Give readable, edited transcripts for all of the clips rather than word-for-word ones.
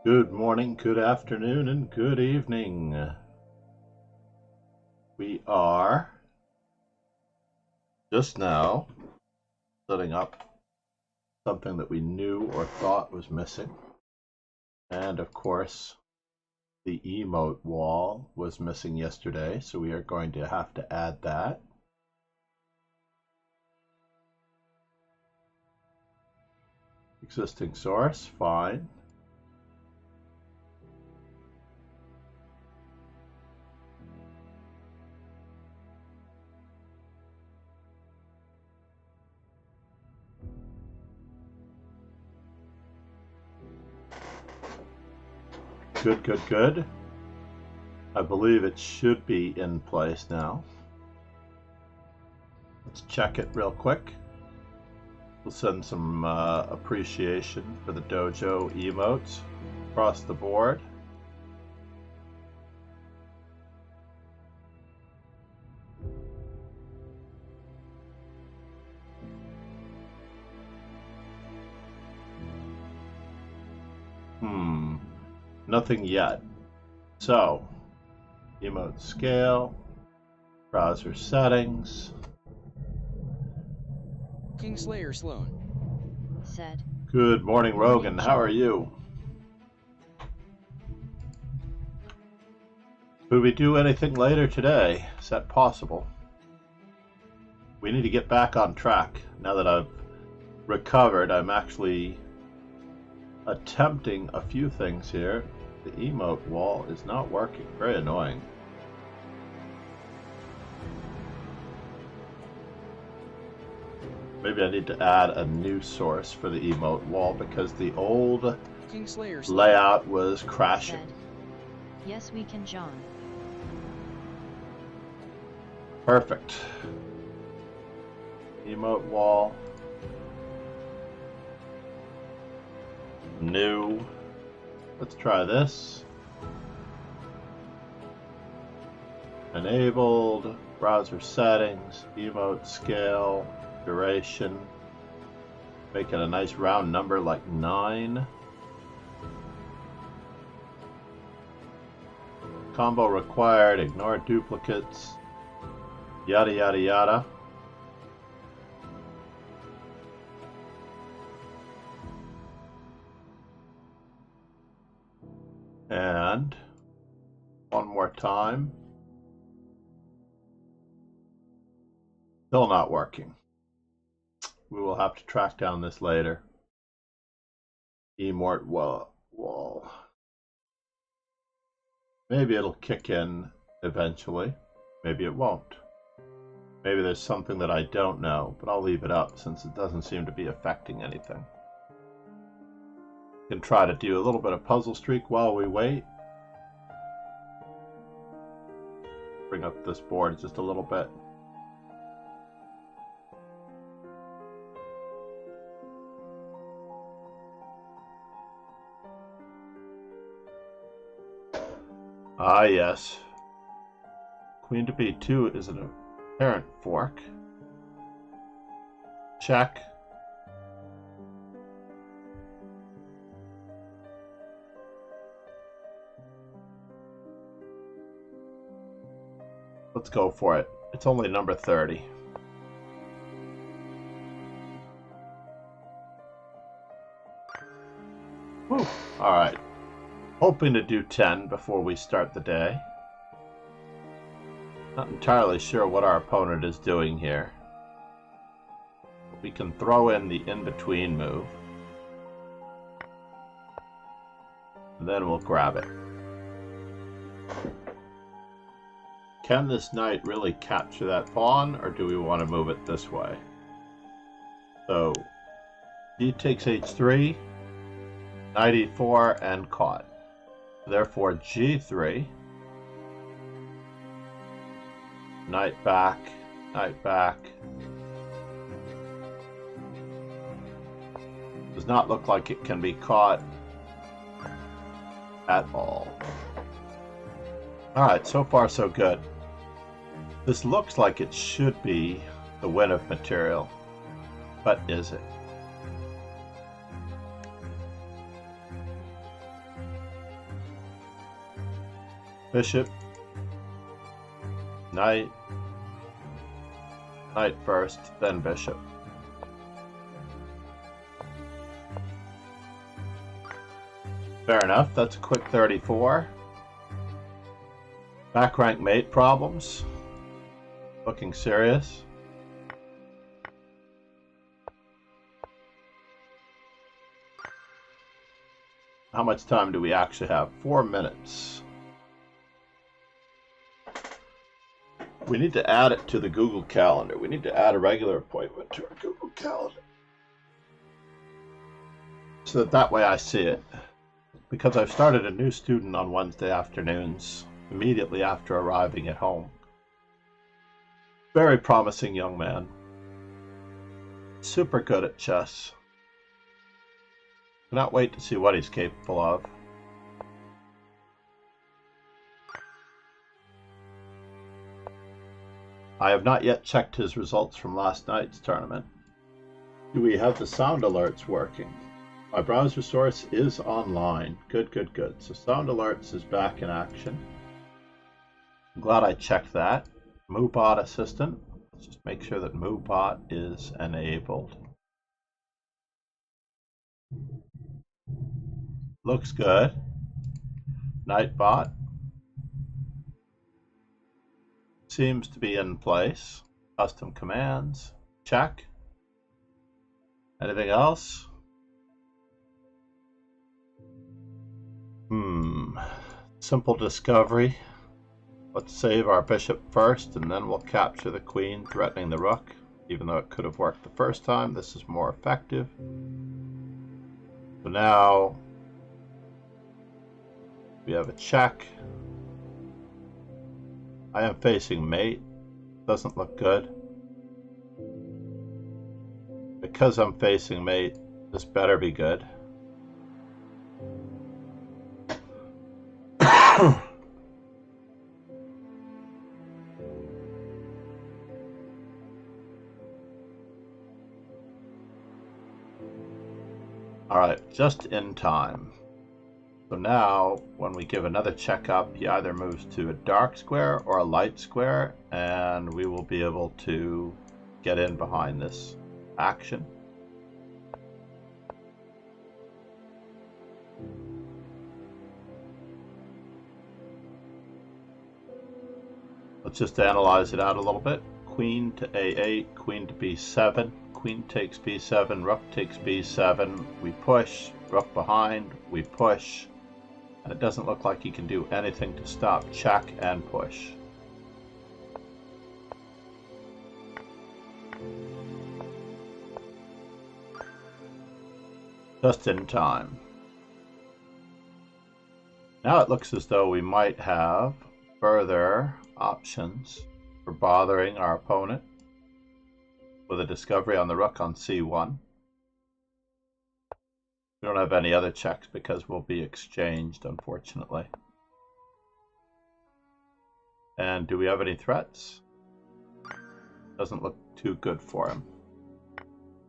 Good morning, good afternoon, and good evening. We are just now setting up something that we knew or thought was missing. And of course, the emote wall was missing yesterday, so we are going to have to add that. Existing source, fine. Good. I believe it should be in place now. Let's check it real quick. We'll send some appreciation for the dojo emotes across the board. Nothing yet. So, emote scale, browser settings. Kingslayer Sloan said. Good morning, Rogan. How are you? Could we do anything later today? Is that possible? We need to get back on track. Now that I've recovered, I'm actually attempting a few things here. The emote wall is not working. Very annoying. Maybe I need to add a new source for the emote wall because the old layout was crashing. Yes, we can, John. Perfect. Emote wall. New. Let's try this. Enabled. Browser settings. Emote scale. Duration. Make it a nice round number like 9. Combo required. Ignore duplicates. Yada yada yada. And one more time. Still not working. We will have to track down this later. Emote wall. Maybe it'll kick in eventually. Maybe it won't. Maybe there's something that I don't know, but I'll leave it up since it doesn't seem to be affecting anything. Can try to do a little bit of puzzle streak while we wait. Bring up this board just a little bit. Ah, yes. Queen to b2 is an apparent fork. Check. Let's go for it. It's only number 30. Whew. All right. Hoping to do 10 before we start the day. Not entirely sure what our opponent is doing here. We can throw in the in-between move. And then we'll grab it. Can this knight really capture that pawn, or do we want to move it this way? So, d takes h3, knight e4, and caught. Therefore, g3, knight back, knight back. Does not look like it can be caught at all. Alright, so far so good. This looks like it should be the win of material, but is it? Bishop, knight, knight first, then bishop. Fair enough, that's a quick 34. Back rank mate problems. Looking serious. How much time do we actually have? 4 minutes. We need to add it to the Google Calendar. We need to add a regular appointment to our Google Calendar. So that way I see it. Because I've started a new student on Wednesday afternoons, immediately after arriving at home. Very promising young man. Super good at chess. Cannot wait to see what he's capable of. I have not yet checked his results from last night's tournament. Do we have the sound alerts working? My browser source is online. Good, good, good. So sound alerts is back in action. I'm glad I checked that. MooBot assistant. Let's just make sure that MooBot is enabled. Looks good. Nightbot seems to be in place. Custom commands. Check. Anything else? Simple discovery. Let's save our bishop first, and then we'll capture the queen, threatening the rook. Even though it could have worked the first time, this is more effective. So now we have a check. I am facing mate. Doesn't look good. Because I'm facing mate, this better be good. Alright, just in time. So now, when we give another checkup, he either moves to a dark square or a light square, and we will be able to get in behind this action. Let's just analyze it out a little bit. Queen to A8, queen to B7, queen takes B7, rook takes B7, we push, rook behind, we push, and it doesn't look like he can do anything to stop check and push. Just in time. Now it looks as though we might have further options for bothering our opponent with a discovery on the rook on C1. We don't have any other checks because we'll be exchanged, unfortunately. And do we have any threats? Doesn't look too good for him.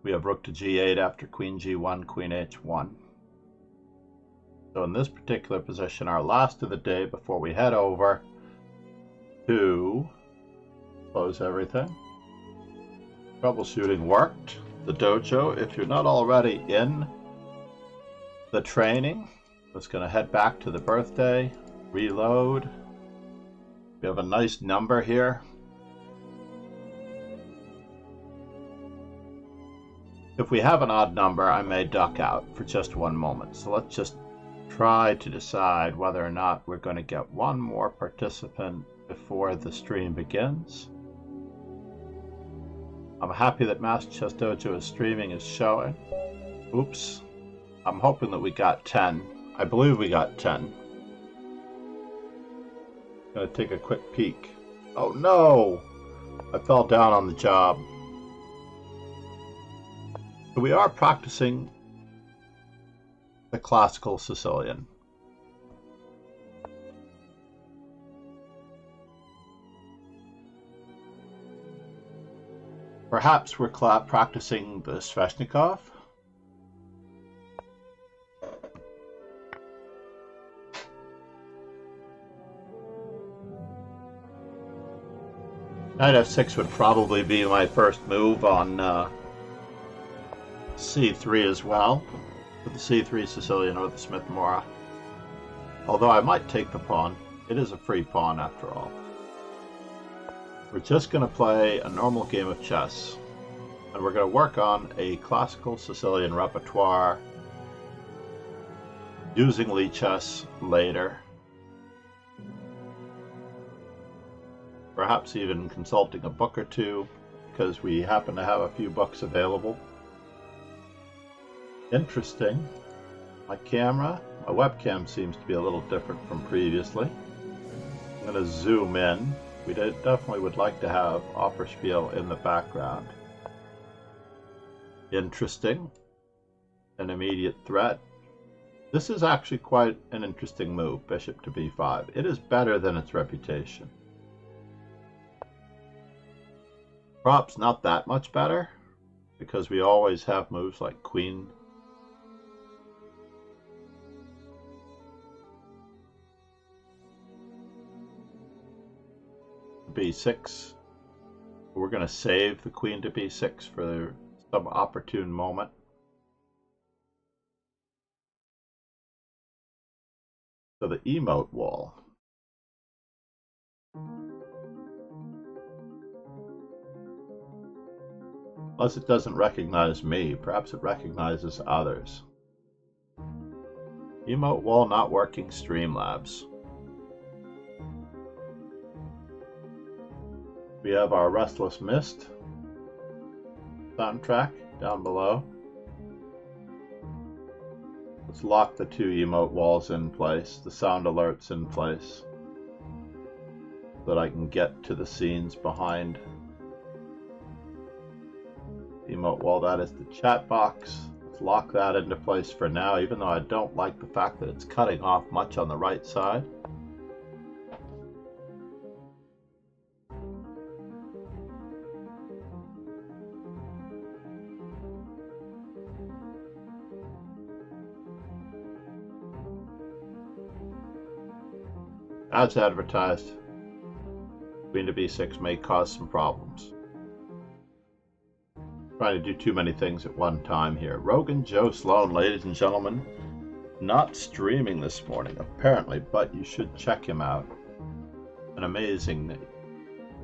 We have rook to G8 after queen G1, queen H1. So in this particular position, our last of the day before we head over to close everything. Troubleshooting worked. The dojo, if you're not already in the training, I'm just going to head back to the birthday, reload. We have a nice number here. If we have an odd number, I may duck out for just one moment. So let's just try to decide whether or not we're going to get one more participant before the stream begins. I'm happy that Master Chess Dojo is streaming is showing. Oops. I'm hoping that we got 10. I believe we got 10. Gonna take a quick peek. Oh no! I fell down on the job. So we are practicing the classical Sicilian. Perhaps we're practicing the Sveshnikov. Knight f6 would probably be my first move on c3 as well, with the c3 Sicilian or the Smith Mora. Although I might take the pawn. It is a free pawn after all. We're just going to play a normal game of chess, and we're going to work on a classical Sicilian repertoire using Lichess later. Perhaps even consulting a book or two, because we happen to have a few books available. Interesting. My webcam seems to be a little different from previously. I'm going to zoom in. We definitely would like to have Opperspiel in the background. Interesting. An immediate threat. This is actually quite an interesting move, bishop to b5. It is better than its reputation. Perhaps not that much better, because we always have moves like queen. b6. We're going to save the queen to b6 for some opportune moment. So the emote wall. Unless it doesn't recognize me, perhaps it recognizes others. Emote wall not working, Streamlabs. We have our Restless Mist soundtrack down below. Let's lock the two emote walls in place, the sound alerts in place, so that I can get to the scenes behind the emote wall. That is the chat box. Let's lock that into place for now, even though I don't like the fact that it's cutting off much on the right side. As advertised, queen to b6 may cause some problems. Trying to do too many things at one time here. Rogan Joe Sloan, ladies and gentlemen, not streaming this morning apparently, but you should check him out. An amazing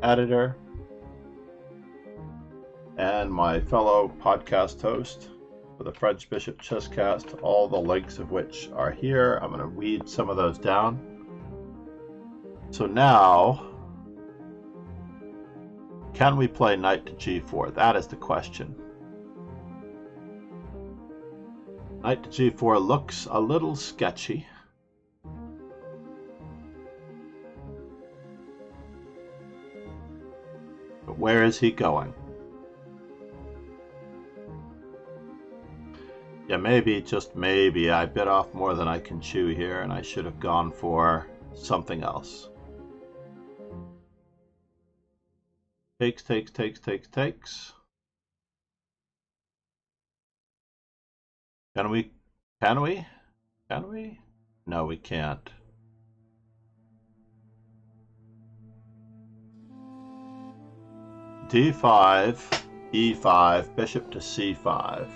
editor and my fellow podcast host for the French Bishop Chesscast, all the links of which are here. I'm going to weed some of those down. So now, can we play knight to g4? That is the question. Knight to g4 looks a little sketchy. But where is he going? Yeah, maybe, just maybe, I bit off more than I can chew here, and I should have gone for something else. Takes. Can we? No, we can't. D5, E5, bishop to C5.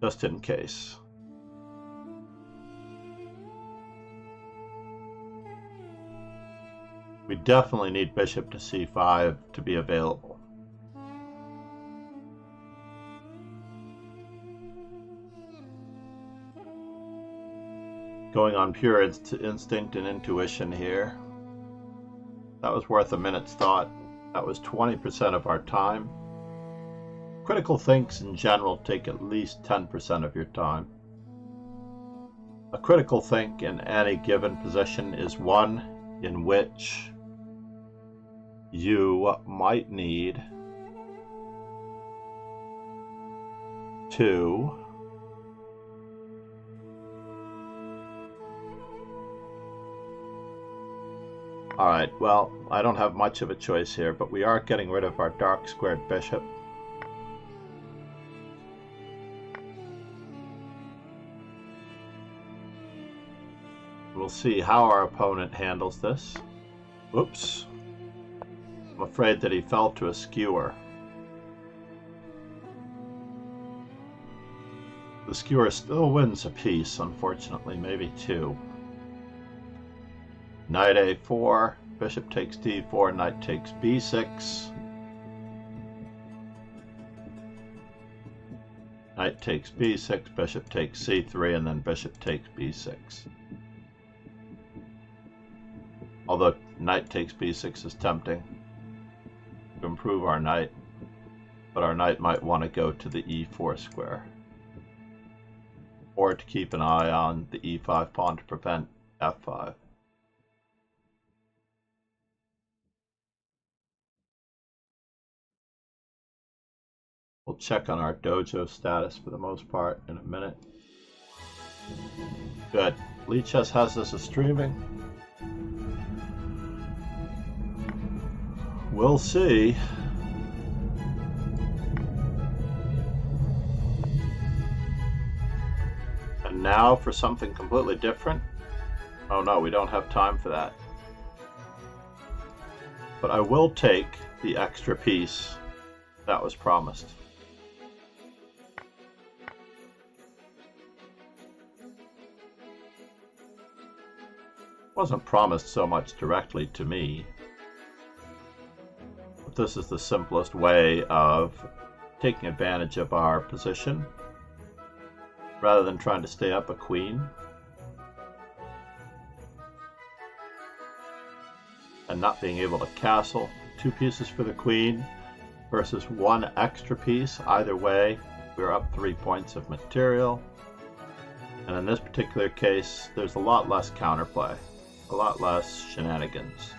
Just in case. We definitely need bishop to c5 to be available. Going on pure instinct and intuition here. That was worth a minute's thought. That was 20% of our time. Critical thinks in general take at least 10% of your time. A critical think in any given position is one in which you might need to Alright, well, I don't have much of a choice here, but we are getting rid of our dark squared bishop. We'll see how our opponent handles this. Oops. I'm afraid that he fell to a skewer. The skewer still wins a piece, unfortunately, maybe two. Knight a4, bishop takes d4, knight takes b6. Knight takes b6, bishop takes c3, and then bishop takes b6. Although knight takes b6 is tempting to improve our knight, but our knight might want to go to the e4 square, or to keep an eye on the e5 pawn to prevent f5. We'll check on our dojo status for the most part in a minute. Good. Lichess has us as streaming. We'll see. And now for something completely different. Oh no, we don't have time for that. But I will take the extra piece that was promised. Wasn't promised so much directly to me, but this is the simplest way of taking advantage of our position rather than trying to stay up a queen and not being able to castle. 2 pieces for the queen versus 1 extra piece. Either way, we're up 3 points of material, and in this particular case there's a lot less counterplay. A lot less shenanigans.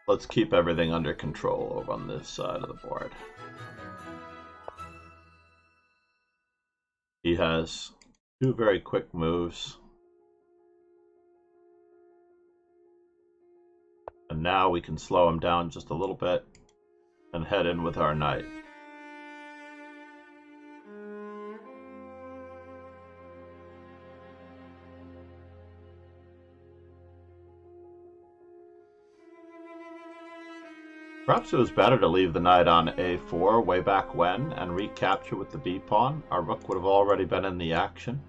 Let's keep everything under control over on this side of the board. He has 2 very quick moves. And now we can slow him down just a little bit and head in with our knight. Perhaps it was better to leave the knight on a4 way back when and recapture with the b pawn. Our rook would have already been in the action.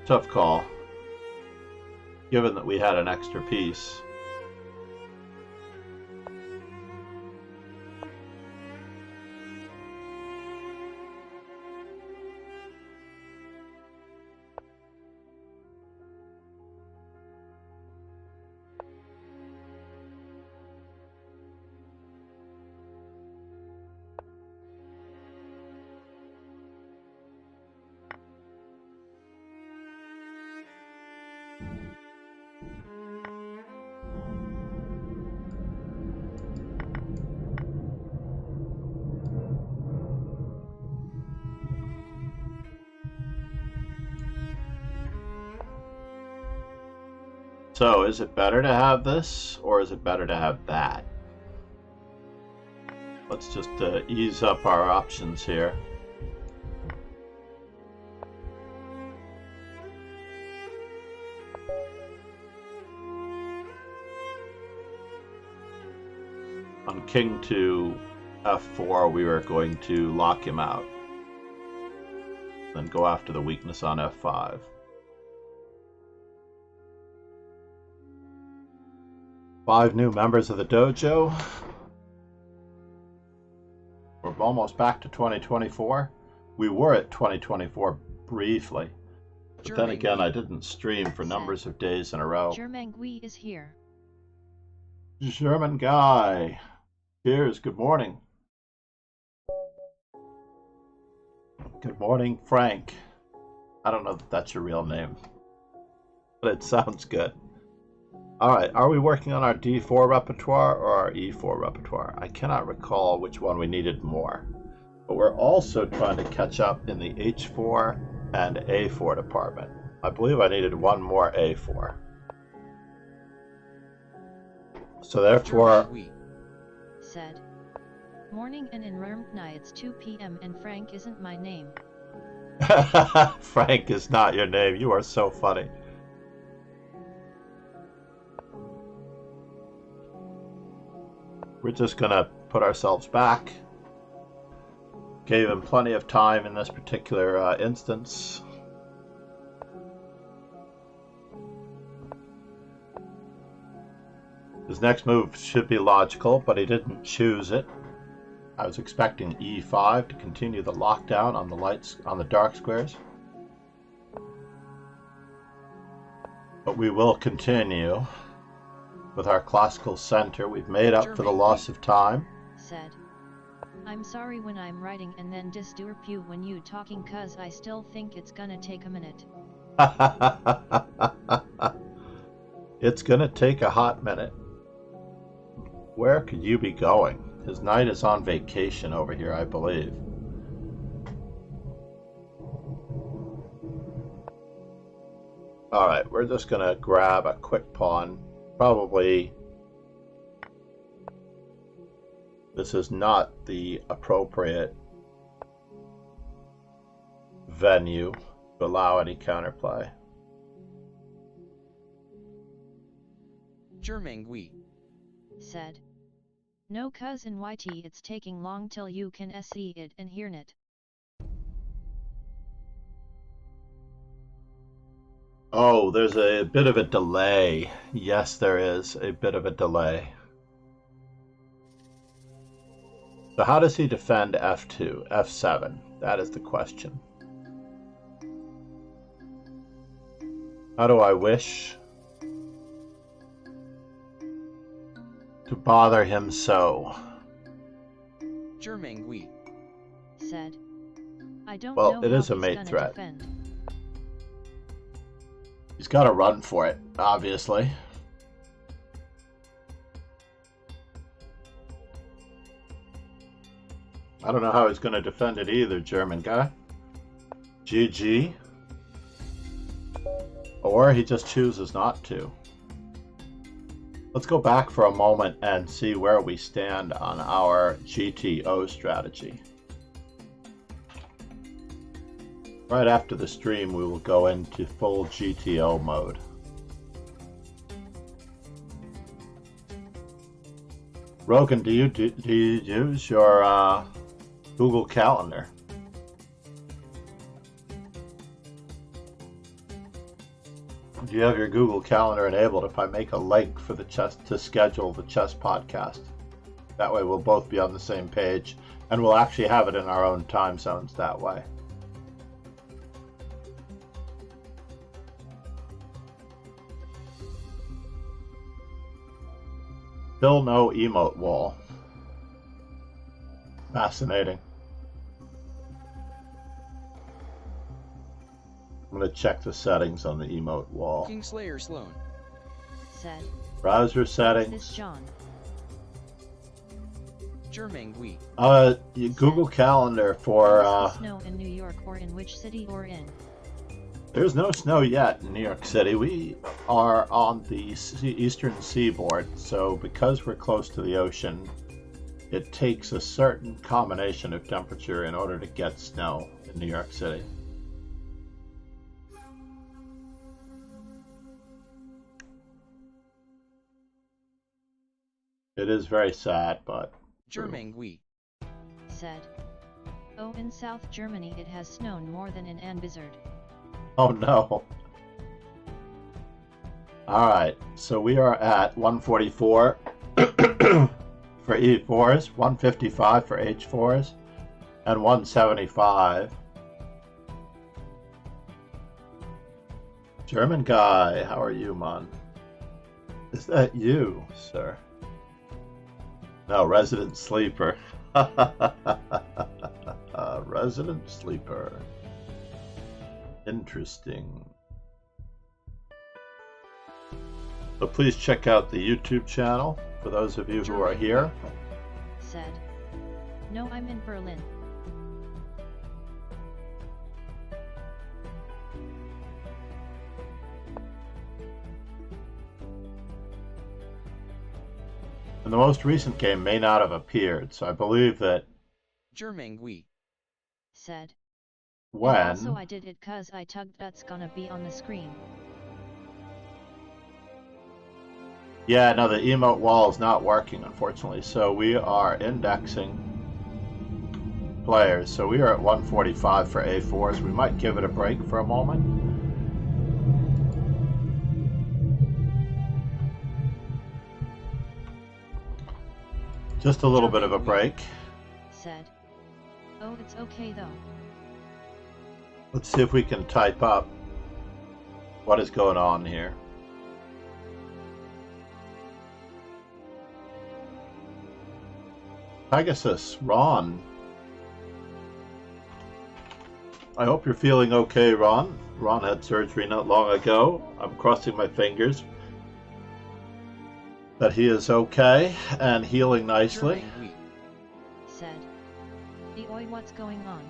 Tough call, given that we had an extra piece. So, is it better to have this, or is it better to have that? Let's just ease up our options here. On king to f4, we were going to lock him out, then go after the weakness on f5. Five new members of the dojo. We're almost back to 2024. We were at 2024 briefly, but then again I didn't stream for numbers of days in a row. German Gui is here. German guy. Cheers, good morning. Good morning, Frank. I don't know if that's your real name, but it sounds good. Alright, are we working on our d4 repertoire or our e4 repertoire? I cannot recall which one we needed more. But we're also trying to catch up in the H4 and A4 department. I believe I needed one more A4. So therefore, said. Morning and in Rmkni it's 2 p.m. and Frank isn't my name. Frank is not your name. You are so funny. We're just gonna put ourselves back. Gave him plenty of time in this particular instance. His next move should be logical, but he didn't choose it. I was expecting E5 to continue the lockdown on the lights on the dark squares. But we will continue with our classical center. We've made up for the loss of time. Said. I'm sorry when I'm writing and then disturb you when you talking cause I still think it's gonna take a minute. It's gonna take a hot minute. Where could you be going? His knight is on vacation over here, I believe. Alright, we're just gonna grab a quick pawn. Probably this is not the appropriate venue to allow any counterplay. Germangui said. No cuz in YT it's taking long till you can see it and hear it. Oh, there's a bit of a delay. Yes, there is a bit of a delay. So how does he defend F2, F7? That is the question. How do I wish to bother him so? Germangui said. I don't well, know it is how a he's mate gonna threat. Defend. He's got to run for it, obviously. I don't know how he's going to defend it either, German guy. GG. Or he just chooses not to. Let's go back for a moment and see where we stand on our GTO strategy. Right after the stream, we will go into full GTO mode. Rogan, do you use your Google Calendar? Do you have your Google Calendar enabled if I make a link for the chess to schedule the chess podcast? That way we'll both be on the same page and we'll actually have it in our own time zones that way. Still no emote wall. Fascinating. I'm going to check the settings on the emote wall. Kingslayer Sloan said. Browser settings. This John. Germangui. Google Calendar for snow in New York or in which city or in? There's no snow yet in New York City. We are on the eastern seaboard, so because we're close to the ocean, it takes a certain combination of temperature in order to get snow in New York City. It is very sad, but Germangui said. Oh, in South Germany it has snowed more than in Anbizard. oh no. Alright, so we are at 144 for E4s, 155 for H4s, and 175. German guy, how are you, man? Is that you, sir? No, resident sleeper. Resident sleeper. Interesting. So please check out the YouTube channel for those of you who are here. Said. No, I'm in Berlin. And the most recent game may not have appeared, so I believe that German we Said. when... And also I did it cause I tugged that's gonna be on the screen. Yeah, no, the emote wall is not working, unfortunately. So we are indexing players. So we are at 145 for A4s. We might give it a break for a moment. Just a little bit of a break. Said. Oh, it's okay though. Let's see if we can type up what is going on here. Pegasus, Ron. I hope you're feeling okay, Ron. Ron had surgery not long ago. I'm crossing my fingers that he is okay and healing nicely. German we Said. Oi, what's going on?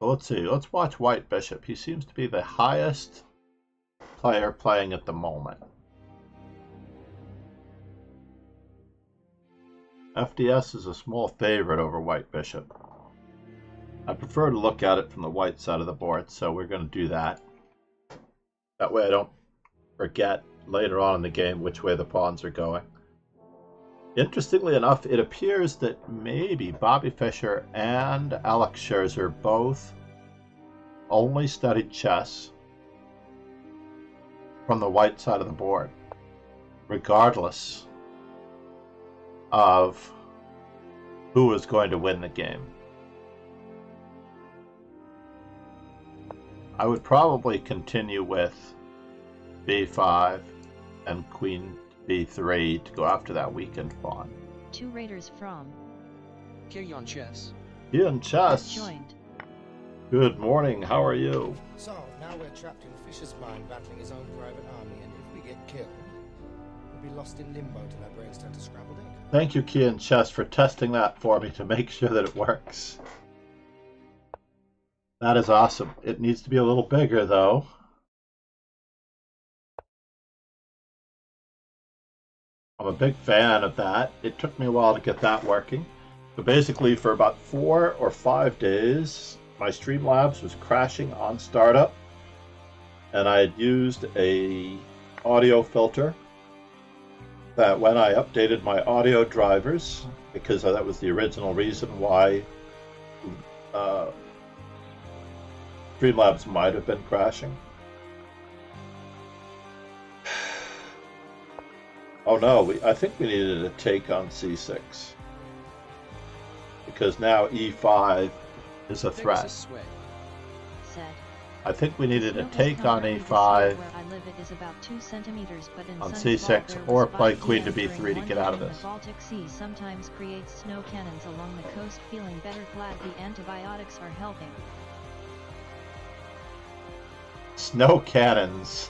So let's see. Let's watch White Bishop. He seems to be the highest player playing at the moment. FDS is a small favorite over White Bishop. I prefer to look at it from the white side of the board, so we're going to do that. That way I don't forget later on in the game which way the pawns are going. Interestingly enough, it appears that maybe Bobby Fischer and Alex Scherzer both only studied chess from the white side of the board, regardless of who was going to win the game. I would probably continue with b5 and queen b3 to go after that weakened pawn. 2 raiders from Kion chess. Ian Chess, joined. good morning, how are you? So, now we're trapped in Fisher's mind battling his own private army, and if we get killed, we'll be lost in limbo till our brains turn to scrambled egg. Thank you, Kian Chess, for testing that for me to make sure that it works. That is awesome. It needs to be a little bigger, though. I'm a big fan of that. It took me a while to get that working. So basically, for about 4 or 5 days, my Streamlabs was crashing on startup, and I had used a audio filter that when I updated my audio drivers, because that was the original reason why Streamlabs might have been crashing. Oh no, I think we needed a take on c6. Because now e5 is a threat. Pegasus sway. Said. I think we needed a Snow has take come on early this e5 year where I live it is about 2 centimeters, but in on Sunny c6 Fall there or was play 5 queen to PM b3 during to one get day, out of and this. The Baltic Sea sometimes creates snow cannons along the coast. Feeling better, glad the antibiotics are helping. Snow cannons.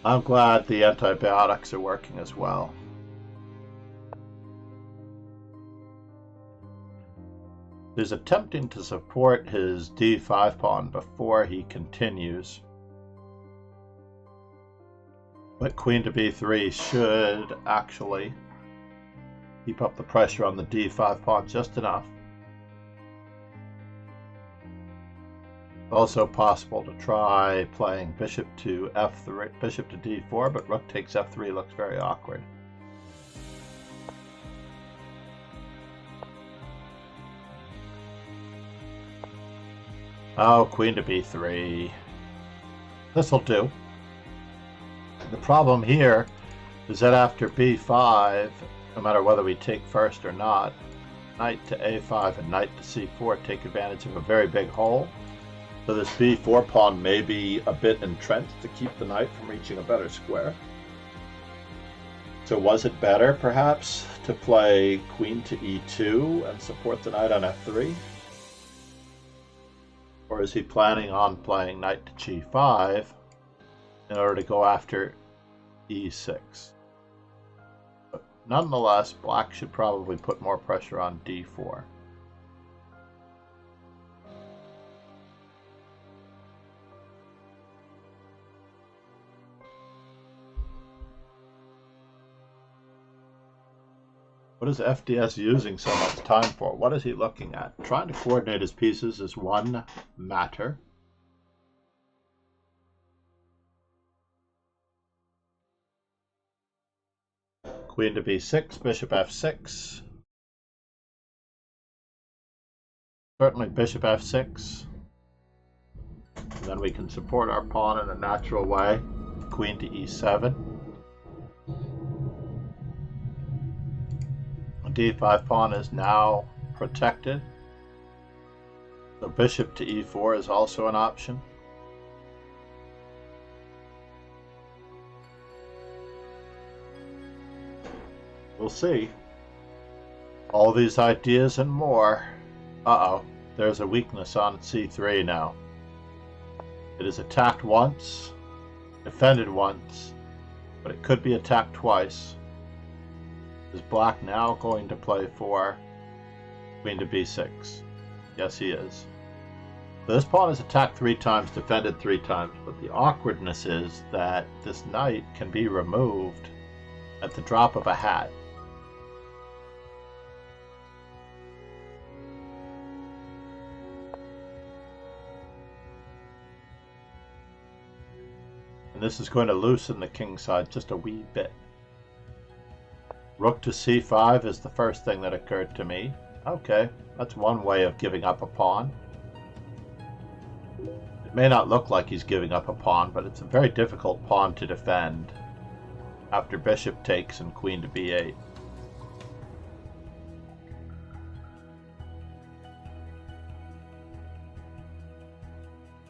I'm glad the antibiotics are working as well. He's attempting to support his d5 pawn before he continues. But queen to b3 should actually keep up the pressure on the d5 pawn just enough. Also possible to try playing bishop to f3, bishop to d4, but rook takes f3 looks very awkward. Oh, queen to b3. This'll do. The problem here is that after b5, no matter whether we take first or not, knight to a5 and knight to c4 take advantage of a very big hole. So this b4 pawn may be a bit entrenched to keep the knight from reaching a better square. So was it better, perhaps, to play queen to e2 and support the knight on f3? Or is he planning on playing knight to g5 in order to go after e6? But nonetheless, black should probably put more pressure on d4. What is FDS using so much time for? What is he looking at? Trying to coordinate his pieces is one matter. Queen to b6, bishop f6. Certainly bishop f6. And then we can support our pawn in a natural way. Queen to e7. The d5 pawn is now protected. So bishop to e4 is also an option. We'll see. All these ideas and more. Uh-oh, there's a weakness on c3 now. It is attacked once, defended once, but it could be attacked twice. Is black now going to play for queen to b6? Yes, he is. So this pawn is attacked 3 times, defended 3 times, but the awkwardness is that this knight can be removed at the drop of a hat. And this is going to loosen the king side just a wee bit. Rook to c5 is the first thing that occurred to me. Okay, that's one way of giving up a pawn. It may not look like he's giving up a pawn, but it's a very difficult pawn to defend after bishop takes and queen to b8.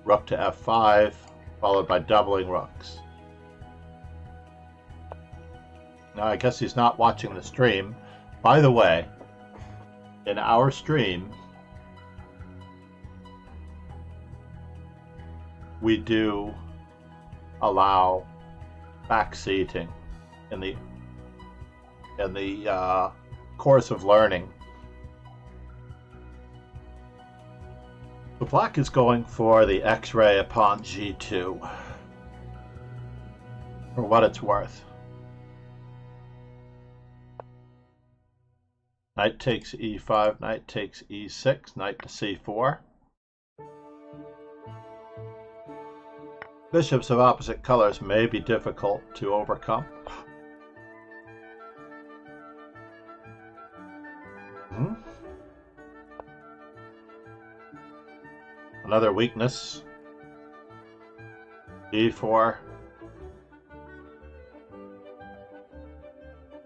Rook to f5, followed by doubling rooks. Now, I guess he's not watching the stream. By the way, in our stream, we do allow backseating in the course of learning. The black is going for the X-ray upon g2, for what it's worth. Knight takes e5, knight takes e6, knight to c4. Bishops of opposite colors may be difficult to overcome. Another weakness. e4.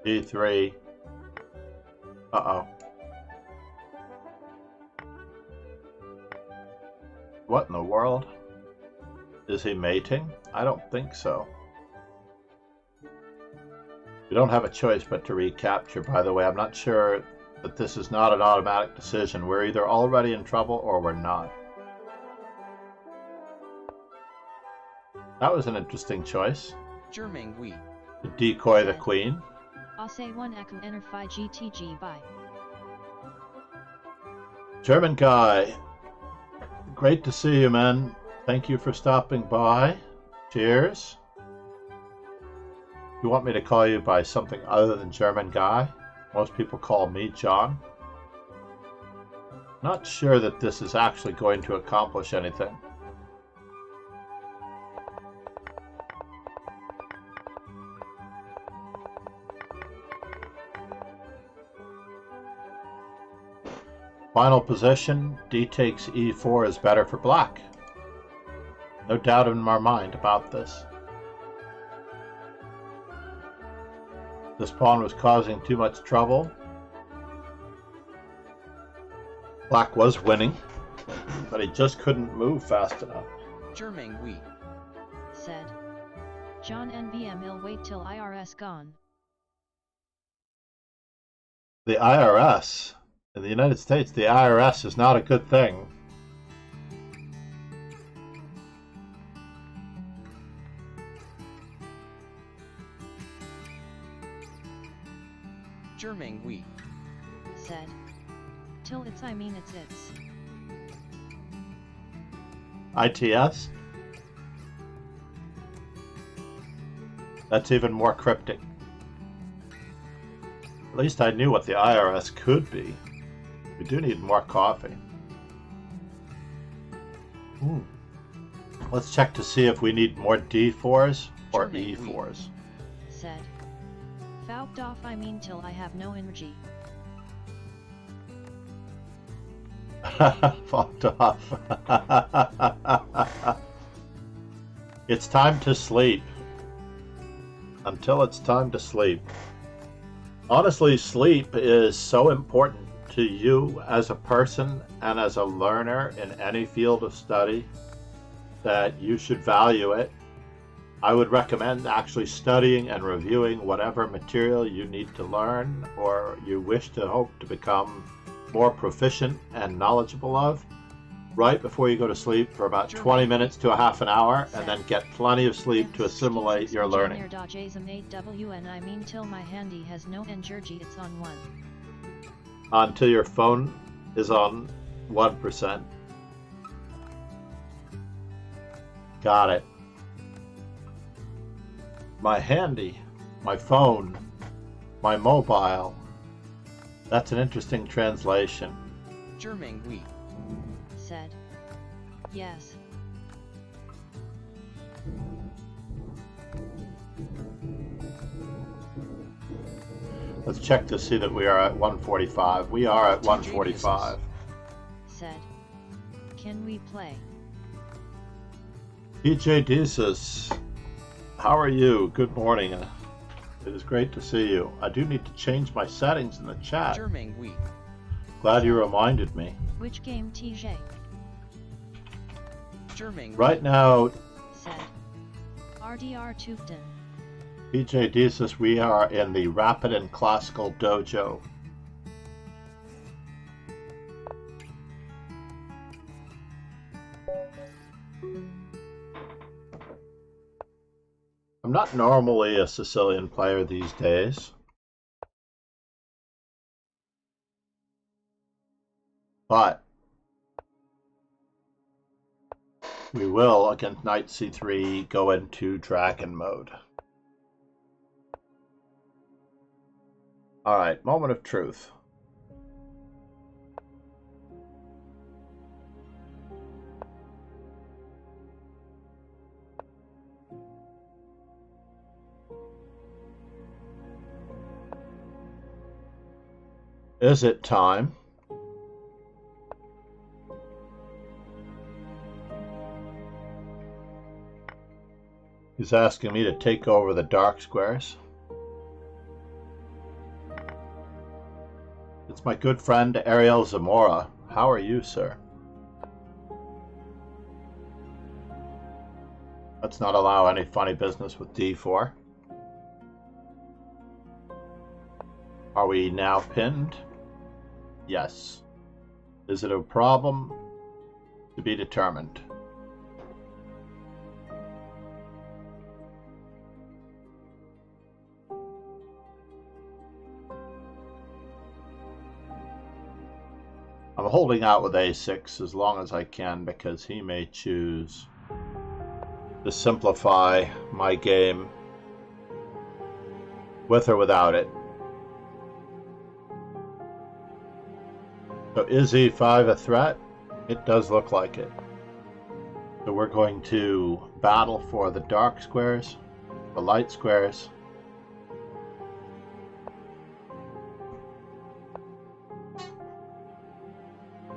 e3. Uh-oh. What in the world? Is he mating? I don't think so. We don't have a choice but to recapture, by the way. I'm not sure that this is not an automatic decision. We're either already in trouble or we're not. That was an interesting choice. Germain oui. To decoy the queen. AC1 Aku enter Phi GTG by. German guy. Great to see you, man. Thank you for stopping by. Cheers. You want me to call you by something other than German guy? Most people call me John. Not sure that this is actually going to accomplish anything. Final position, d takes e4 is better for black. No doubt in my mind about this. This pawn was causing too much trouble. Black was winning, but he just couldn't move fast enough. Germain oui. Said. John NVM will wait till IRS gone. The IRS? In the United States, the IRS is not a good thing. Germain oui. Said. Till it's I mean it's. ITS? That's even more cryptic. At least I knew what the IRS could be. We do need more coffee. Let's check to see if we need more D4s or German E4s. Said. Fouled off I mean till I have no energy. Fucked off. It's time to sleep. Until it's time to sleep. Honestly, sleep is so important to you as a person and as a learner in any field of study that you should value it. I would recommend actually studying and reviewing whatever material you need to learn or you wish to hope to become more proficient and knowledgeable of right before you go to sleep for about 20 minutes to a half an hour, and then get plenty of sleep to assimilate your learning. And I mean till my handy has no energy, it's on 1. Until your phone is on 1%. Got it. My handy, my phone, my mobile. That's an interesting translation. German wheat. Said. Yes. Let's check to see that we are at 145. We are at 145. Said. Can we play? DJ Desus, how are you? Good morning. It is great to see you. I do need to change my settings in the chat. German wheat. Glad you reminded me. Which game, TJ? German Right now, Said. RDR Tufton. DJ Desus, we are in the Rapid and Classical Dojo. I'm not normally a Sicilian player these days, but we will, against Knight C3, go into Dragon mode. Alright, moment of truth. Is it time? He's asking me to take over the dark squares. It's my good friend Ariel Zamora. How are you, sir? Let's not allow any funny business with D4. Are we now pinned? Yes. Is it a problem? To be determined. I'm holding out with A6 as long as I can because he may choose to simplify my game with or without it. So is E5 a threat? It does look like it. So we're going to battle for the dark squares, the light squares.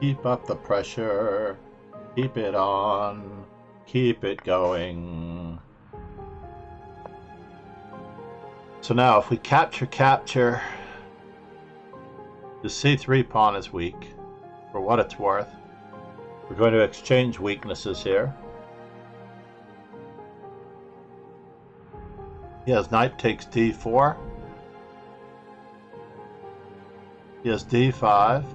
Keep up the pressure, keep it on, keep it going. So now if we capture, the C3 pawn is weak, for what it's worth. We're going to exchange weaknesses here. He has knight takes D4. He has D5.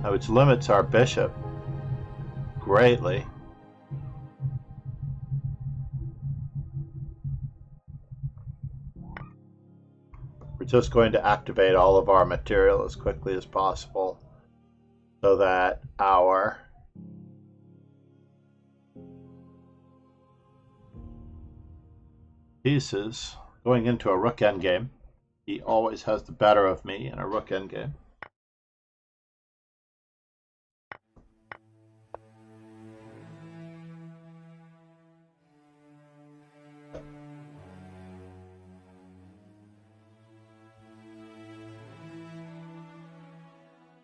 Now, which limits our bishop greatly. We're just going to activate all of our material as quickly as possible so that our pieces going into a rook endgame. He always has the better of me in a rook endgame.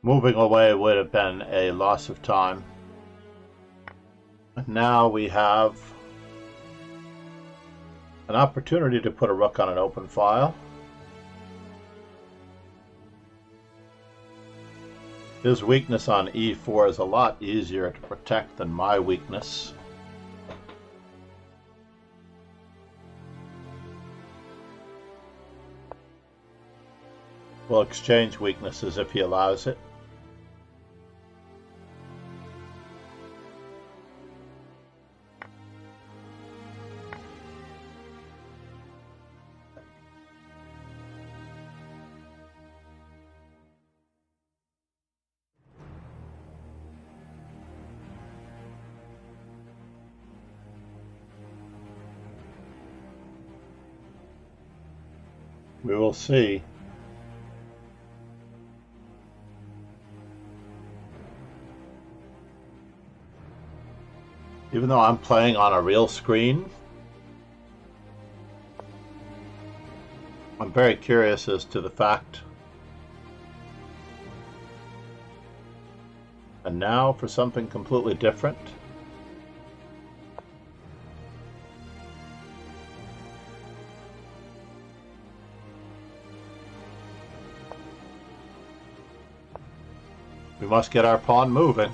Moving away would have been a loss of time. And now we have an opportunity to put a rook on an open file. His weakness on e4 is a lot easier to protect than my weakness. We'll exchange weaknesses if he allows it. We will see. Even though I'm playing on a real screen, I'm very curious as to the fact. And now for something completely different. We must get our pawn moving.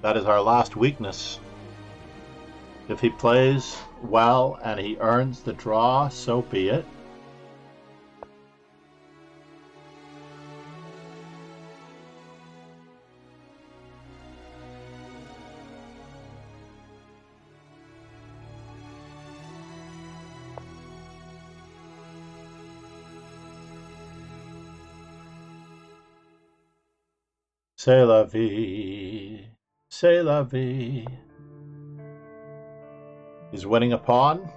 That is our last weakness. If he plays well and he earns the draw, so be it. C'est la vie. C'est la vie. He's winning a pawn,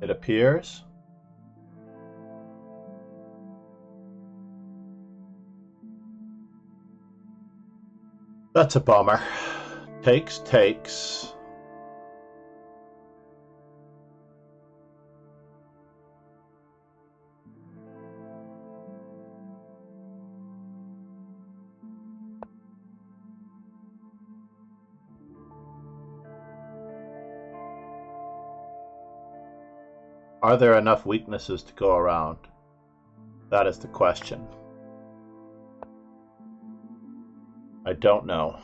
it appears. That's a bummer. Takes. Are there enough weaknesses to go around? That is the question. I don't know.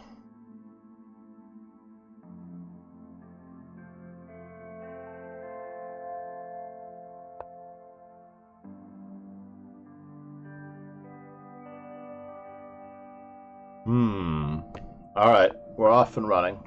All right, we're off and running.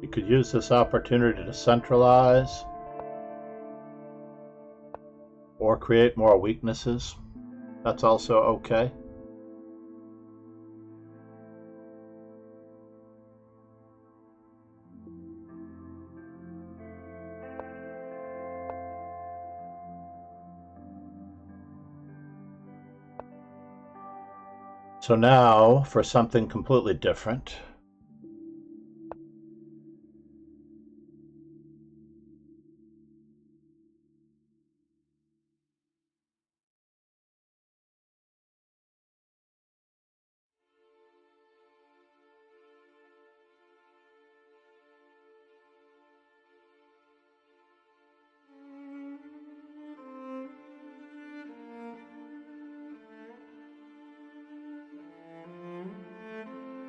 You could use this opportunity to centralize or create more weaknesses. That's also okay. So now for something completely different.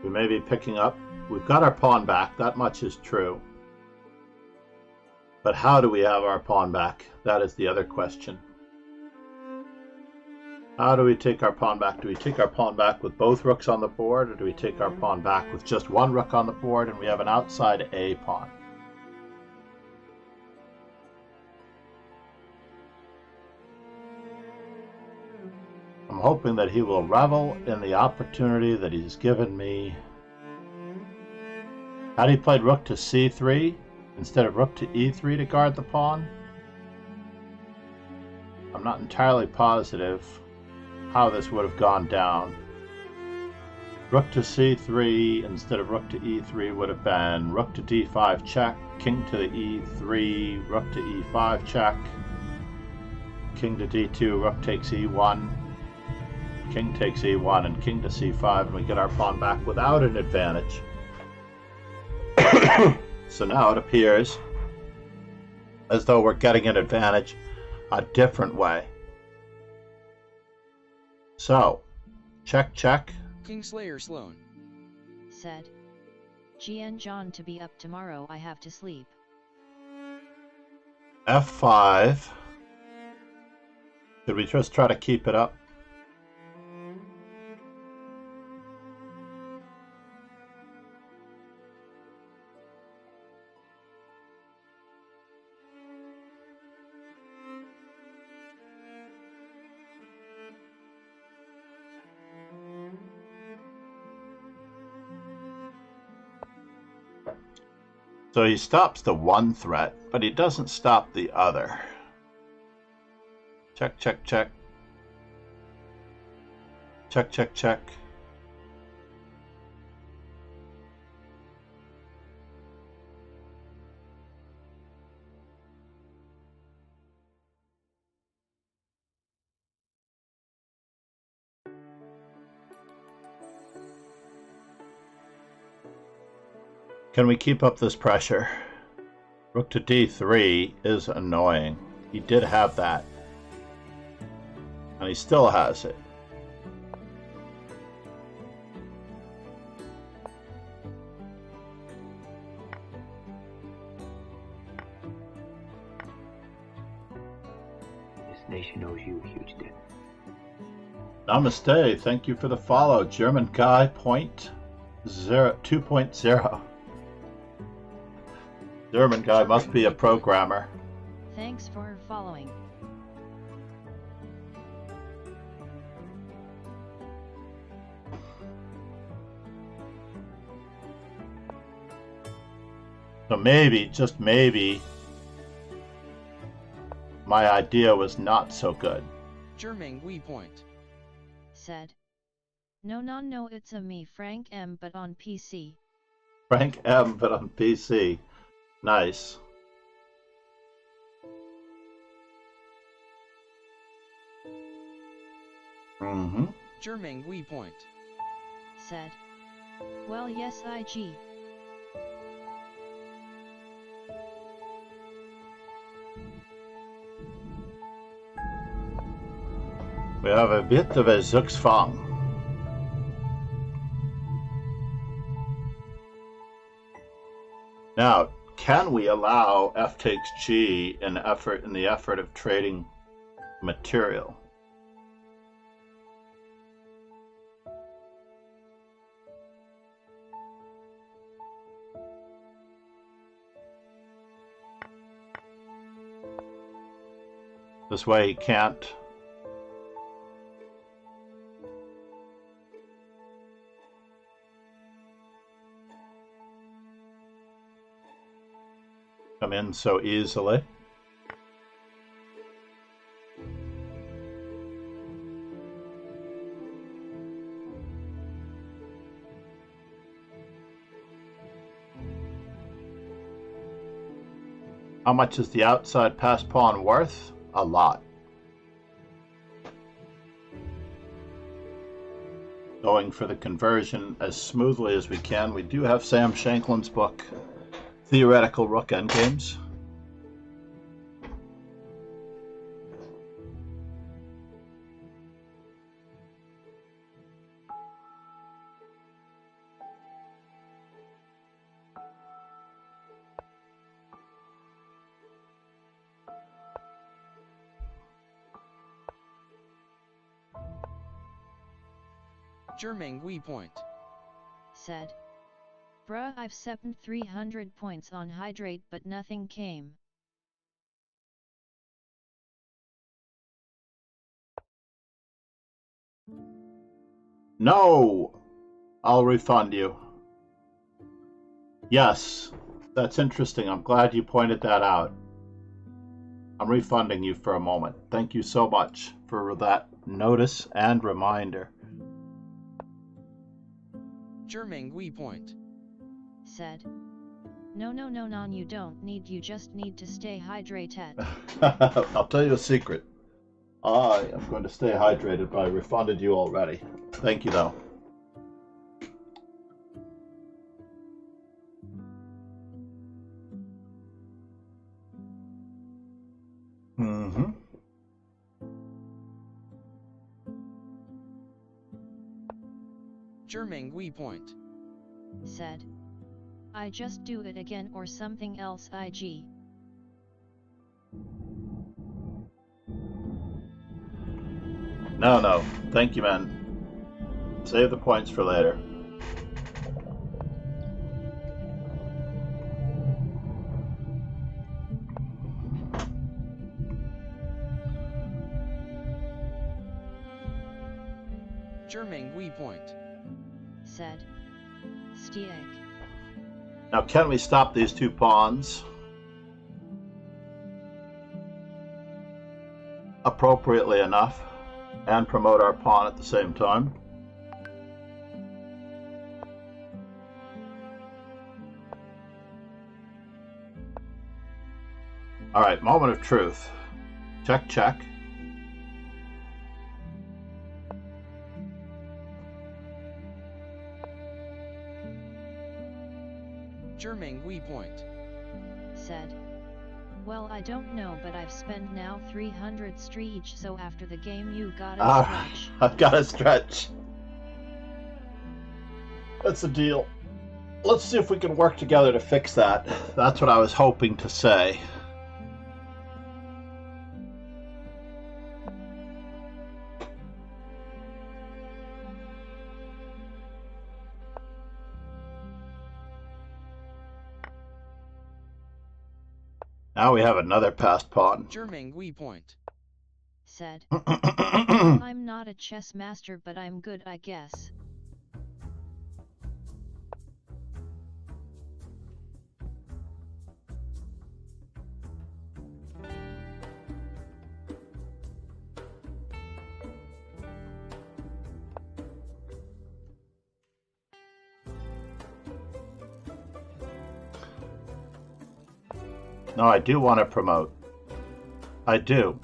We may be picking up. We've got our pawn back, that much is true. But how do we have our pawn back? That is the other question. How do we take our pawn back? Do we take our pawn back with both rooks on the board, or do we take our pawn back with just one rook on the board and we have an outside A pawn? I'm hoping that he will revel in the opportunity that he's given me. Had he played rook to c3 instead of rook to e3 to guard the pawn? I'm not entirely positive how this would have gone down. Rook to c3 instead of rook to e3 would have been rook to d5 check, king to the e3, rook to e5 check, king to d2, rook takes e1, king takes e1, and king to c5, and we get our pawn back without an advantage. So now it appears as though we're getting an advantage a different way. So, check, check. Kingslayer Sloan. Said. GN John to be up tomorrow, I have to sleep. F5. Should we just try to keep it up? So he stops the one threat, but he doesn't stop the other. Check, check, check. Check, check, check. Can we keep up this pressure? Rook to d3 is annoying. He did have that. And he still has it. This nation owes you a huge debt. Namaste. Thank you for the follow. German guy 2.0. German guy must be a programmer. Thanks for following. So maybe, just maybe, my idea was not so good. German we point. Said. No, it's a me, Frank M, but on PC. Frank M, but on PC. Nice. Mm-hmm. German we point. Said. Well, yes, IG. We have a bit of a Zugzwang. Now, can we allow F takes G in the effort of trading material? This way he can't. Come in so easily. How much is the outside pass pawn worth? A lot. Going for the conversion as smoothly as we can. We do have Sam Shanklin's book, Theoretical Rook Endgames. Germing we point. Said. Bruh, I've spent 300 points on hydrate but nothing came. No! I'll refund you. Yes, that's interesting. I'm glad you pointed that out. I'm refunding you for a moment. Thank you so much for that notice and reminder. Germing we point. Said. No, you don't need, you just need to stay hydrated. I'll tell you a secret. I am going to stay hydrated, but I refunded you already. Thank you, though. Mm-hmm. Germing we point. Said. I just do it again or something else IG. No. Thank you, man. Save the points for later. Germing we point. Said. Stick. Now, can we stop these two pawns appropriately enough and promote our pawn at the same time? All right, moment of truth. Check, check. Germing we point. Said. Well, I don't know, but I've spent now 300 streech, so after the game you gotta stretch. I've gotta stretch. That's the deal. Let's see if we can work together to fix that. That's what I was hoping to say. Now we have another passed pawn. Germing we point. Said. I'm not a chess master, but I'm good, I guess. No, I do want to promote. I do.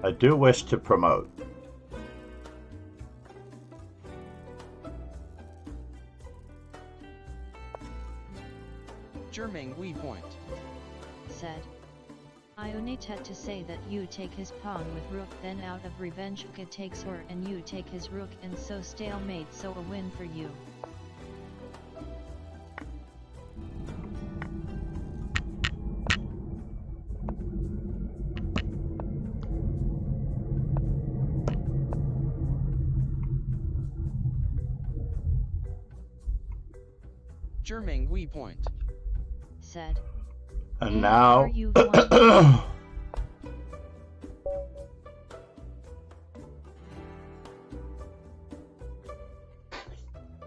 I do wish to promote. Germing we point. Said. I only had to say that you take his pawn with rook, then out of revenge K takes her and you take his rook, and so stalemate, so a win for you. Germing we point. Said. And now...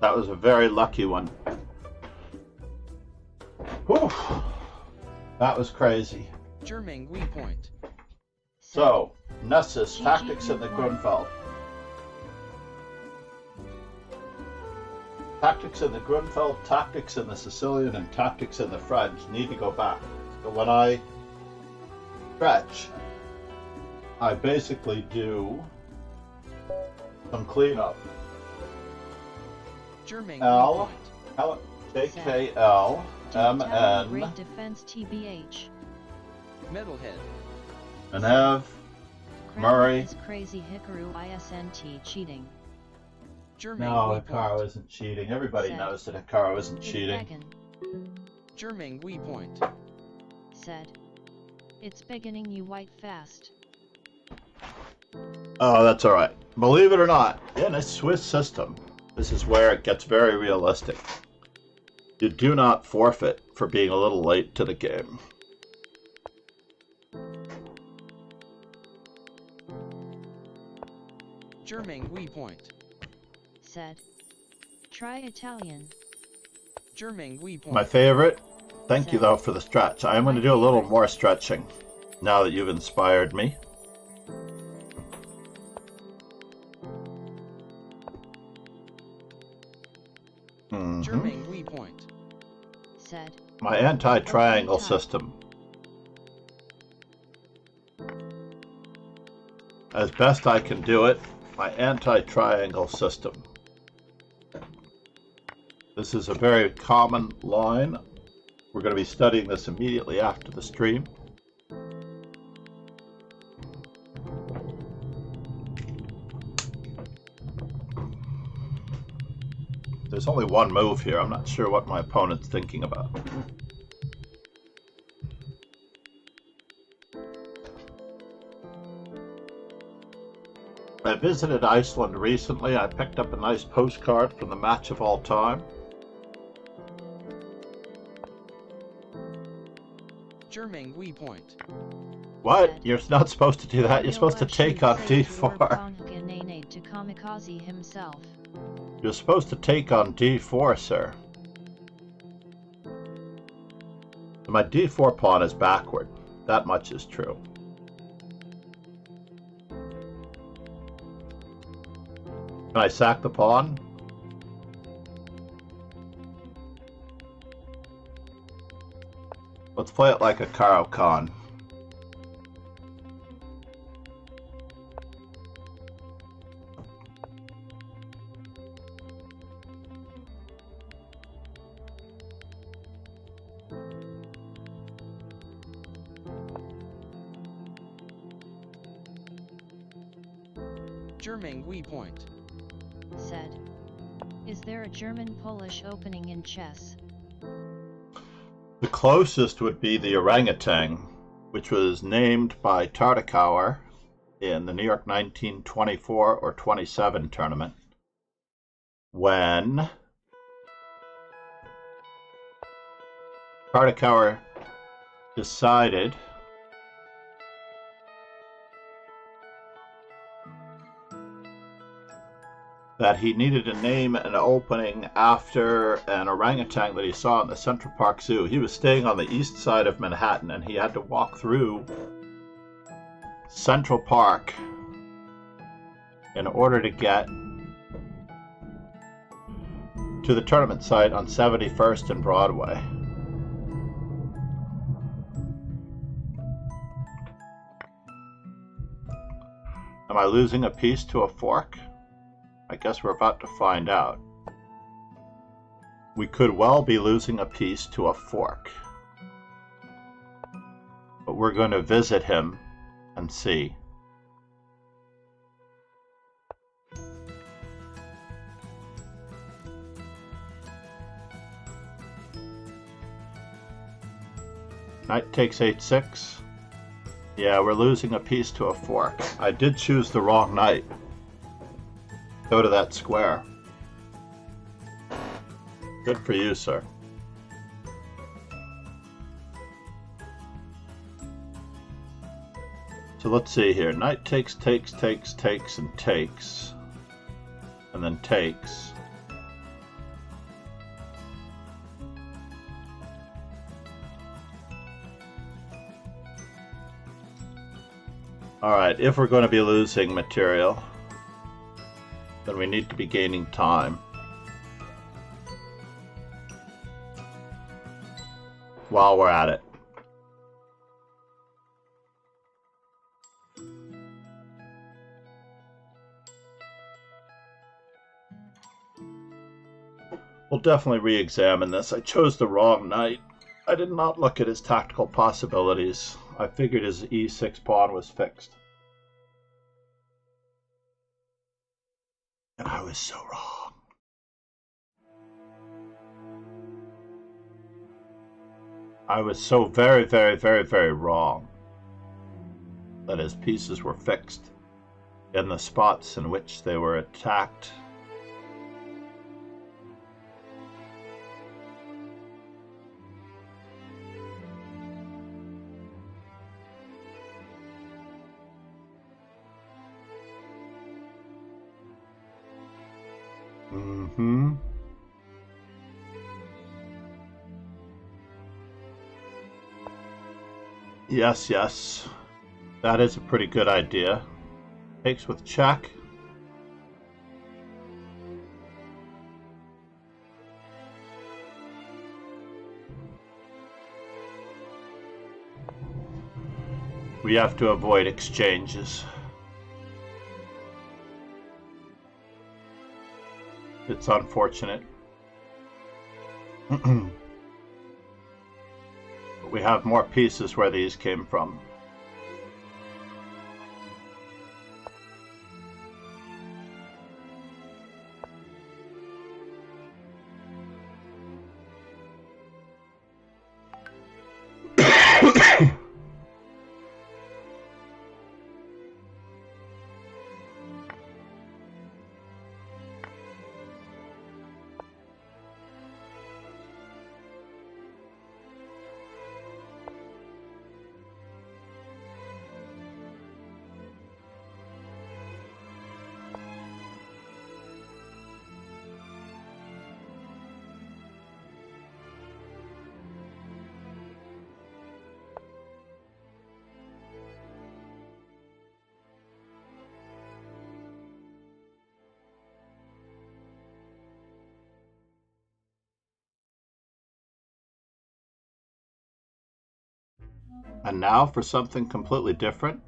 That was a very lucky one. Whew. That was crazy. Germing we point. So, Nessus, tactics in the Grunfeld. Tactics in the Grunfeld, tactics in the Sicilian, and tactics in the French need to go back. So when I stretch, I basically do some cleanup. Germing L, we point. JKL, MN, Great defense TBH. Metalhead. Manev, Murray. Is crazy Hikaru ISNT cheating. Germing No, we Hikaru point. isn't cheating. Everybody Said. knows that Hikaru isn't cheating. Beggin'. Germing we point. Said. It's beginning you white fast. Oh, that's alright. Believe it or not, in a Swiss system, this is where it gets very realistic. You do not forfeit for being a little late to the game. German we point. Said. Try Italian. German we point. My favorite. Thank you though for the stretch. I am going to do a little more stretching now that you've inspired me. German we point. Said. My anti-triangle system. As best I can do it, my anti-triangle system. This is a very common line. We're going to be studying this immediately after the stream. There's only one move here. I'm not sure what my opponent's thinking about. I visited Iceland recently. I picked up a nice postcard from the match of all time. German we point. What? You're not supposed to do that. You're supposed to take on d4. To kamikaze himself. You're supposed to take on d4, sir. My d4 pawn is backward. That much is true. Can I sack the pawn? Let's play it like a Caro-Kann. German we point. Said. Is there a German-Polish opening in chess? The closest would be the orangutan, which was named by Tartakower in the New York 1924 or 27 tournament, when Tartakower decided that he needed to name an opening after an orangutan that he saw in the Central Park Zoo. He was staying on the east side of Manhattan, and he had to walk through Central Park in order to get to the tournament site on 71st and Broadway. Am I losing a piece to a fork? I guess we're about to find out. We could well be losing a piece to a fork. But we're going to visit him and see. Knight takes h6. Yeah, we're losing a piece to a fork. I did choose the wrong knight. Go to that square. Good for you, sir. So let's see here. Knight takes, takes, and takes. And then takes. Alright, if we're going to be losing material, then we need to be gaining time. While we're at it. We'll definitely re-examine this. I chose the wrong knight. I did not look at his tactical possibilities. I figured his e6 pawn was fixed. And I was so wrong. I was so very, very, very, very wrong that his pieces were fixed. in the spots in which they were attacked. Yes, yes. That is a pretty good idea. Takes with check. We have to avoid exchanges. It's unfortunate. But we have more pieces where these came from. And now for something completely different.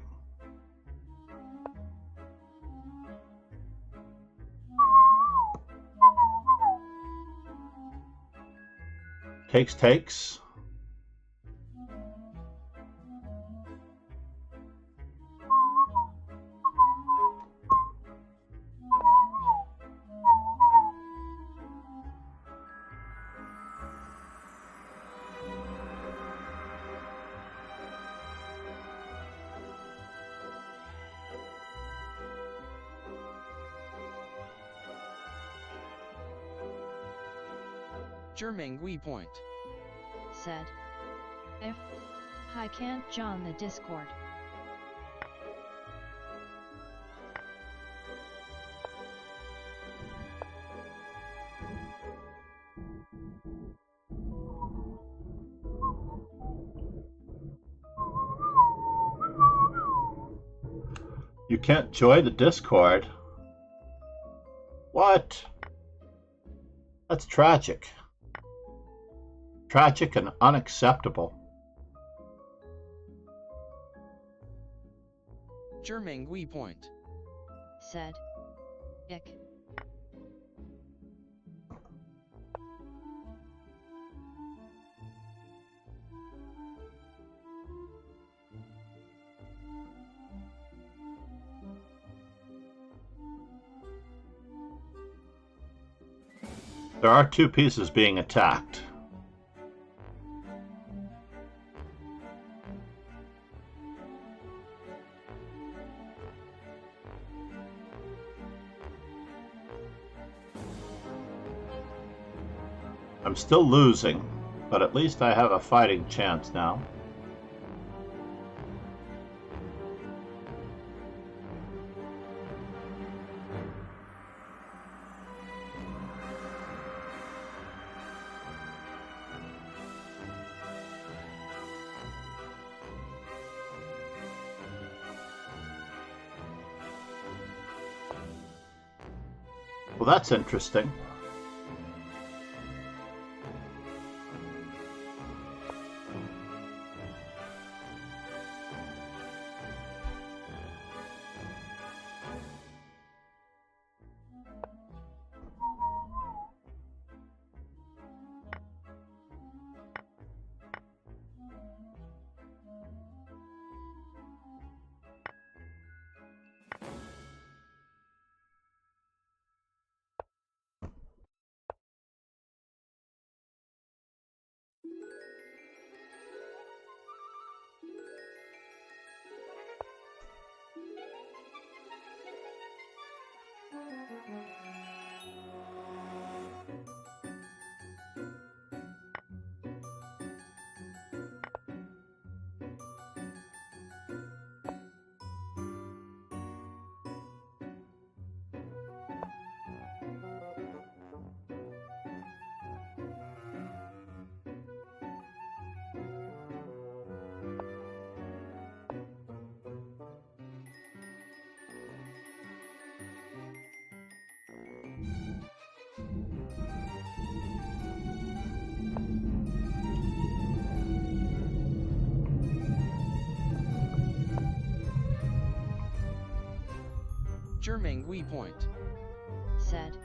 Takes. Germangui point. Said. If I can't join the Discord. You can't join the Discord? What? That's tragic. Tragic and unacceptable. Germangui point. Said. Ick. There are two pieces being attacked. I'm still losing, but at least I have a fighting chance now. Well, that's interesting. German point. Said.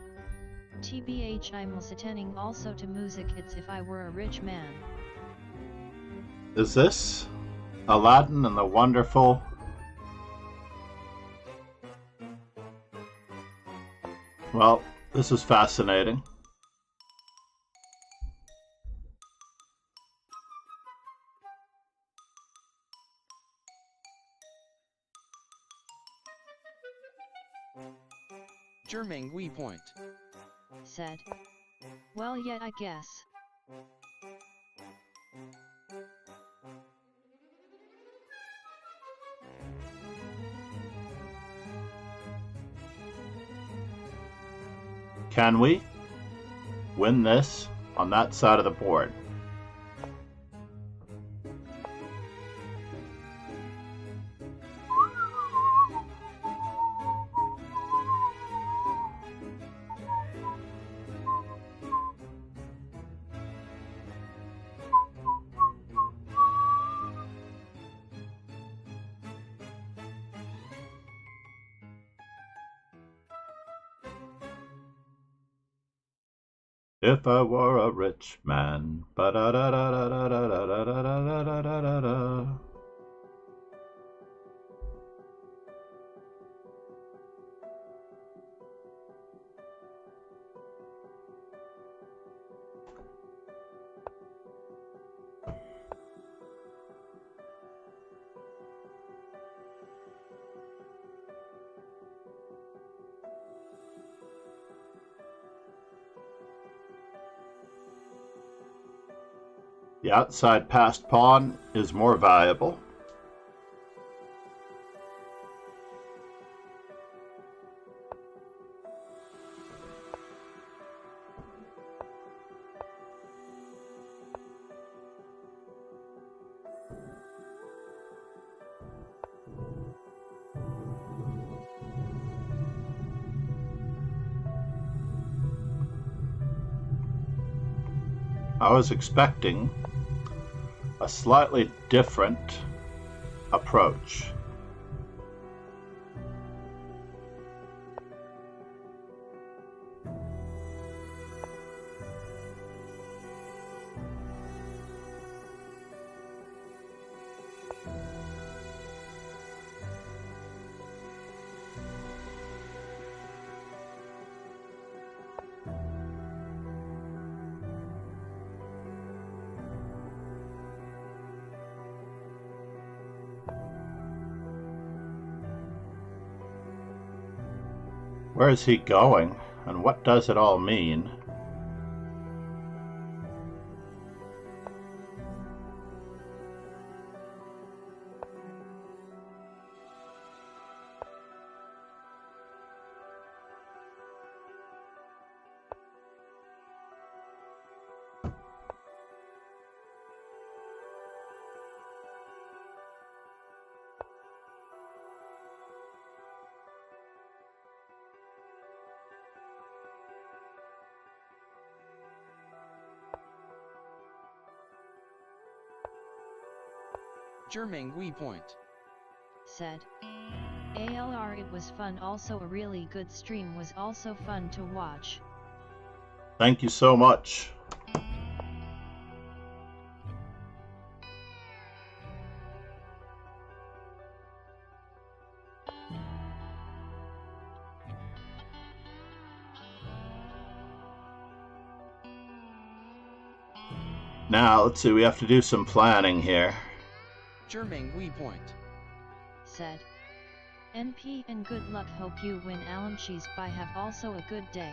TBH I'm listening also to music hits if I were a rich man. Is this Aladdin and the Wonderful? Well, this is fascinating. German point. Said. Well, yet I guess. Can we win this on that side of the board? If I were a rich man, ba-da-da-da-da-da-da-da-da-da-da-da-da-da. The outside passed pawn is more valuable. I was expecting a slightly different approach. Where is he going, and what does it all mean? German point. Said. ALR it was fun, also a really good stream, was also fun to watch. Thank you so much. Now, let's see, we have to do some planning here. German point. Said. NP and good luck, hope you win Alamshis by have also a good day.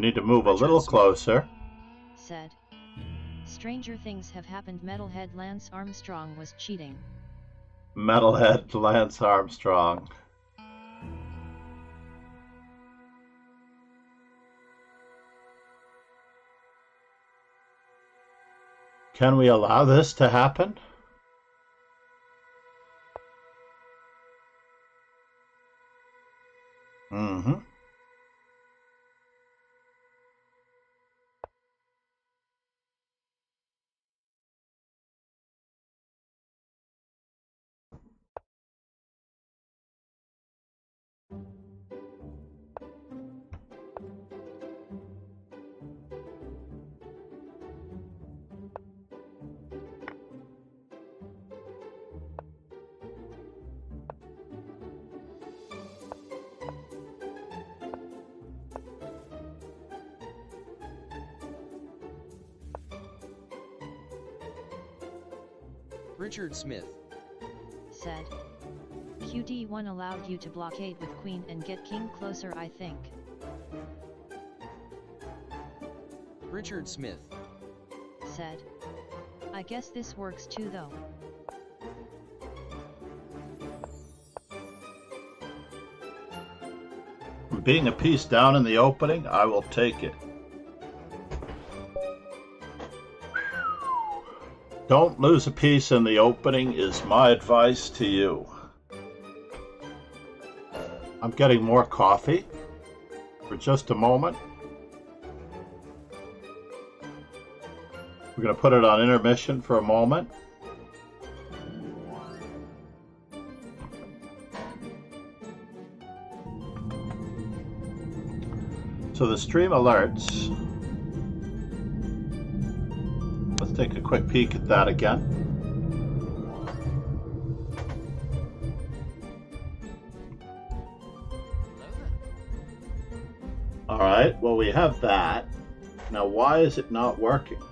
need to move a little closer. Said. Stranger things have happened. Metalhead Lance Armstrong was cheating. Metalhead Lance Armstrong. Can we allow this to happen? Mm-hmm. Richard Smith. Said. QD1 allowed you to blockade with queen and get king closer, I think. Richard Smith. Said. I guess this works too though. Being a piece down in the opening, I will take it. Don't lose a piece in the opening is my advice to you. I'm getting more coffee for just a moment. We're going to put it on intermission for a moment. So the stream alerts. Let's take a quick peek at that again. All right, well, we have that. Now, why is it not working?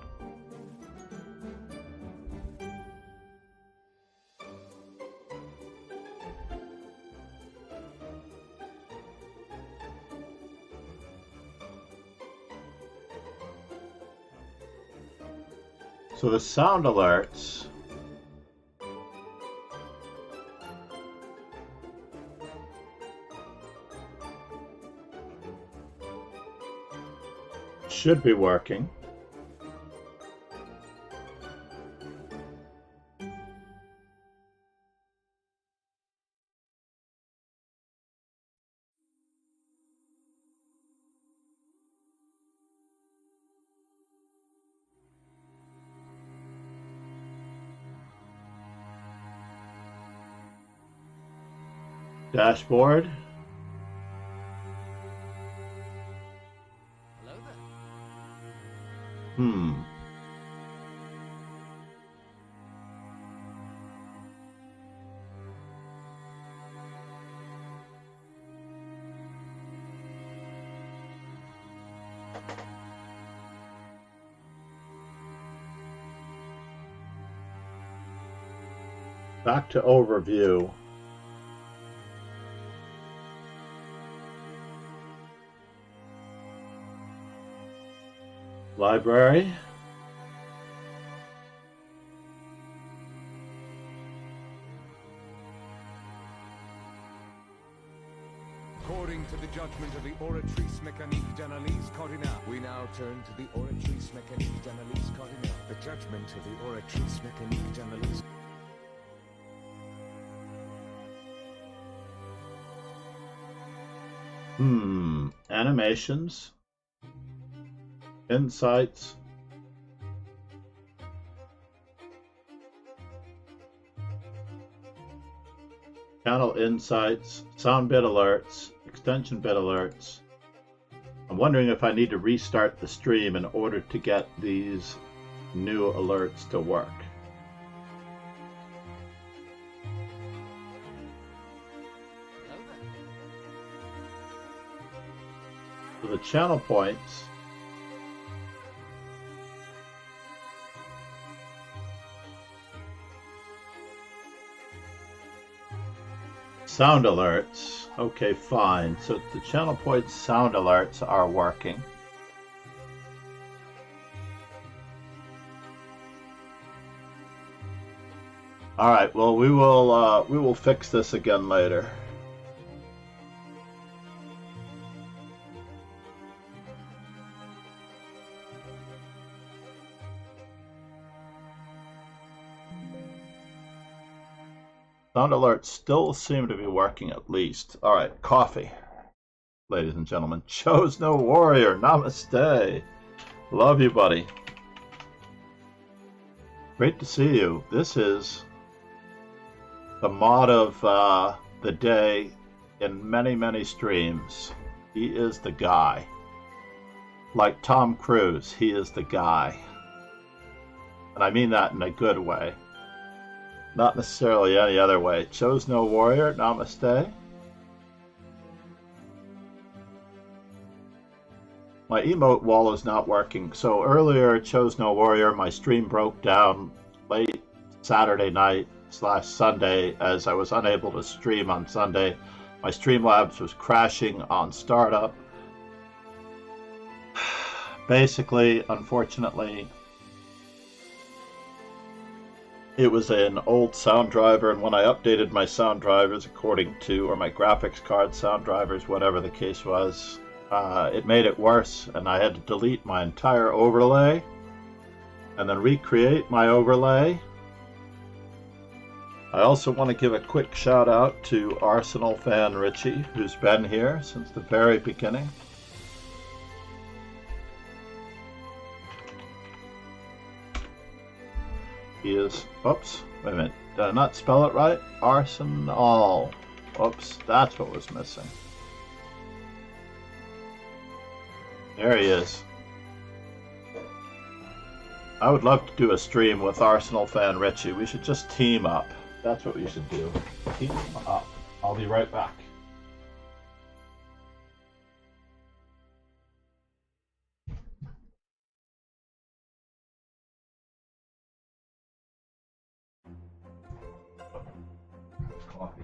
So the sound alerts should be working. Dashboard. Hello there. Back to overview. Library. According to the judgment of the Oratrice Mécanique d'Analyse Cardinale, we now turn to the Oratrice Mécanique d'Analyse Cardinale. The judgment of the Oratrice Mécanique d'Analyse. Animations. Insights. Channel insights, sound bit alerts, extension bit alerts. I'm wondering if I need to restart the stream in order to get these new alerts to work. Hello there. So the channel points sound alerts. Okay, fine. So the channel point sound alerts are working. All right. Well, we will fix this again later. Sound alerts still seem to be working at least. All right, coffee, ladies and gentlemen. Chose no warrior. Namaste. Love you, buddy. Great to see you. This is the mod of the day in many, many streams. He is the guy. Like Tom Cruise, he is the guy. And I mean that in a good way. Not necessarily any other way. Chose no warrior. Namaste. My emote wall is not working. So earlier, Chose no warrior, my stream broke down late Saturday night / Sunday as I was unable to stream on Sunday. My Streamlabs was crashing on startup. Basically, unfortunately, it was an old sound driver, and when I updated my sound drivers according to, or my graphics card sound drivers, whatever the case was, it made it worse, and I had to delete my entire overlay and then recreate my overlay. I also want to give a quick shout out to Arsenal fan Richie, who's been here since the very beginning. He is, oops, wait a minute, did I not spell it right? Arsenal. Oops, that's what was missing. There he is. I would love to do a stream with Arsenal fan Richie. We should just team up. That's what we should do. Team up. I'll be right back. Coffee.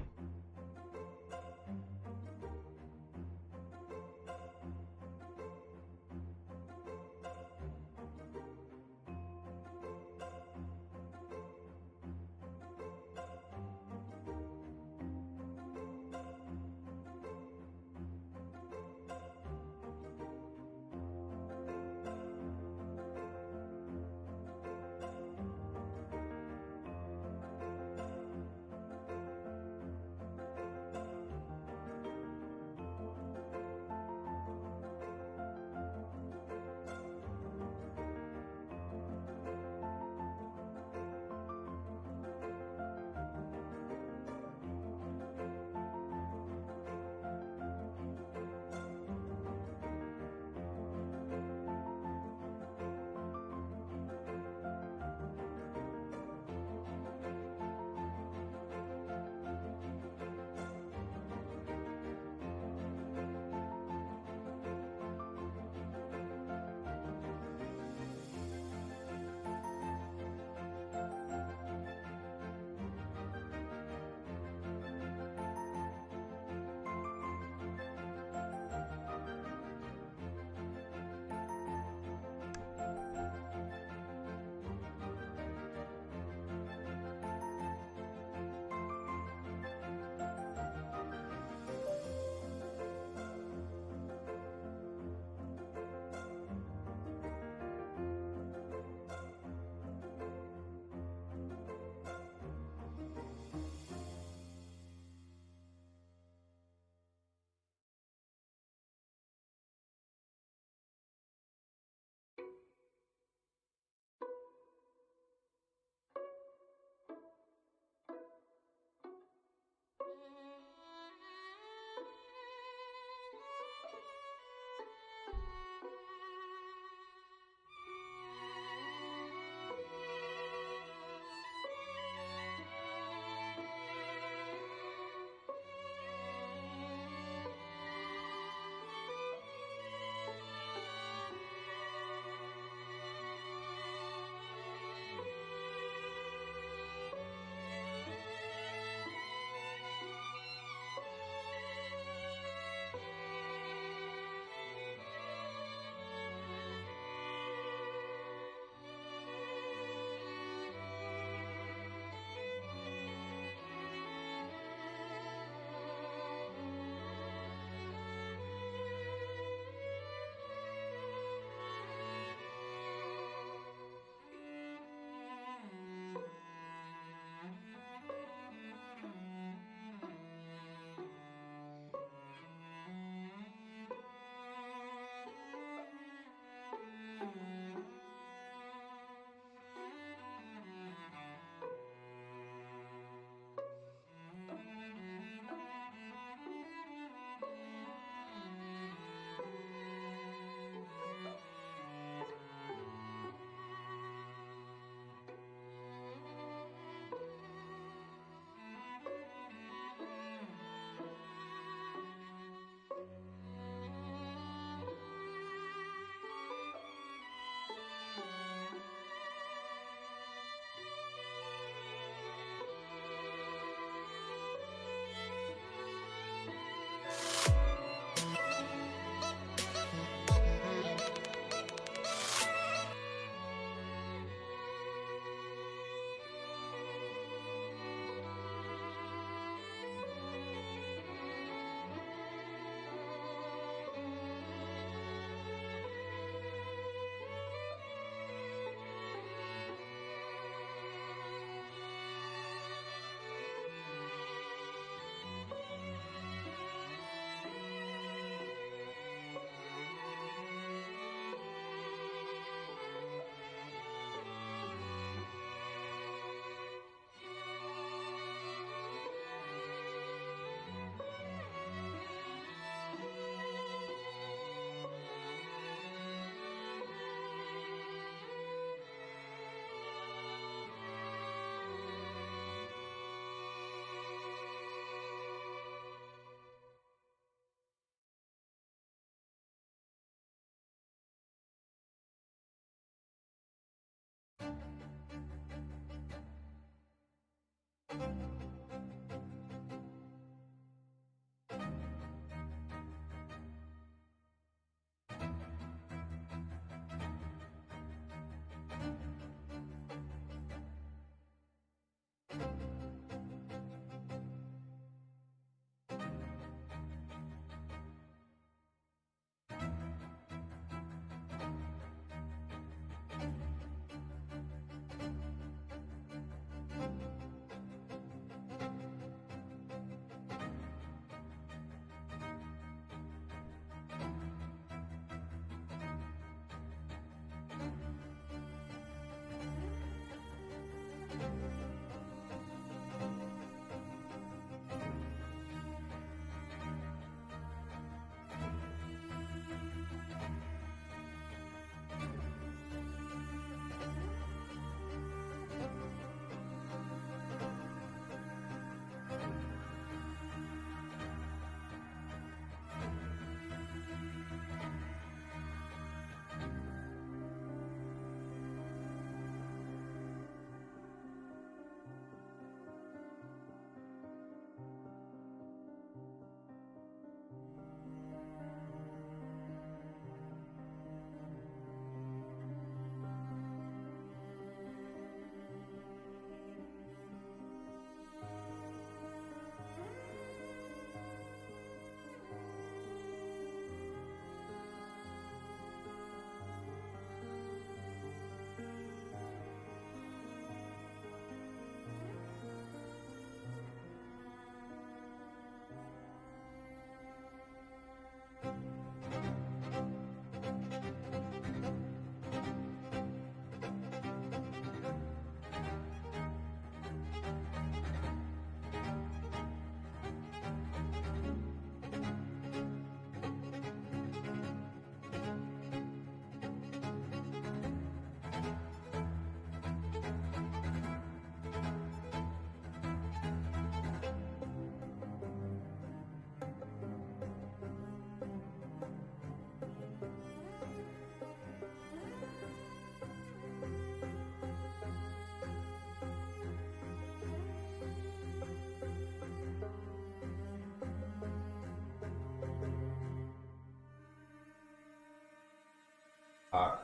Alright,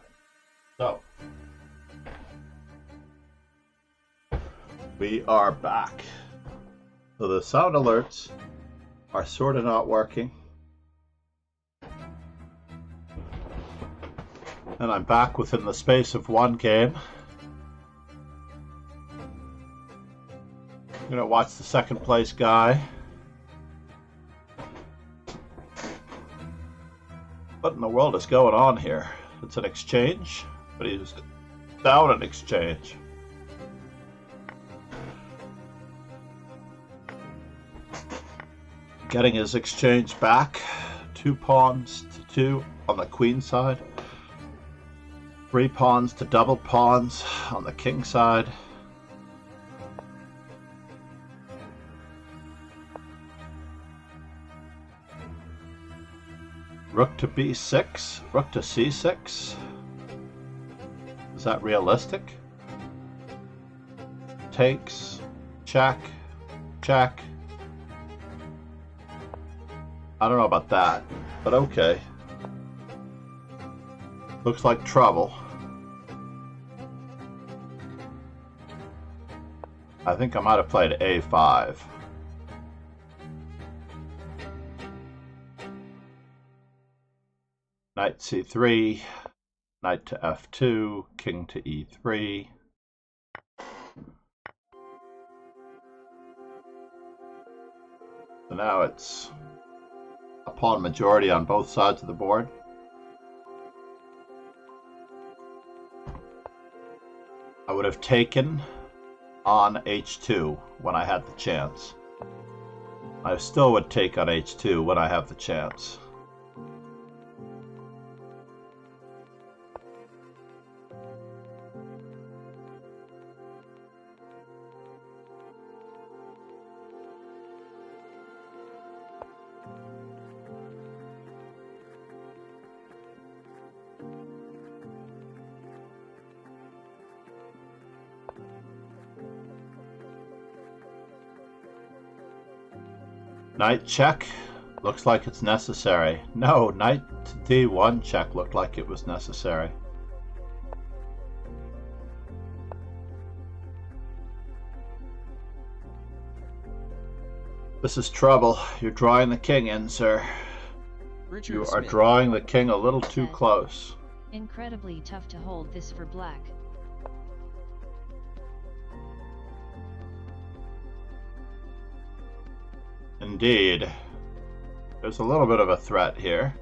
so we are back. So the sound alerts are sort of not working. And I'm back within the space of one game. I'm gonna watch the second place guy. What in the world is going on here? It's an exchange, but he's down an exchange. Getting his exchange back. 2 pawns to 2 on the queen side. 3 pawns to double pawns on the king side. Rook to b6, rook to c6. Is that realistic? Takes, check, check. I don't know about that, but okay. Looks like trouble. I think I might have played a5. Knight c3, knight to f2, king to e3. So now it's a pawn majority on both sides of the board. I would have taken on h2 when I had the chance. I still would take on h2 when I have the chance. Knight check. Looks like it's necessary. No, knight to d1 check looked like it was necessary. This is trouble. You're drawing the king in, sir. Richard You are Smith. drawing the king a little too close. Incredibly tough to hold this for black. Indeed. There's a little bit of a threat here.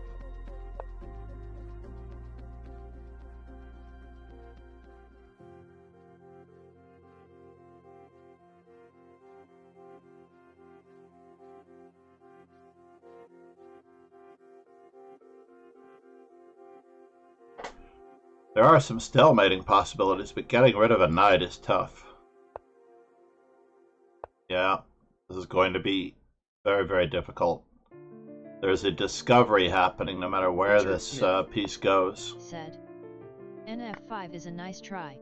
There are some stalemating possibilities, but getting rid of a knight is tough. Yeah, this is going to be very, very difficult. There's a discovery happening no matter where Richard this Smith. piece goes. Said. NF5 is a nice try.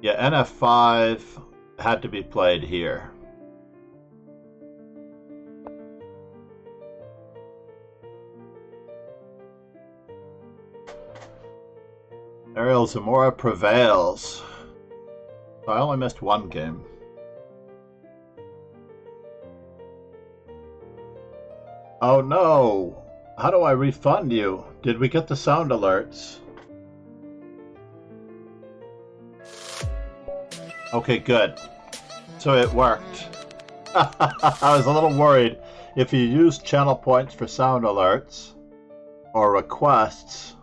Yeah, NF5 had to be played here. Ariel Zamora prevails. I only missed one game. Oh no! How do I refund you? Did we get the sound alerts? Okay, good. So it worked. I was a little worried. If you use channel points for sound alerts or requests,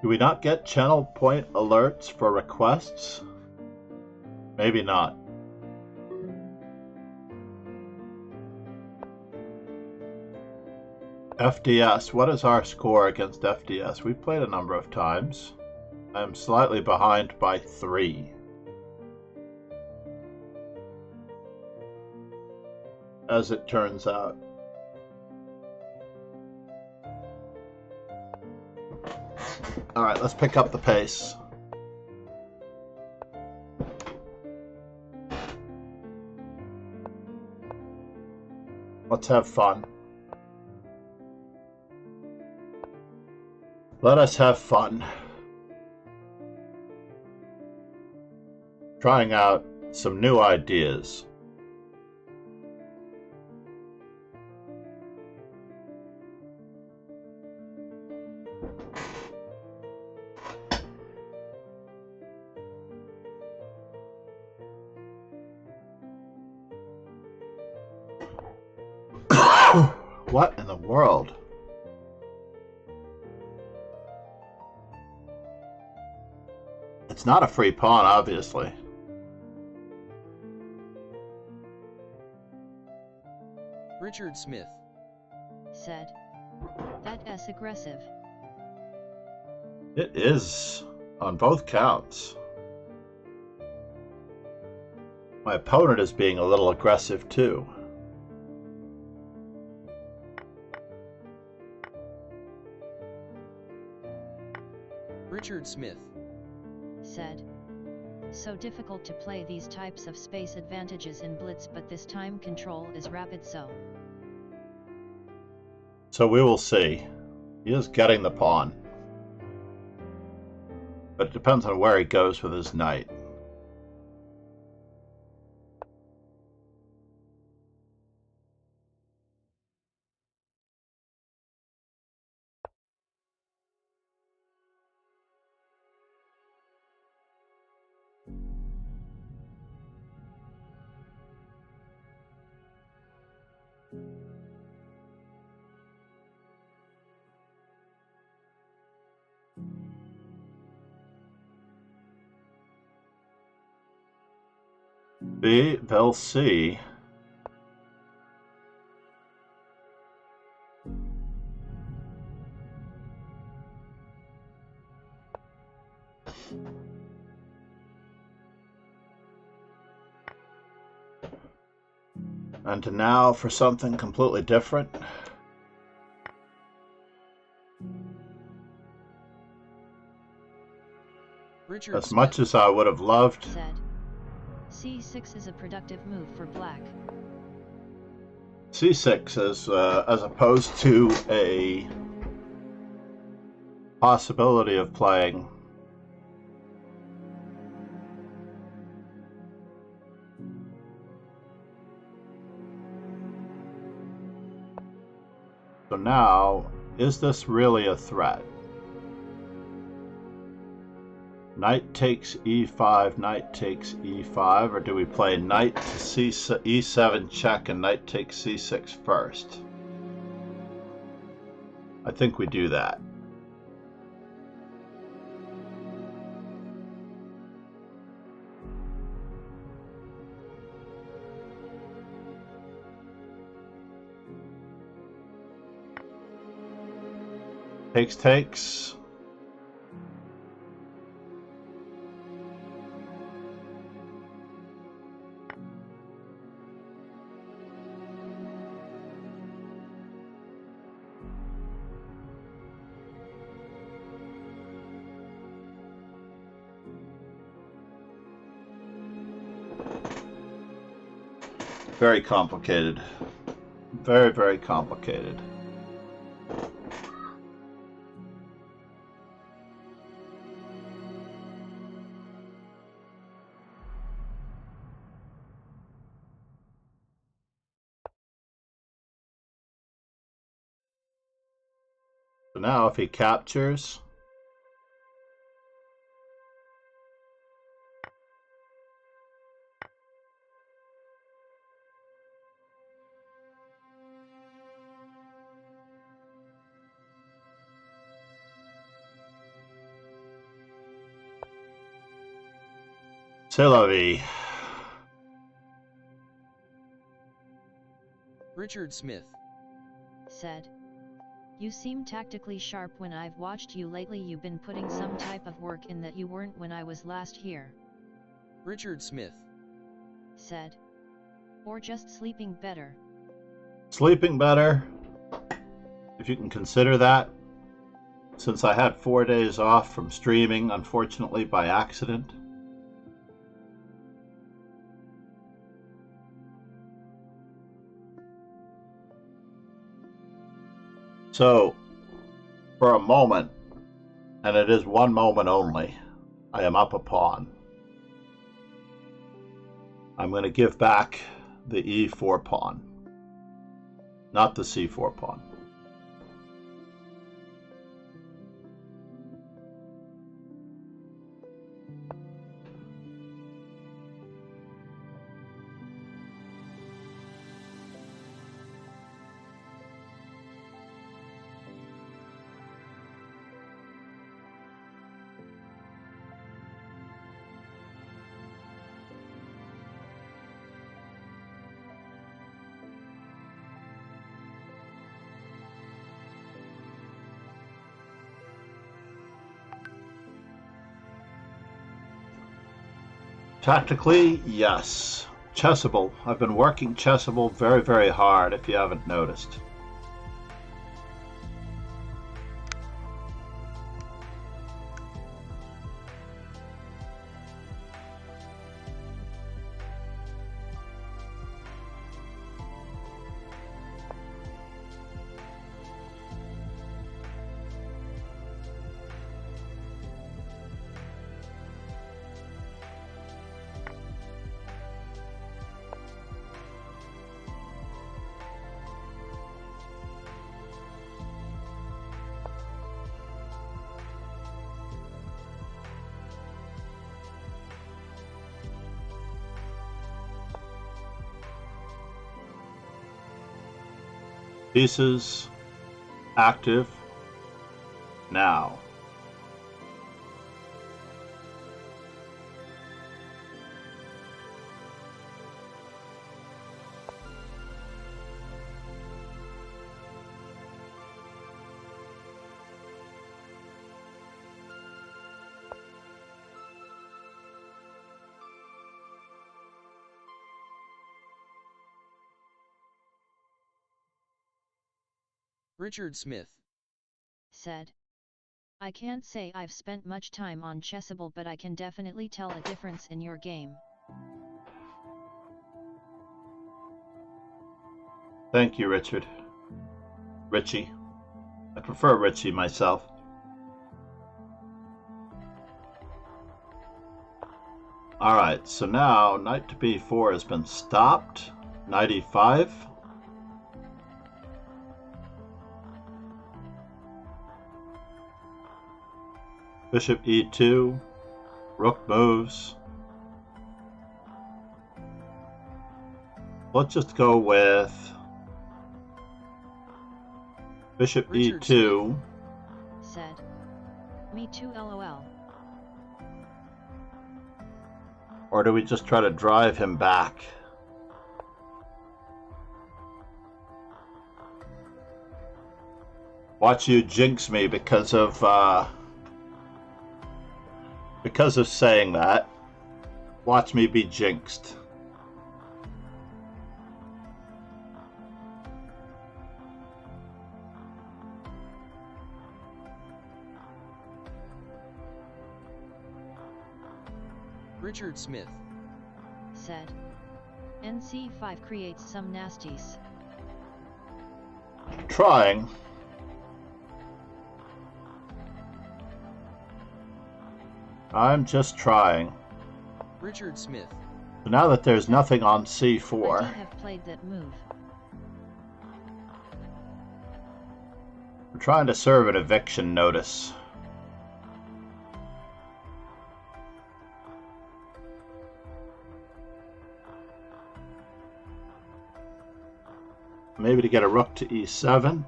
do we not get channel point alerts for requests? Maybe not. FDS, what is our score against FDS? We've played a number of times. I'm slightly behind by 3. As it turns out. Alright, let's pick up the pace. Let's have fun. Let us have fun. Trying out some new ideas. What in the world? It's not a free pawn, obviously. Richard Smith said. That's aggressive. It is, on both counts. My opponent is being a little aggressive too. Richard Smith said. So difficult to play these types of space advantages in blitz, but this time control is rapid, so we will see. He is getting the pawn. But it depends on where he goes with his knight. We'll see. And now for something completely different. Richard As much as I would have loved, said. C6 is a productive move for black. C6 as opposed to a possibility of playing so now, is this really a threat? Knight takes e5, knight takes e5, or do we play knight to e7 check and knight takes c6 first? I think we do that. Takes. Very complicated. Very, very complicated. So now if he captures, c'est la vie. Richard Smith said. You seem tactically sharp when I've watched you lately. You've been putting some type of work in that you weren't when I was last here. Richard Smith said. Or just sleeping better. Sleeping better, if you can consider that, since I had 4 days off from streaming, unfortunately by accident. So, for a moment, and it is one moment only. I am up a pawn. I'm going to give back the e4 pawn, not the c4 pawn. Tactically, yes. Chessable. I've been working Chessable very, very hard, if you haven't noticed. Pieces active now. Richard Smith said, I can't say I've spent much time on Chessable, but I can definitely tell a difference in your game. Thank you, Richard. Richie. I prefer Richie myself. Alright, so now knight to b4 has been stopped. Knight e5. Bishop e2. Rook moves. Let's just go with Bishop Richard e2. Said, me too lol. Or do we just try to drive him back? Watch you jinx me because of saying that. Watch me be jinxed. Richard Smith said, NC5 creates some nasties. Trying. I'm just trying. Richard Smith. So now that there's nothing on I c4, have played that move. we're trying to serve an eviction notice. Maybe to get a rook to e7.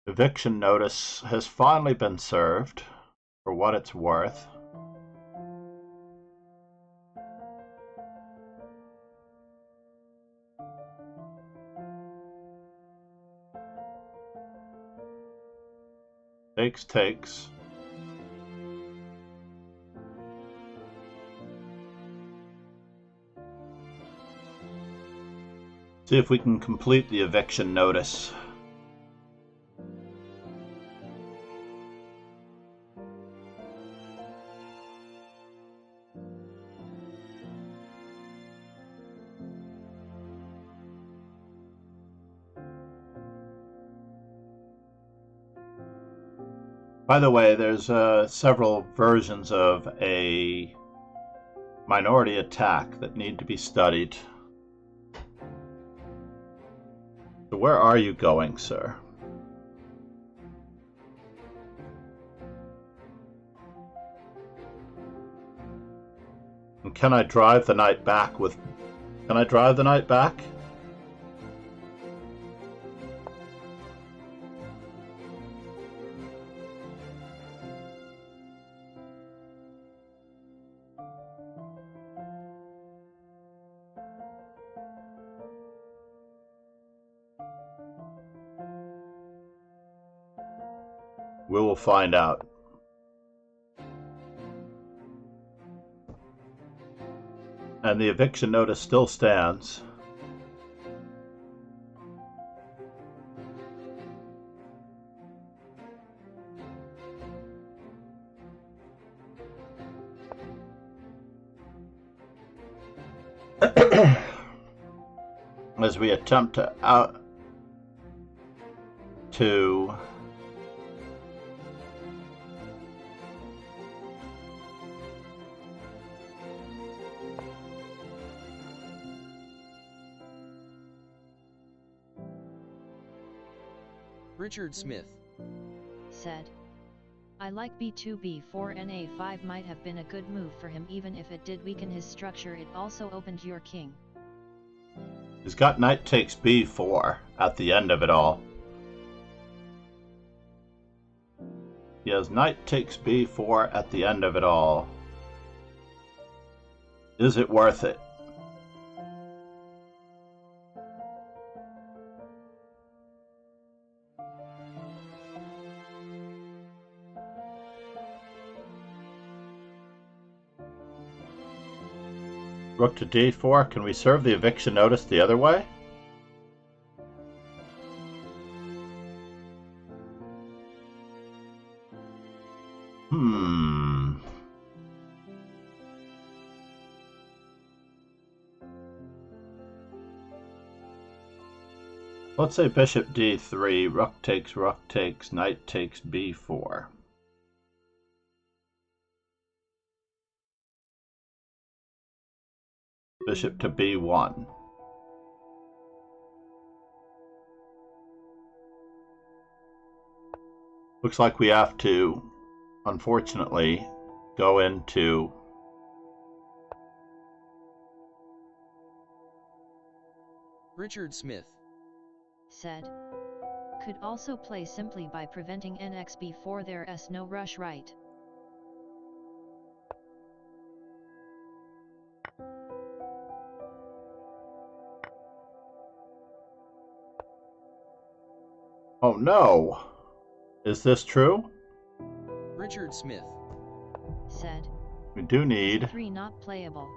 Eviction notice has finally been served, for what it's worth. Takes. See if we can complete the eviction notice. By the way, there's several versions of a minority attack that need to be studied. So where are you going, sir? And can I drive the knight back with... Can I drive the knight back? We will find out. And the eviction notice still stands. As we attempt to Richard Smith said, I like b2, b4 and a5 might have been a good move for him. Even if it did weaken his structure, it also opened your king. He's got knight takes b4 at the end of it all. He has knight takes b4 at the end of it all. Is it worth it? Rook to d4. Can we serve the eviction notice the other way? Let's say bishop d3, rook takes, knight takes b4. Bishop to b1. Looks like we have to, unfortunately, go into Richard Smith said, could also play simply by preventing nxb4. There's no rush, right? Oh no! Is this true? Richard Smith said, we do need c3 not playable.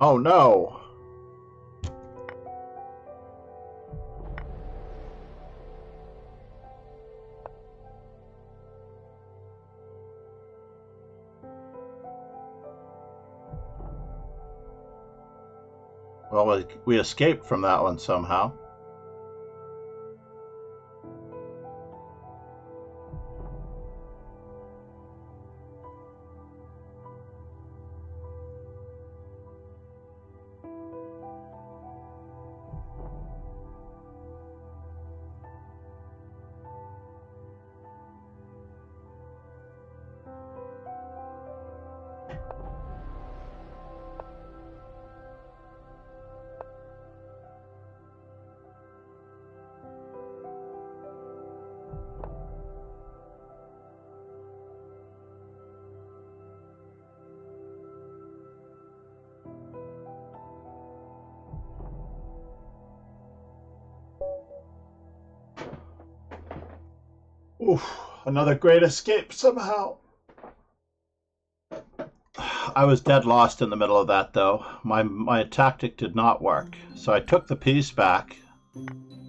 Oh no! Well, we escaped from that one somehow. Oof, another great escape somehow. I was dead lost in the middle of that, though. My tactic did not work. So I took the piece back.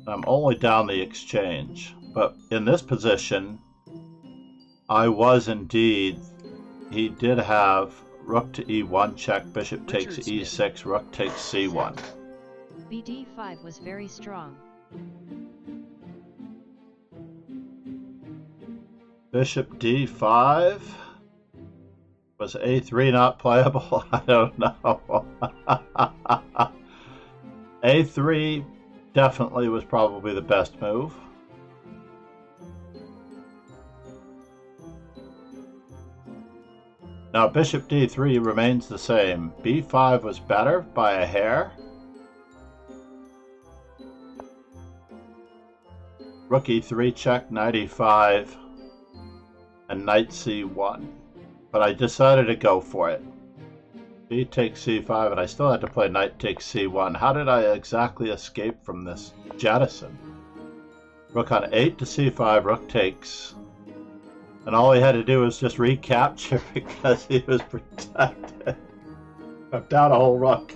I'm only down the exchange. But in this position, I was indeed... He did have rook to e1 check, bishop takes e6, rook takes c1. bd5 was very strong. Bishop d5. Was a3 not playable? I don't know. a3 definitely was probably the best move. Now bishop d3 remains the same. b5 was better by a hair. Rook e3 check, knight e5, and knight c1. But I decided to go for it. B takes c5, and I still had to play knight takes c1. How did I exactly escape from this jettison? Rook on 8 to c5, rook takes. And all he had to do was just recapture because he was protected. I'm down a whole rook.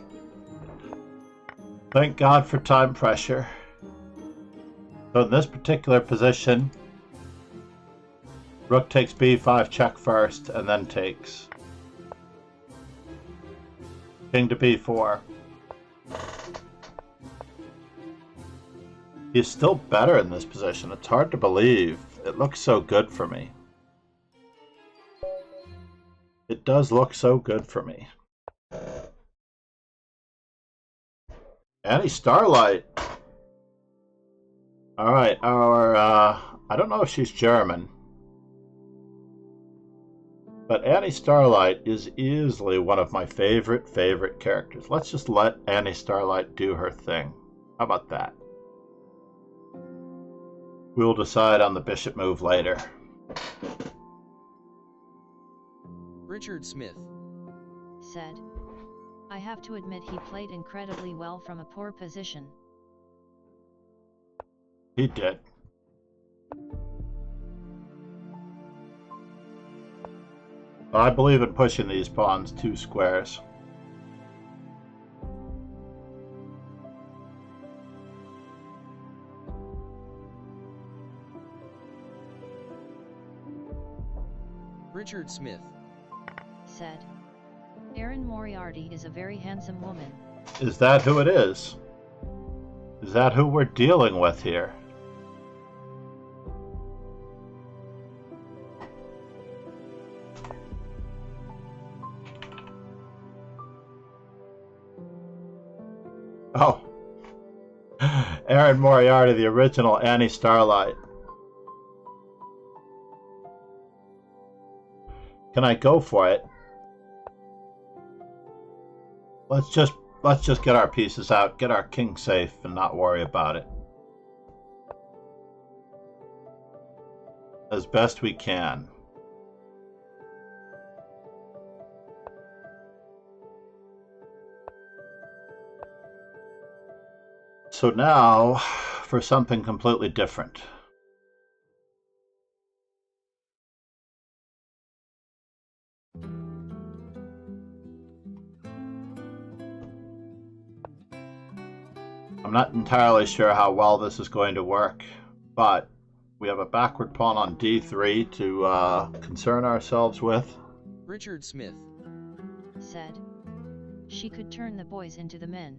Thank God for time pressure. So in this particular position, rook takes b5 check first, and then takes. King to b4. He's still better in this position. It's hard to believe. It looks so good for me. It does look so good for me. Annie Starlight. Alright, I don't know if she's German. But Annie Starlight is easily one of my favorite characters. Let's just let Annie Starlight do her thing. How about that? We'll decide on the bishop move later. Richard Smith said, I have to admit he played incredibly well from a poor position. He did. I believe in pushing these pawns 2 squares. Richard Smith said, Erin Moriarty is a very handsome woman. Is that who it is? Is that who we're dealing with here? Oh, Erin Moriarty, the original Annie Starlight. Can I go for it? Let's just get our pieces out, get our king safe, and not worry about it. As best we can. So now, for something completely different. I'm not entirely sure how well this is going to work, but we have a backward pawn on d3 to concern ourselves with. Richard Smith said, she could turn the boys into the men.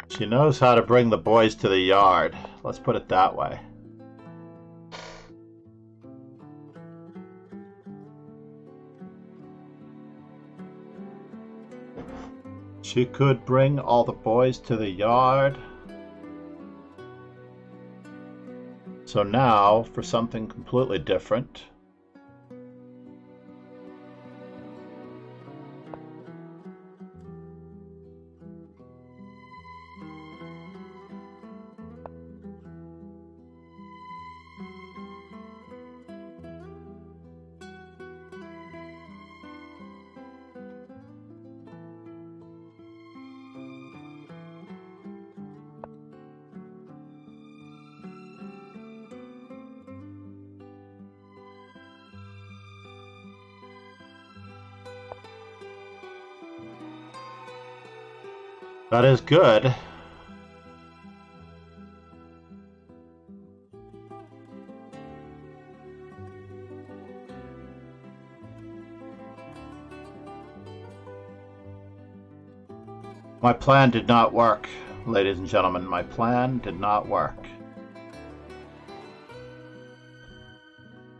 She knows how to bring the boys to the yard. Let's put it that way. She could bring all the boys to the yard. So now, for something completely different. That is good. My plan did not work, ladies and gentlemen. My plan did not work.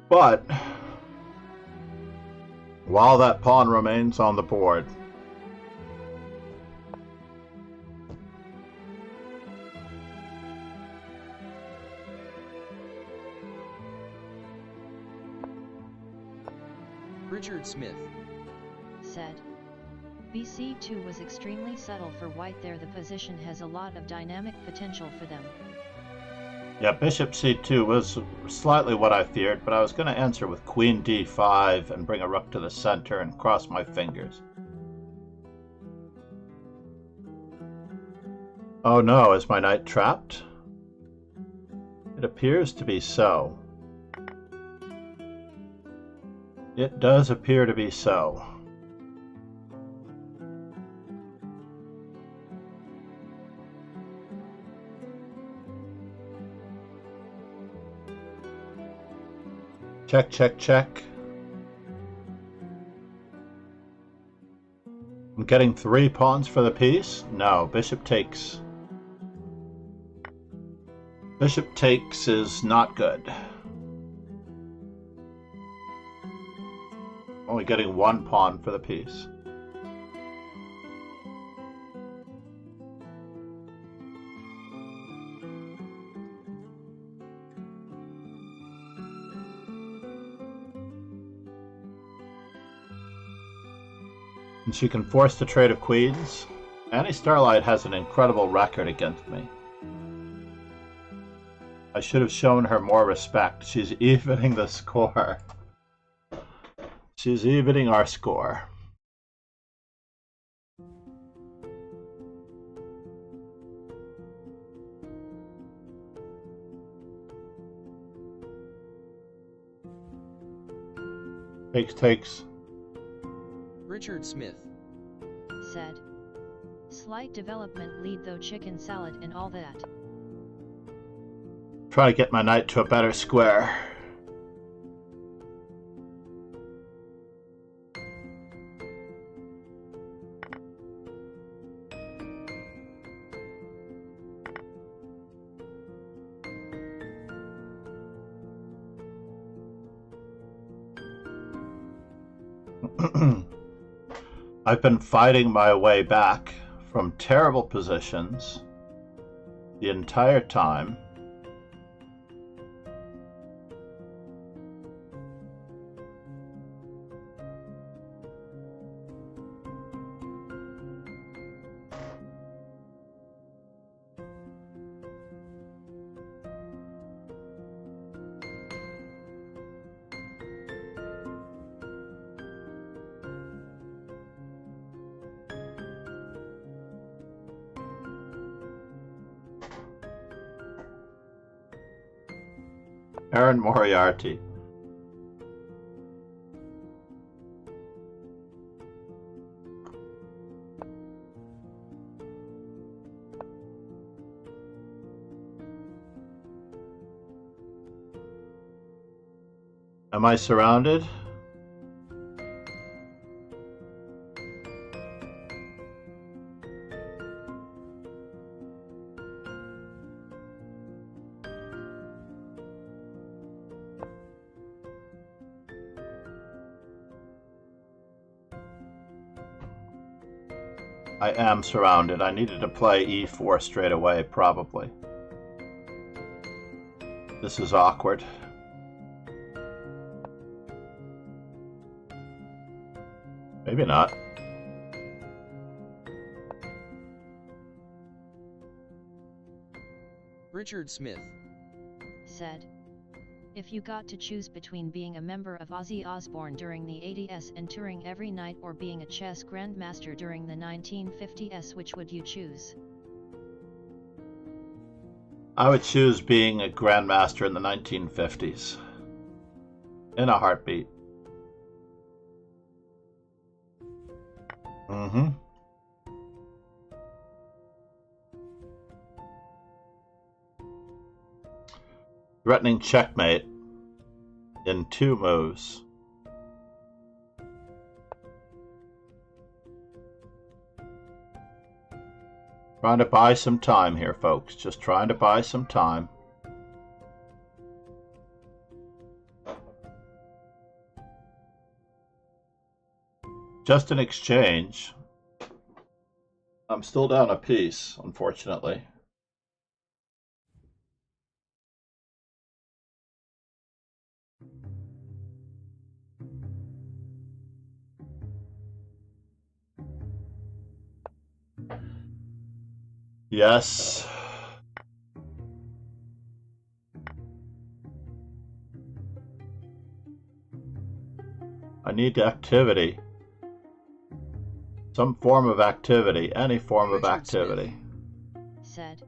But while that pawn remains on the board, Richard Smith said. BC2 was extremely subtle for white there. The position has a lot of dynamic potential for them. yeah, bishop c2 was slightly what I feared, but I was going to answer with queen d5 and bring a rook to the center and cross my fingers. Oh no, is my knight trapped? It appears to be so. It does appear to be so. Check, check, check. I'm getting 3 pawns for the piece? No, bishop takes. Bishop takes is not good. Only getting 1 pawn for the piece. And she can force the trade of queens. Annie Starlight has an incredible record against me. I should have shown her more respect. She's evening the score. She's evening our score. Takes, takes. Richard Smith said. Slight development lead though, chicken salad and all that. Try to get my knight to a better square. I've been fighting my way back from terrible positions the entire time. Aaron Moriarty. Am I surrounded? I am surrounded. I needed to play e4 straight away, probably. This is awkward. Maybe not. Richard Smith said. If you got to choose between being a member of Ozzy Osbourne during the 80s and touring every night or being a chess grandmaster during the 1950s, which would you choose? I would choose being a grandmaster in the 1950s. In a heartbeat. Threatening checkmate in 2 moves. Trying to buy some time here, folks. Just trying to buy some time. Just an exchange. I'm still down a piece, unfortunately. Yes. I need activity. Some form of activity. Any form of activity. Said.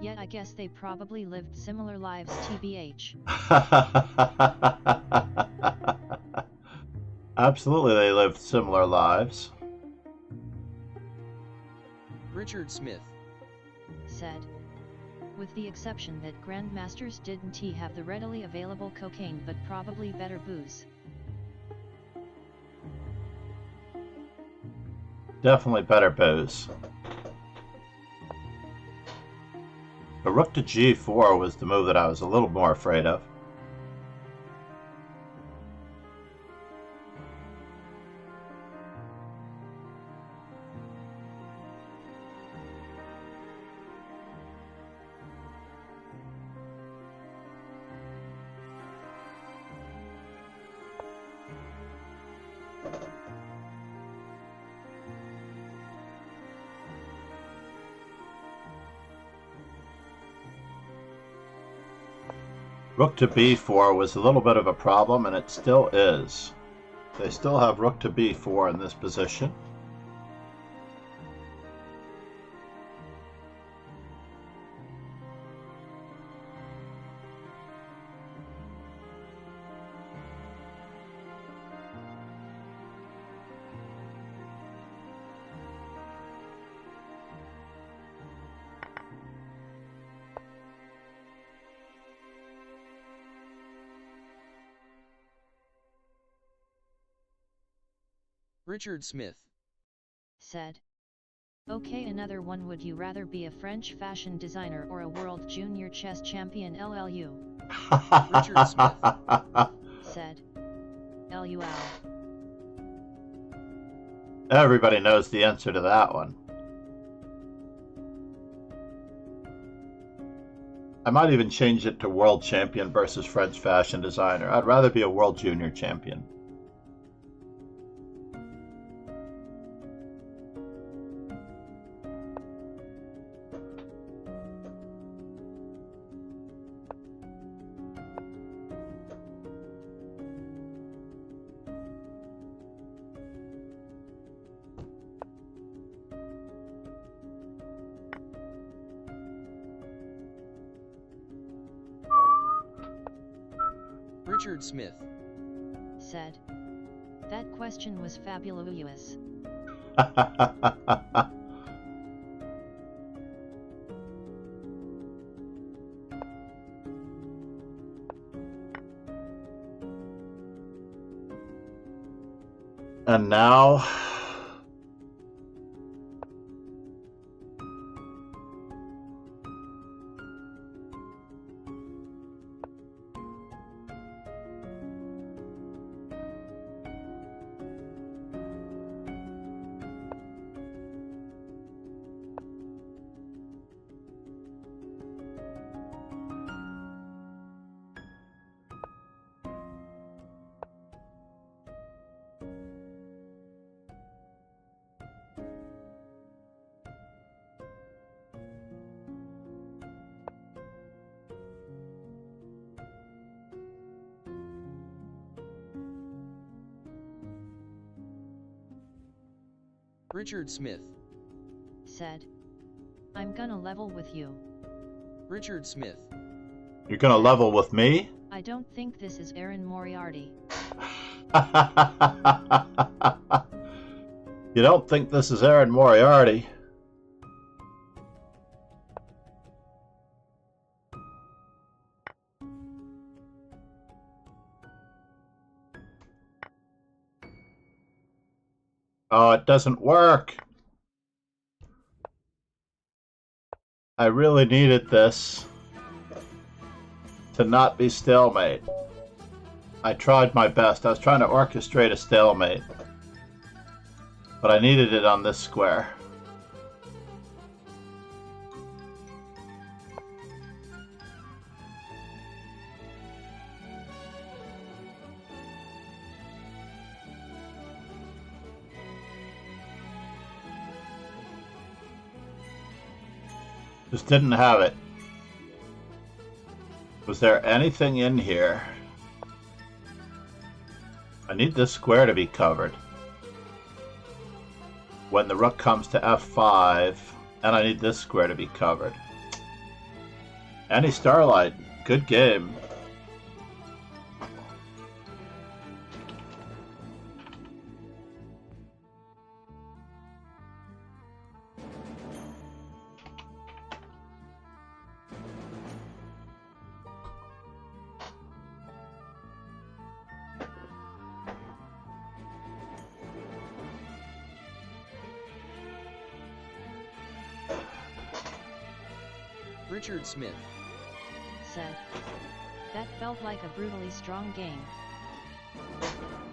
Yet I guess they probably lived similar lives, TBH. Absolutely, they lived similar lives. Richard Smith said. With the exception that Grandmasters didn't have the readily available cocaine but probably better booze. Definitely better booze. The rook to g4 was the move that I was a little more afraid of. Rook to b4 was a little bit of a problem, and it still is. They still have rook to b4 in this position. Richard Smith said. Okay, another one. Would you rather be a French fashion designer or a world junior chess champion? LLU. Richard Smith said. LUL. Everybody knows the answer to that one. I might even change it to world champion versus French fashion designer. I'd rather be a world junior champion. Richard Smith said. That question was fabulous. And now Richard Smith said. I'm gonna level with you. Richard Smith. You're gonna level with me? I don't think this is Aaron Moriarty. You don't think this is Aaron Moriarty? Oh, it doesn't work. I really needed this to not be stalemate. I tried my best. I was trying to orchestrate a stalemate, but I needed it on this square. Just didn't have it. Was there anything in here? I need this square to be covered when the rook comes to f5, and I need this square to be covered. Any Starlight, good game. Richard Smith said, "That felt like a brutally strong game."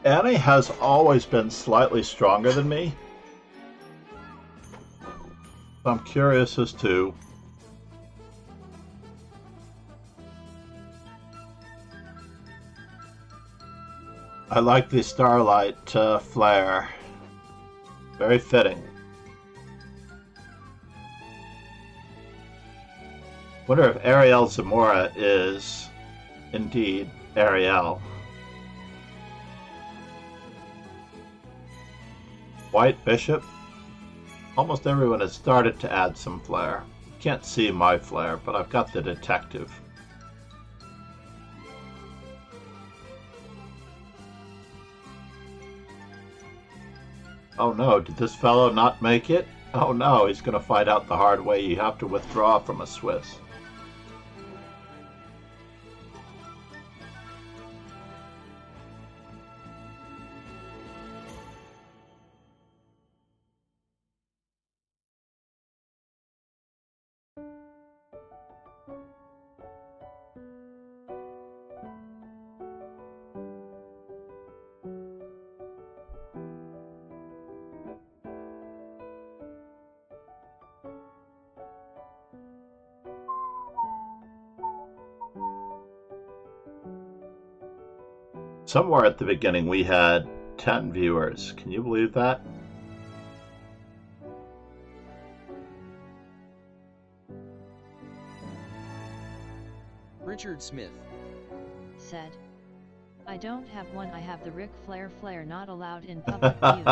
Annie has always been slightly stronger than me. I'm curious as to I like the Starlight flare. Very fitting. Wonder if Ariel Zamora is indeed Ariel. White Bishop. Almost everyone has started to add some flair. You can't see my flair, but I've got the detective. Oh no, did this fellow not make it? Oh no, he's going to find out the hard way. You have to withdraw from a Swiss. Somewhere at the beginning we had 10 viewers. Can you believe that? Richard Smith said, "I don't have one, I have the Ric Flair flare, not allowed in public view."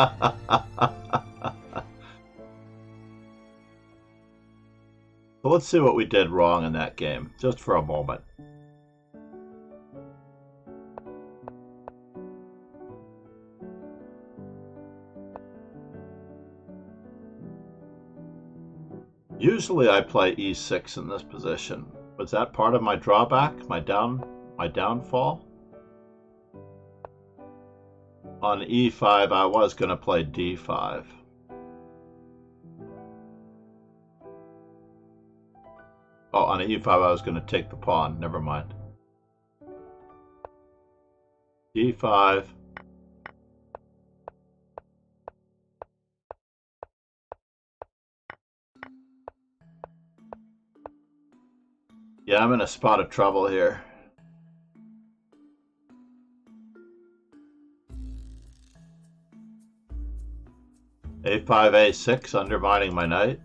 So let's see what we did wrong in that game, just for a moment. Usually I play e6 in this position. Was that part of my drawback, my downfall? On e5 I was going to play d5. Oh, on e5 I was going to take the pawn. Never mind. d5. Yeah, I'm in a spot of trouble here. a5, a6, undermining my knight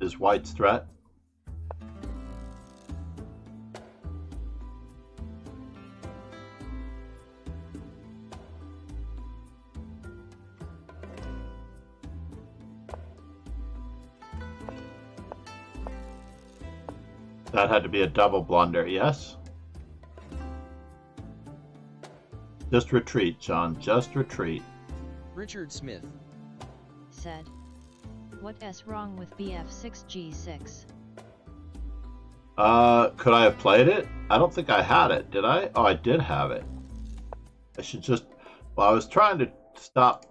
is white's threat. That had to be a double blunder, yes? Just retreat, John, just retreat. Richard Smith said, "What's wrong with bf6 g6? Could I have played it? I don't think I had it, did I? Oh, I did have it. I should just... Well, I was trying to stop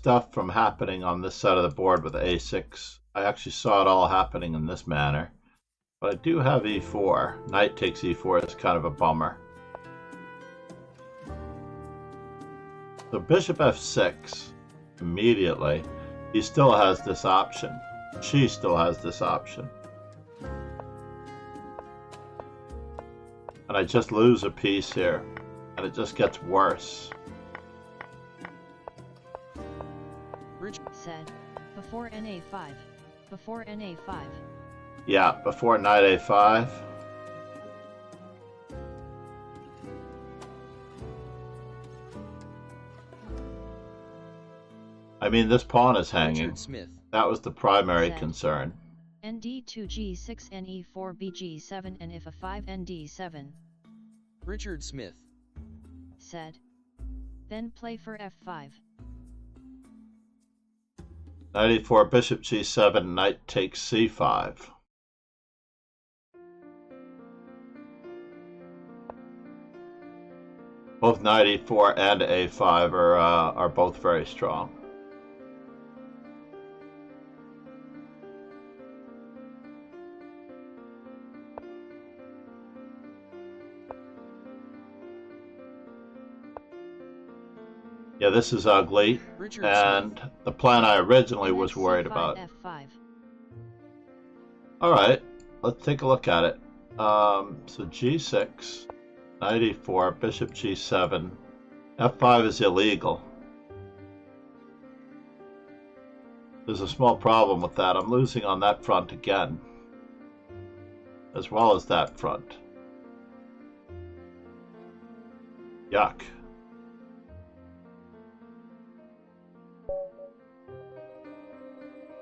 stuff from happening on this side of the board with a6. I actually saw it all happening in this manner. But I do have e4. Knight takes e4 is kind of a bummer. So bishop f6, immediately, he still has this option. She still has this option. And I just lose a piece here, and it just gets worse. Said, before na5, before na5. Yeah, before knight a5. I mean, this pawn is hanging. Smith. That was the primary Said. concern. nd2 g6 ne4 bg7 and if a5 nd7. Richard Smith. Said. Then play for f5. Knight e4, bishop g7, knight takes c5. Both knight e4 and a5 are both very strong. Yeah, this is ugly, Richard and Smith. the plan I originally was Next worried c5, about. f5. Alright, let's take a look at it. So g6, knight e4, bishop g7, f5 is illegal. There's a small problem with that. I'm losing on that front again, as well as that front. Yuck.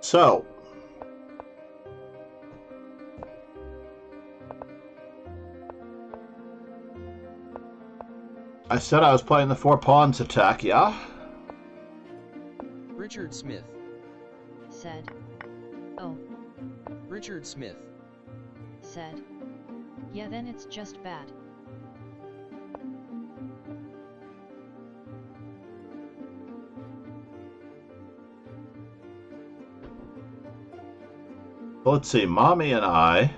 So, I said I was playing the 4 pawns attack, yeah? Richard Smith. Said. Oh. Richard Smith. Said. Yeah, then it's just bad. Let's see, Mommy and I.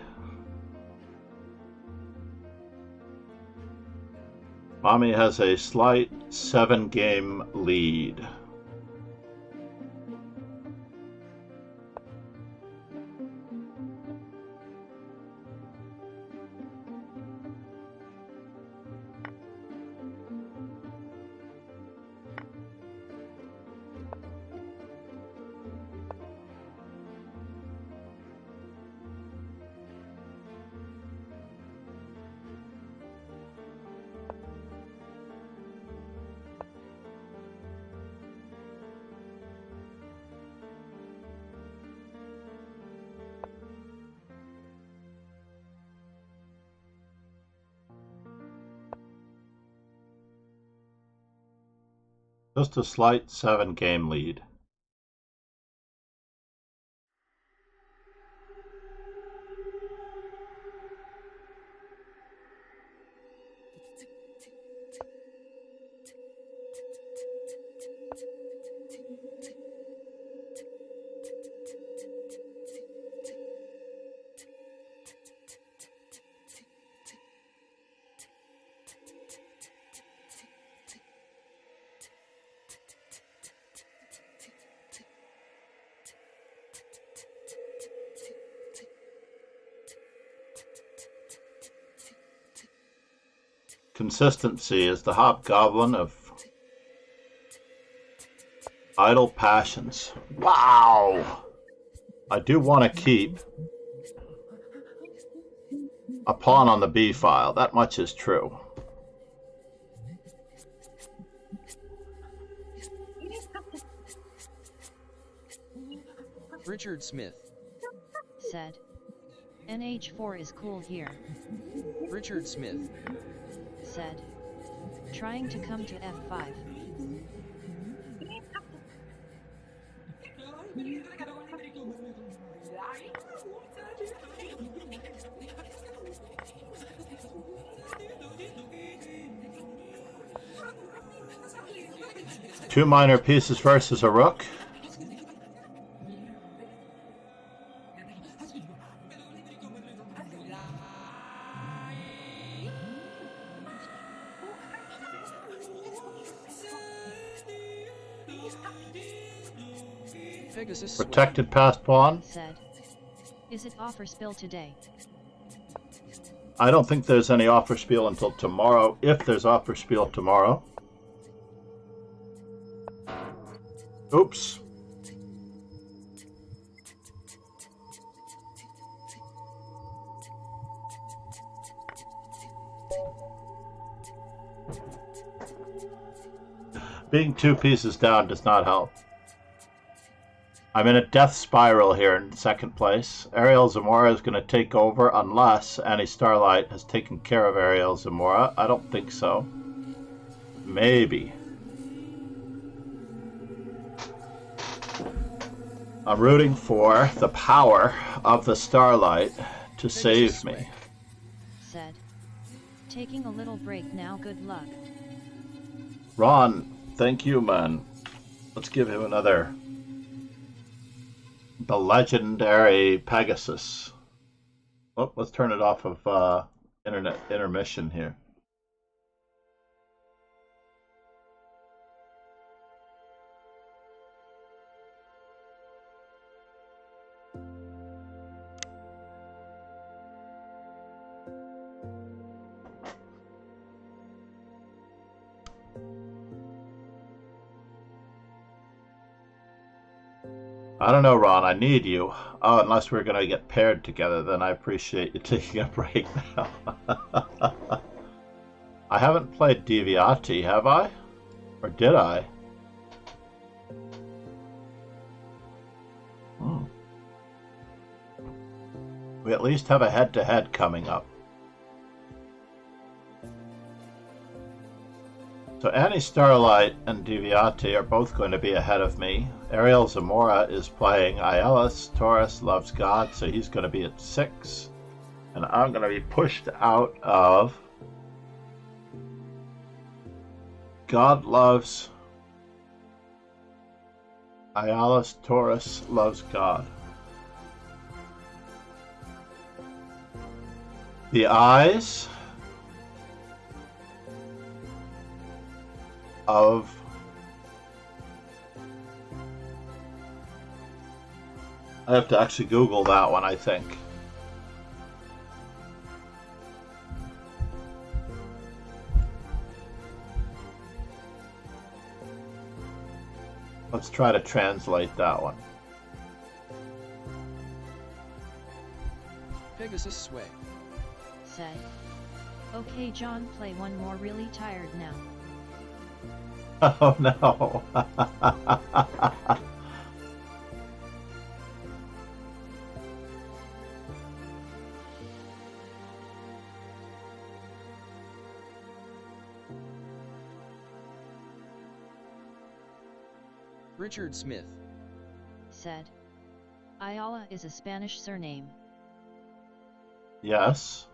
Mommy has a slight 7-game lead. Just a slight 7-game lead. Consistency is the hobgoblin of idle passions. Wow! I do want to keep a pawn on the B file. That much is true. Richard Smith. Said. nh4 is cool here. Richard Smith. Said. Trying to come to f5. 2 minor pieces versus a rook. Pegasus Protected passed pawn. Said. Is it offer spill today? I don't think there's any offer spiel until tomorrow, if there's offer spiel tomorrow. Oops. Being 2 pieces down does not help. I'm in a death spiral here in second place. Ariel Zamora is going to take over unless Annie Starlight has taken care of Ariel Zamora. I don't think so. Maybe. I'm rooting for the power of the Starlight to save me. Said. Taking a little break now, good luck. Ron, thank you, man. Let's give him another. The legendary Pegasus. Oh, let's turn it off of internet intermission here. I don't know, Ron. I need you. Oh, unless we're going to get paired together, then I appreciate you taking a break now. I haven't played Deviati, have I? Or did I? We at least have a head-to-head coming up. So Annie Starlight and Deviati are both going to be ahead of me. Ariel Zamora is playing Ayala's Taurus Loves God, so he's going to be at 6. And I'm going to be pushed out of God Loves Ayala's Taurus Loves God. The eyes of I have to actually Google that one, I think. Let's try to translate that one. Pegasus sway. Said. Okay, John, play one more. Really tired now. Oh no. Richard Smith. Said. Ayala is a Spanish surname. Yes.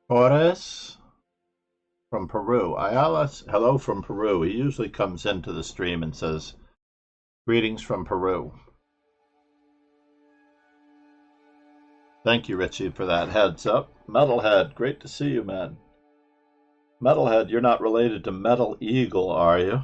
Torres from Peru. Ayala, hello from Peru. He usually comes into the stream and says, greetings from Peru. Thank you, Richie, for that heads up. Metalhead, great to see you, man. Metalhead, you're not related to Metal Eagle, are you?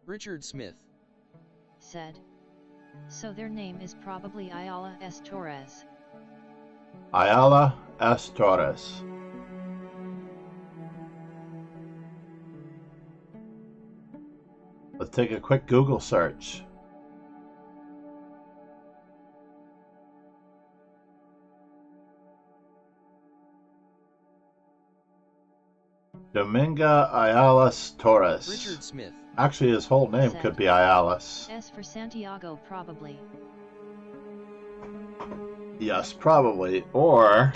Richard Smith. Said. So their name is probably Ayala S. Torres. Ayala S. Torres. Let's take a quick Google search. Dominga Ayalas Torres. Richard Smith. Actually, his whole name could be Ayalas. S for Santiago, probably. Yes, probably. Or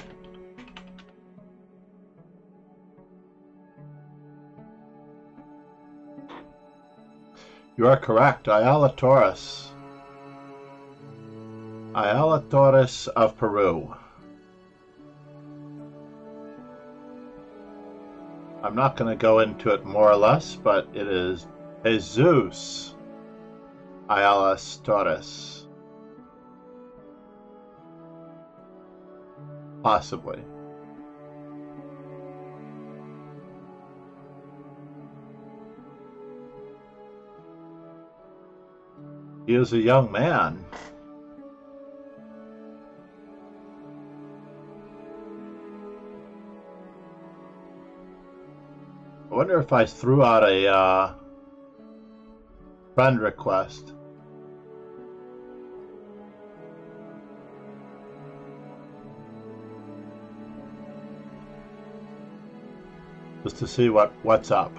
You are correct. Ayala Torres. Ayala Torres of Peru. I'm not going to go into it more or less, but it is Jesus Ayala Torres. Possibly. He is a young man. I wonder if I threw out a friend request. Just to see what's up.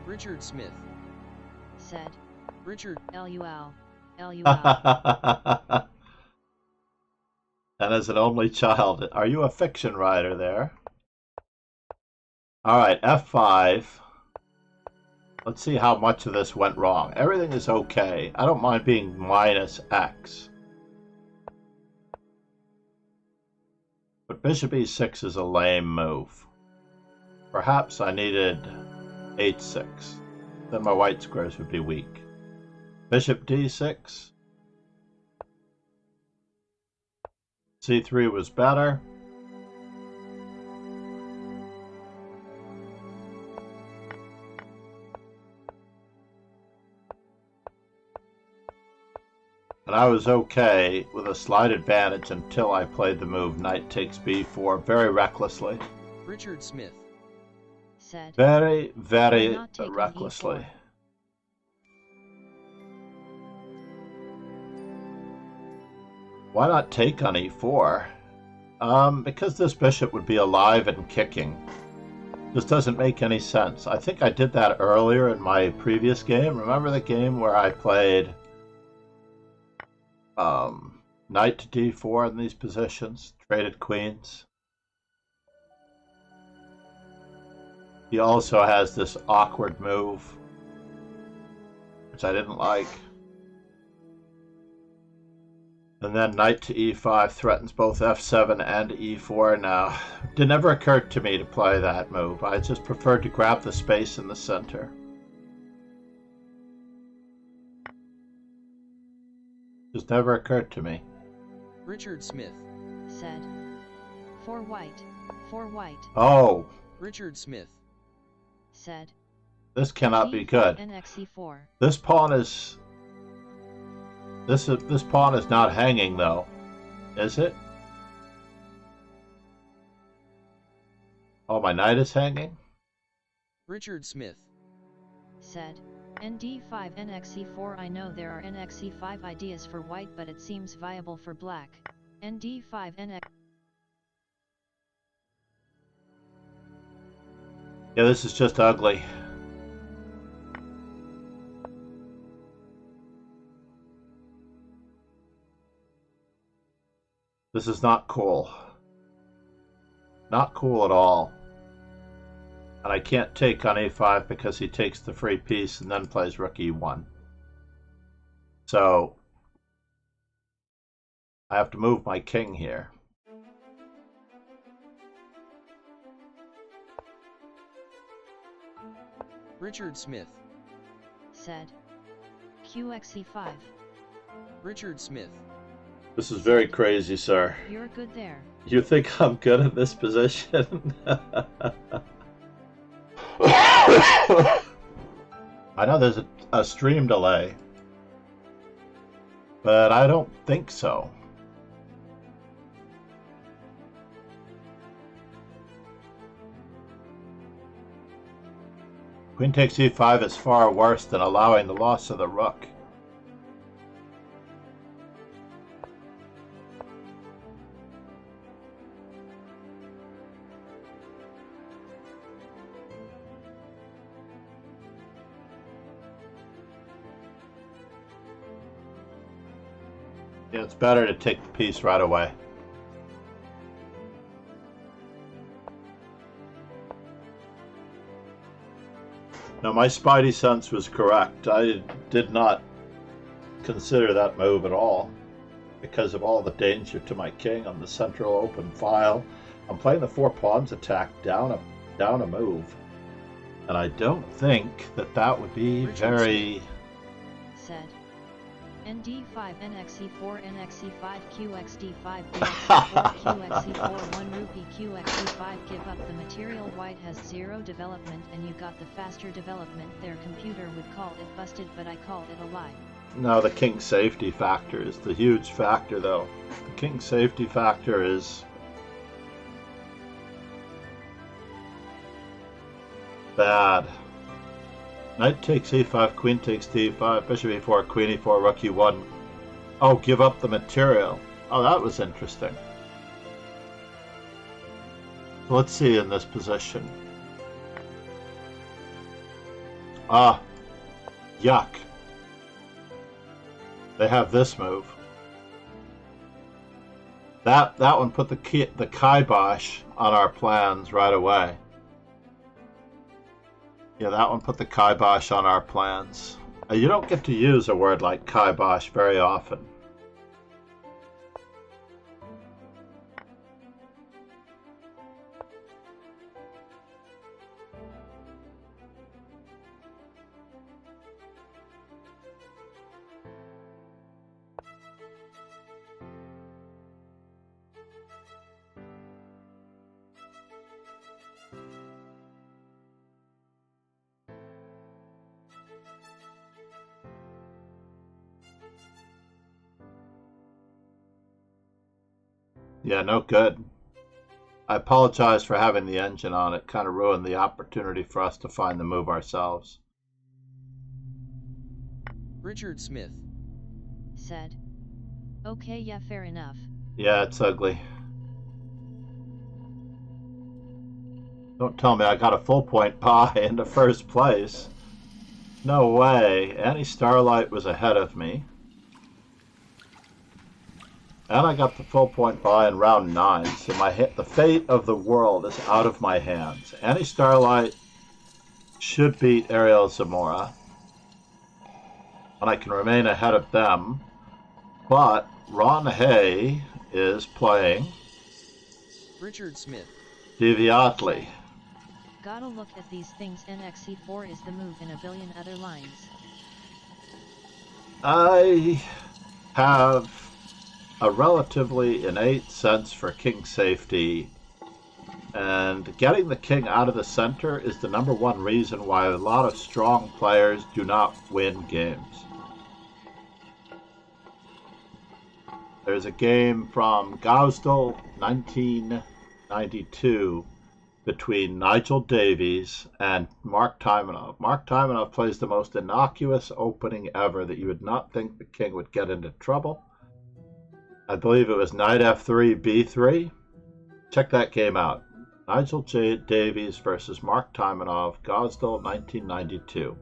Richard Smith said. Richard LUL. And as an only child, are you a fiction writer there? Alright, F5. Let's see how much of this went wrong. Everything is okay. I don't mind being minus X. But bishop e6 is a lame move. Perhaps I needed h6. Then my white squares would be weak. Bishop d6. c3 was better. And I was okay with a slight advantage until I played the move knight takes b4 very recklessly. Richard Smith said. Very, very recklessly. E4. Why not take on e4? Because this bishop would be alive and kicking. This doesn't make any sense. I think I did that earlier in my previous game. Remember the game where I played knight to d4 in these positions, traded queens? He also has this awkward move, which I didn't like. And then knight to e5 threatens both f7 and e4 now. It never occurred to me to play that move. I just preferred to grab the space in the center. Just never occurred to me. Richard Smith said. For white. For white. Oh. Richard Smith said. This cannot be good. NXE4. This pawn is... This pawn is not hanging, though. Is it? Oh, my knight is hanging? Richard Smith said. ND5 NXE4. I know there are NXE5 ideas for white, but it seems viable for black. ND5 NX. Yeah, this is just ugly. This is not cool. Not cool at all. And I can't take on a5 because he takes the free piece and then plays rook e1. So I have to move my king here. Richard Smith said. QXE5. Richard Smith. This is very crazy, sir. You're good there. You think I'm good at this position? I know there's a stream delay, but I don't think so. Queen takes e5 is far worse than allowing the loss of the rook. Yeah, it's better to take the piece right away. No, my spidey sense was correct. I did not consider that move at all because of all the danger to my king on the central open file. I'm playing the 4 pawns attack down a move, and I don't think that would be very. Said ND5 NXE4 NXE5 QXD5 BXE4 QXE4 1 rupee QXE5. Give up the material. White has 0 development and you got the faster development. Their computer would call it busted, but I call it a lie. No, the king safety factor is the huge factor, though. The king safety factor is bad. Knight takes e5, queen takes d5, bishop e4, queen e4, rook e1. Oh, give up the material. Oh, that was interesting. Let's see in this position. Ah, yuck. They have this move. That one put the kibosh on our plans right away. Yeah, that one put the kibosh on our plans. You don't get to use a word like kibosh very often. Yeah, no good. I apologize for having the engine on. It kind of ruined the opportunity for us to find the move ourselves. Richard Smith said, okay, yeah, fair enough. Yeah, it's ugly. Don't tell me I got a full point pie in the first place. No way. Annie Starlight was ahead of me. And I got the full point buy in round 9, so the fate of the world is out of my hands. Annie Starlight should beat Ariel Zamora, and I can remain ahead of them. But Ron Hay is playing Richard Smith deviately. Gotta look at these things. NXE4 is the move in a billion other lines. I have a relatively innate sense for king safety, and getting the king out of the center is the #1 reason why a lot of strong players do not win games. There's a game from Gosdell 1992 between Nigel Davies and Mark Taimanov. Mark Taimanov plays the most innocuous opening ever that you would not think the king would get into trouble. I believe it was knight f3, b3. Check that game out. Nigel J. Davies versus Mark Taimanov, Gosdell, 1992.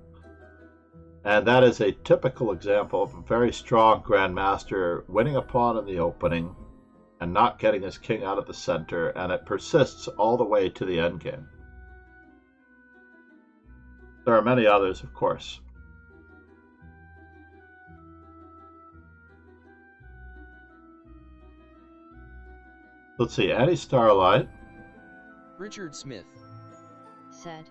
And that is a typical example of a very strong grandmaster winning a pawn in the opening and not getting his king out of the center, and it persists all the way to the endgame. There are many others, of course. Let's see, Annie Starlight. Richard Smith said,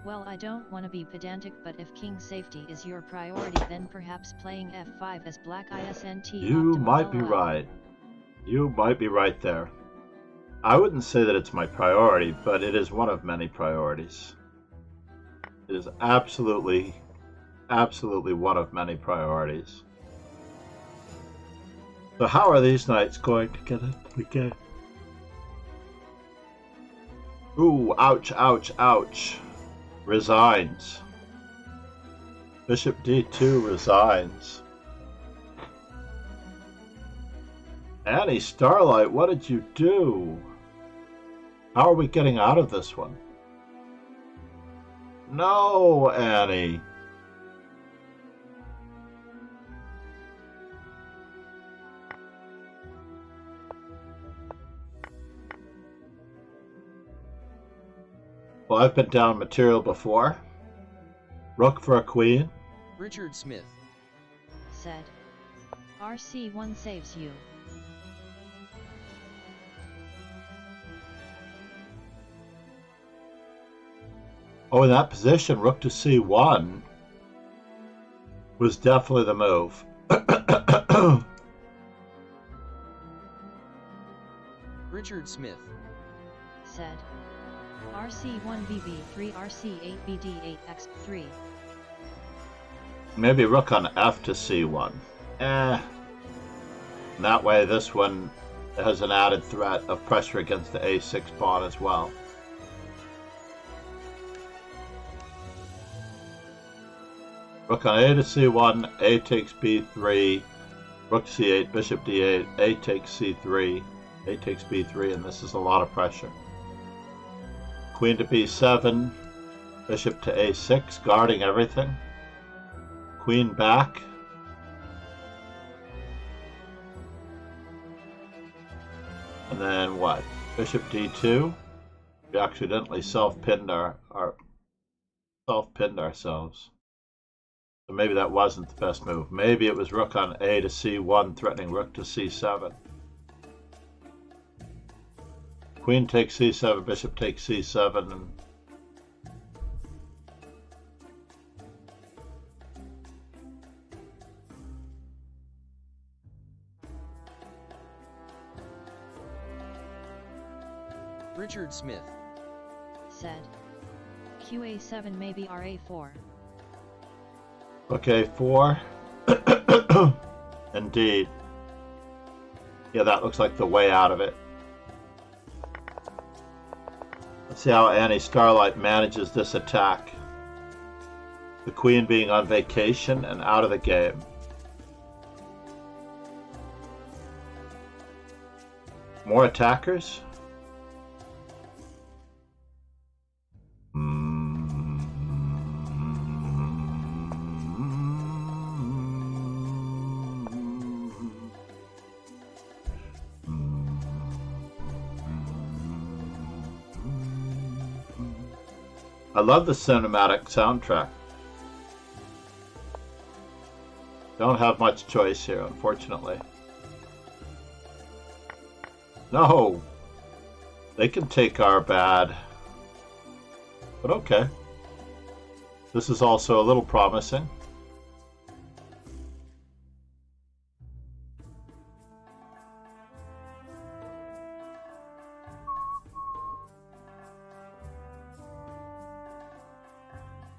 well, I don't want to be pedantic, but if king safety is your priority, then perhaps playing f5 as black isn't You might be right. You might be right there. I wouldn't say that it's my priority, but it is one of many priorities. It is absolutely one of many priorities. So how are these knights going to get into the game? Ooh, ouch, ouch, ouch. Resigns. Bishop d2 resigns. Annie Starlight, what did you do? How are we getting out of this one? No, Annie. Well, I've been down material before. Rook for a queen. Richard Smith. Said. RC1 saves you. Oh, in that position, rook to c1 was definitely the move. Richard Smith. Said. RC1 BB3 RC8 BD8 X3. Maybe rook on f to c1. That way this one has an added threat of pressure against the a6 pawn as well. Rook on a to c1, a takes b3, rook c8, bishop d8, a takes c3, a takes b3, and this is a lot of pressure. Queen to b7, bishop to a6, guarding everything. Queen back. And then what? Bishop d2. We accidentally self-pinned ourselves. So maybe that wasn't the best move. Maybe it was rook on a to c1, threatening rook to c7. Queen takes c7, bishop takes c7, and Richard Smith. Said. QA7 maybe RA4. Okay, 4. Indeed. Yeah, that looks like the way out of it. Let's see how Annie Starlight manages this attack. The queen being on vacation and out of the game. More attackers? I love the cinematic soundtrack. Don't have much choice here, unfortunately. No! They can take our bad. But okay. This is also a little promising.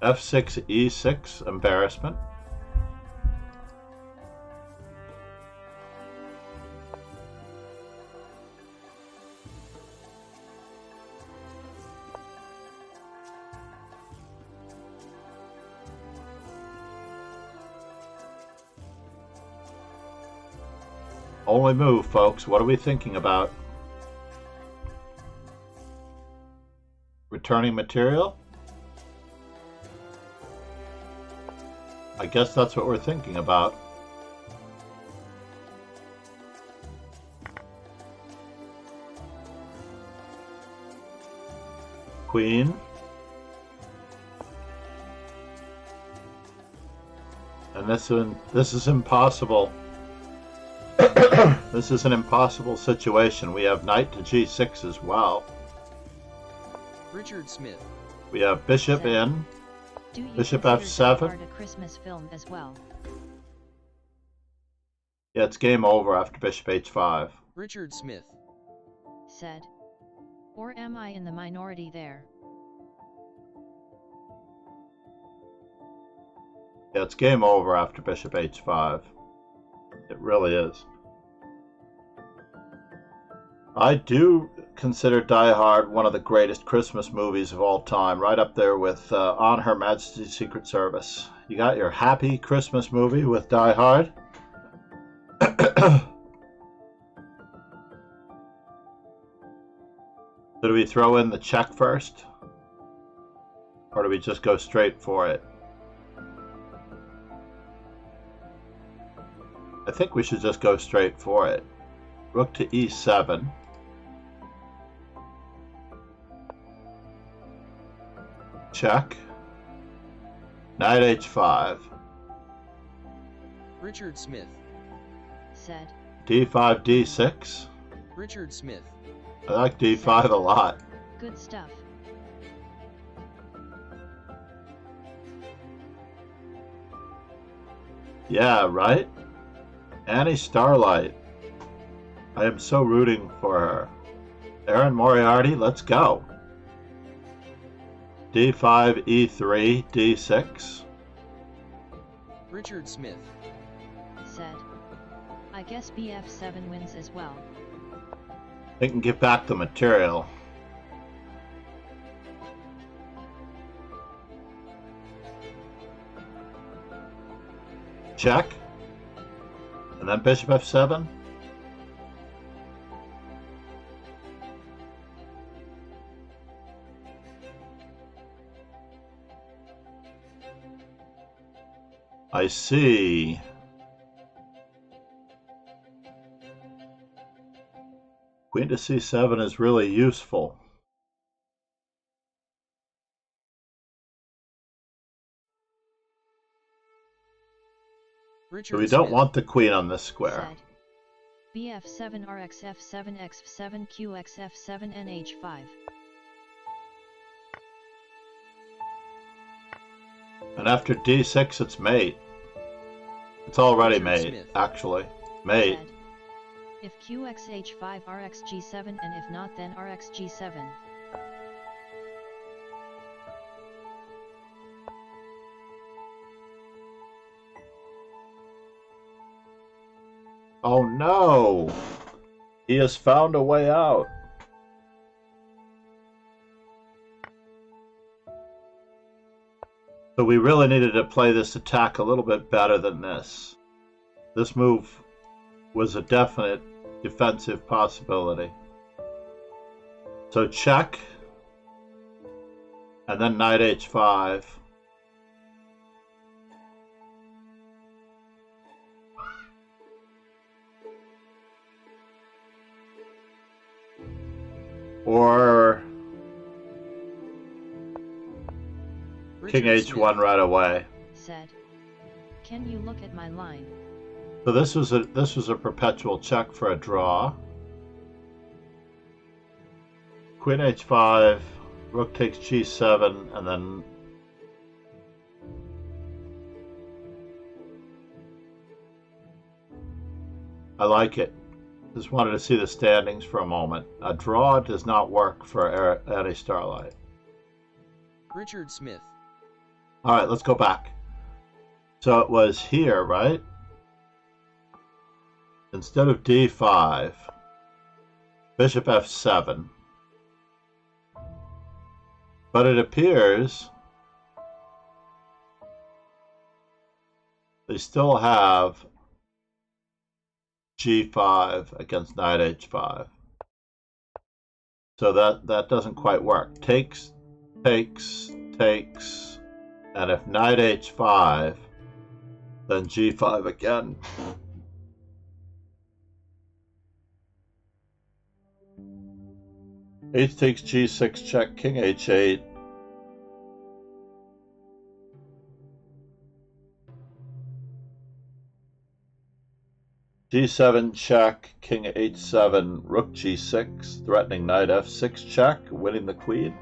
F6, E6, embarrassment. Only move, folks. What are we thinking about? Returning material? I guess that's what we're thinking about. Queen. And this is impossible. This is an impossible situation. We have knight to g6 as well. Richard Smith. We have bishop in. Do you Bishop consider f7. Die Hard a Christmas film as well? Yeah, it's game over after bishop h5. Richard Smith. Said. Or am I in the minority there? Yeah, it's game over after bishop h5. It really is. I do consider Die Hard one of the greatest Christmas movies of all time, right up there with On Her Majesty's Secret Service. You got your happy Christmas movie with Die Hard. So do we throw in the check first? Or do we just go straight for it? I think we should just go straight for it. Rook to e7. Check. Knight h5. Richard Smith. Said. d5, d6. Richard Smith. I like d5 a lot. Good stuff. Yeah, right? Annie Starlight. I am so rooting for her. Aaron Moriarty, let's go. d5, e3, d6. Richard Smith. Said. I guess bf7 wins as well. They can give back the material. Check. And then bishop f7. I see. Queen to c7 is really useful. Richard So we don't Smith. want the queen on this square. Said. bf7 rx f7 x7 qx f7 nh5. And after d6, it's mate. It's already Richard mate, Smith. actually. Mate. Said. If qx h5 rx g7 and if not then rx g7. Oh no! He has found a way out. So we really needed to play this attack a little bit better than this. This move was a definite defensive possibility. So check, and then knight h5. Or king Richard h1 Smith. right away. Said. Can you look at my line? So this was a perpetual check for a draw. Queen h5, rook takes g7, and then I like it. Just wanted to see the standings for a moment. A draw does not work for Annie Starlight. Richard Smith. All right, let's go back. So it was here, right? Instead of d5, bishop f7. But it appears they still have g5 against knight h5. So that doesn't quite work. Takes, takes, takes, and if knight h5, then g5 again. H takes g6 check, king h8. g7 check, king h7, rook g6, threatening knight f6 check, winning the queen.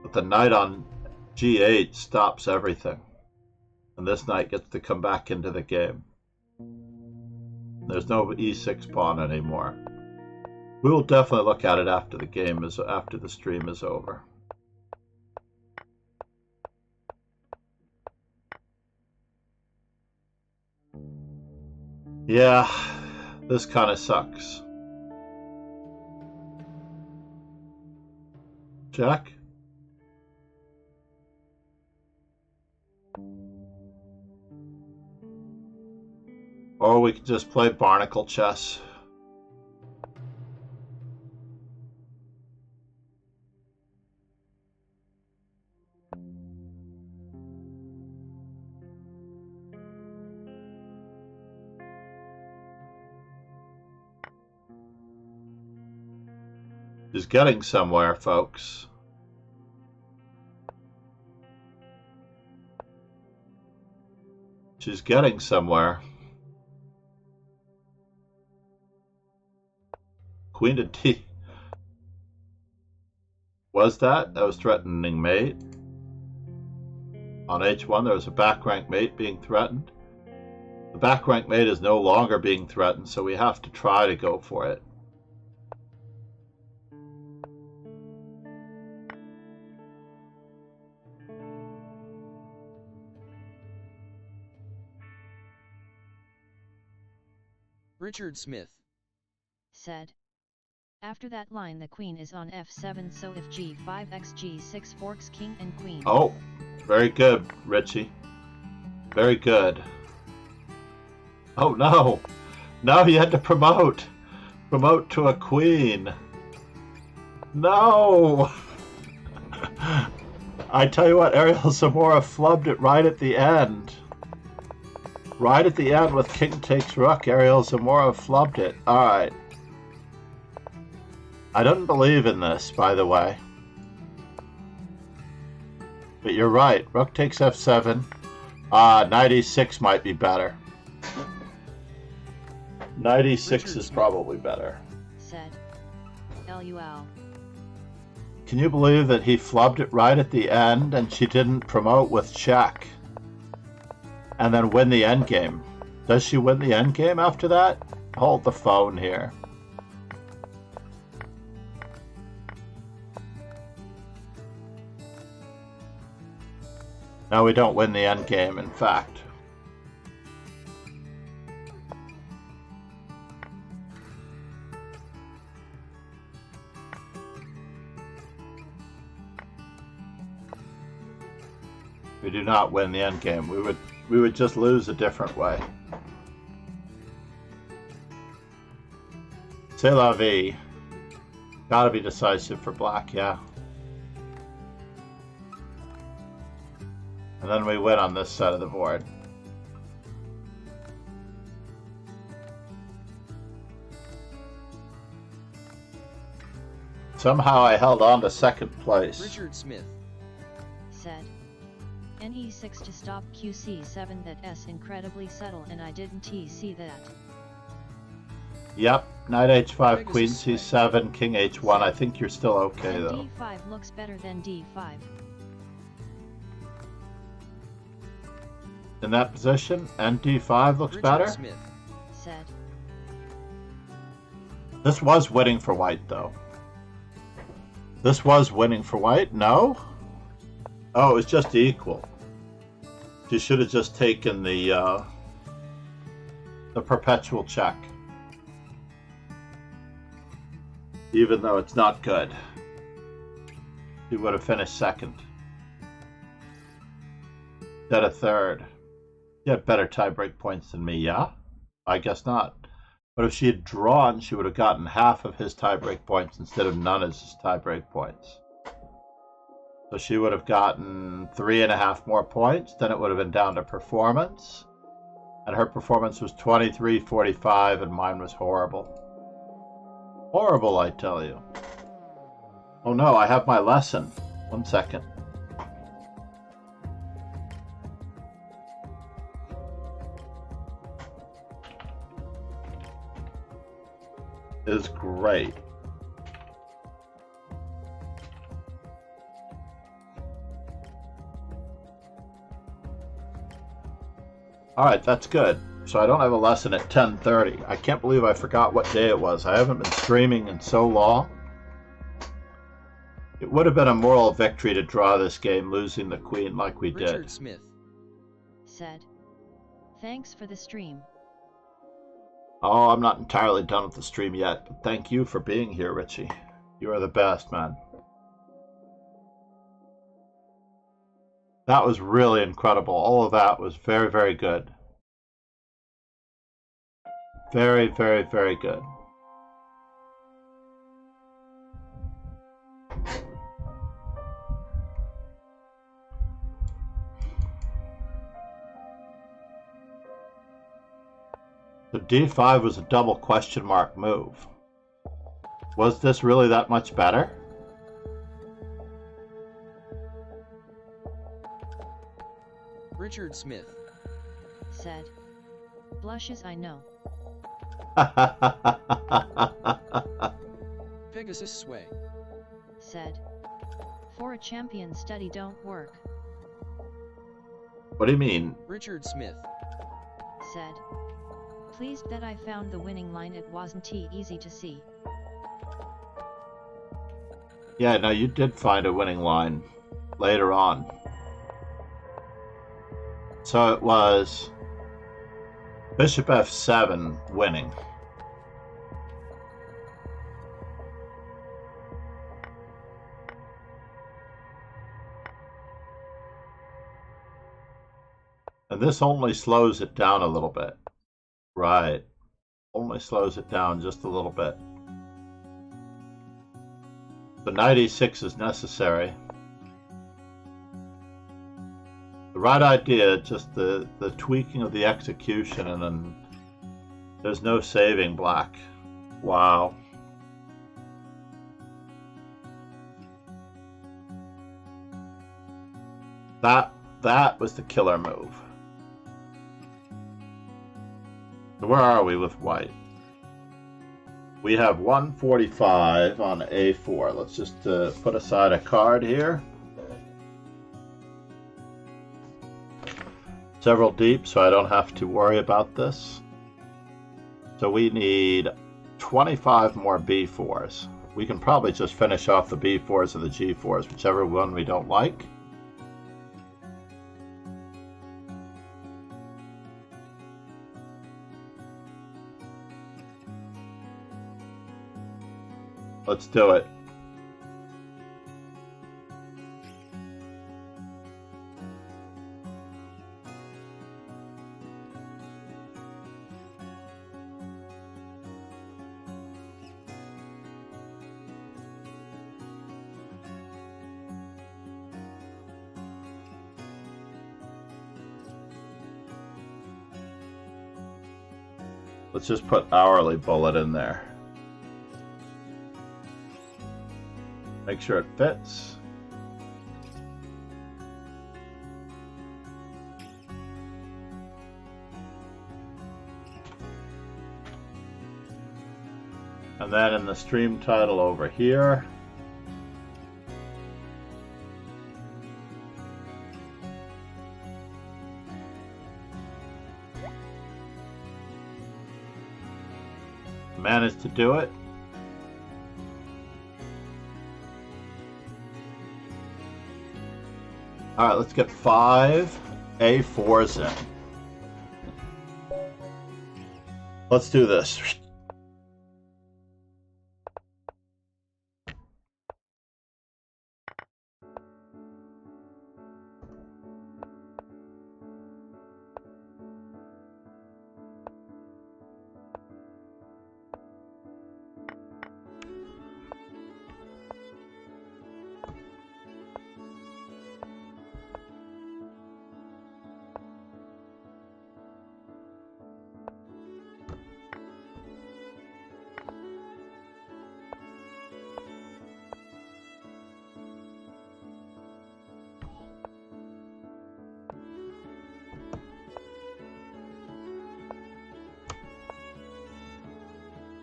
But the knight on g8 stops everything. And this knight gets to come back into the game. There's no e6 pawn anymore. We will definitely look at it after the stream is over. Yeah, this kind of sucks. Check. Or we could just play barnacle chess. Is getting somewhere, folks. She's getting somewhere. Queen to D. Was that? That was threatening mate. On H1 there was a back rank mate being threatened. The back rank mate is no longer being threatened, so we have to try to go for it. Richard Smith said. After that line the queen is on f7, so if g5 x g6 forks king and queen. Oh, very good, Richie. Very good. Oh no! No, you had to promote! Promote to a queen! No! I tell you what, Ariel Zamora flubbed it right at the end. Right at the end with king takes rook, Ariel Zamora flubbed it. Alright. I don't believe in this, by the way. But you're right. Rook takes f7. Knight e6 might be better. Knight e6 is probably better. Said. LUL. Can you believe that he flubbed it right at the end and she didn't promote with check? And then win the endgame. Does she win the endgame after that? Hold the phone here. No, we don't win the endgame, in fact. We do not win the endgame. We would just lose a different way. C'est la vie. Gotta be decisive for black, yeah. And then we win on this side of the board. Somehow I held on to second place. Richard Smith said. Ne6 to stop QC7, that S incredibly subtle and I didn't see that. Yep, knight h5, Pegasus queen swing. c7, king h1. I think you're still okay And though. D5 looks better than D5. In that position, and d5 looks Richard better. Smith Said. This was winning for white though. This was winning for white? No? Oh, it was just equal. You should have just taken the perpetual check. Even though it's not good. You would have finished second. Instead of third. You had better tiebreak points than me, yeah? I guess not. But if she had drawn, she would have gotten half of his tiebreak points instead of none as his tiebreak points. So she would have gotten 3.5 more points. Then it would have been down to performance. And her performance was 23.45 and mine was horrible. Horrible, I tell you. Oh no, I have my lesson. 1 second. Is great. Alright, that's good. So I don't have a lesson at 10:30. I can't believe I forgot what day it was. I haven't been streaming in so long. It would have been a moral victory to draw this game, losing the queen like we Richard did. Smith Said. Thanks for the stream. Oh, I'm not entirely done with the stream yet, but thank you for being here, Richie. You are the best, man. That was really incredible. All of that was very, very good. Very, very, very good. The d5 was a double question mark move. Was this really that much better? Richard Smith said. Blushes, I know. Pegasus sway. Said. For a champion study don't work. What do you mean? Richard Smith. Said. Pleased that I found the winning line, it wasn't easy to see. Yeah, no, you did find a winning line later on. So it was Bishop F7 winning. And this only slows it down a little bit. Right. Only slows it down just a little bit. So knight e6 is necessary. The right idea, just the tweaking of the execution, and then there's no saving black. Wow. That was the killer move. So where are we with white? We have 145 on A4. Let's just put aside a card here. Several deep, so I don't have to worry about this. So we need 25 more B4s. We can probably just finish off the B4s or the G4s, whichever one we don't like. Let's do it. Let's just put hourly bullet in there. Make sure it fits. And then in the stream title over here, managed to do it. All right, let's get 5 A4s in. Let's do this.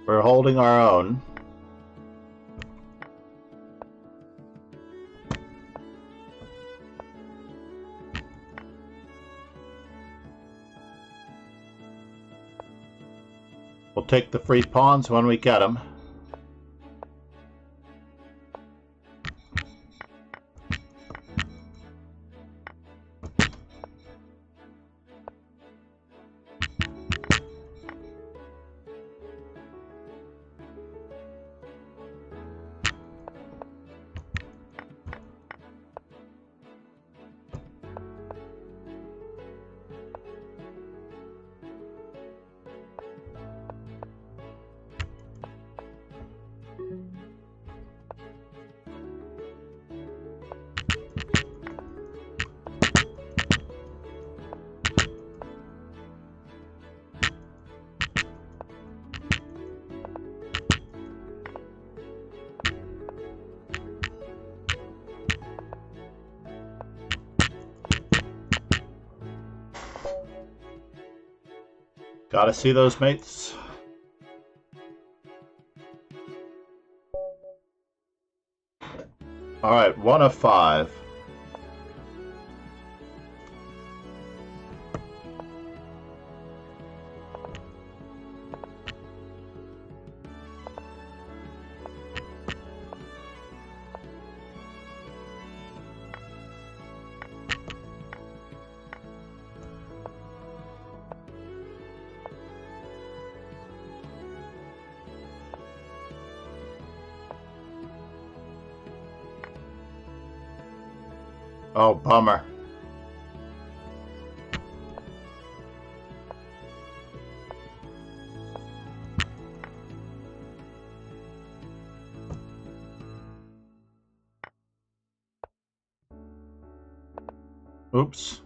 We're holding our own. We'll take the free pawns when we get them. Gotta see those mates. Alright, 1 of 5. Oh, bummer. Oops.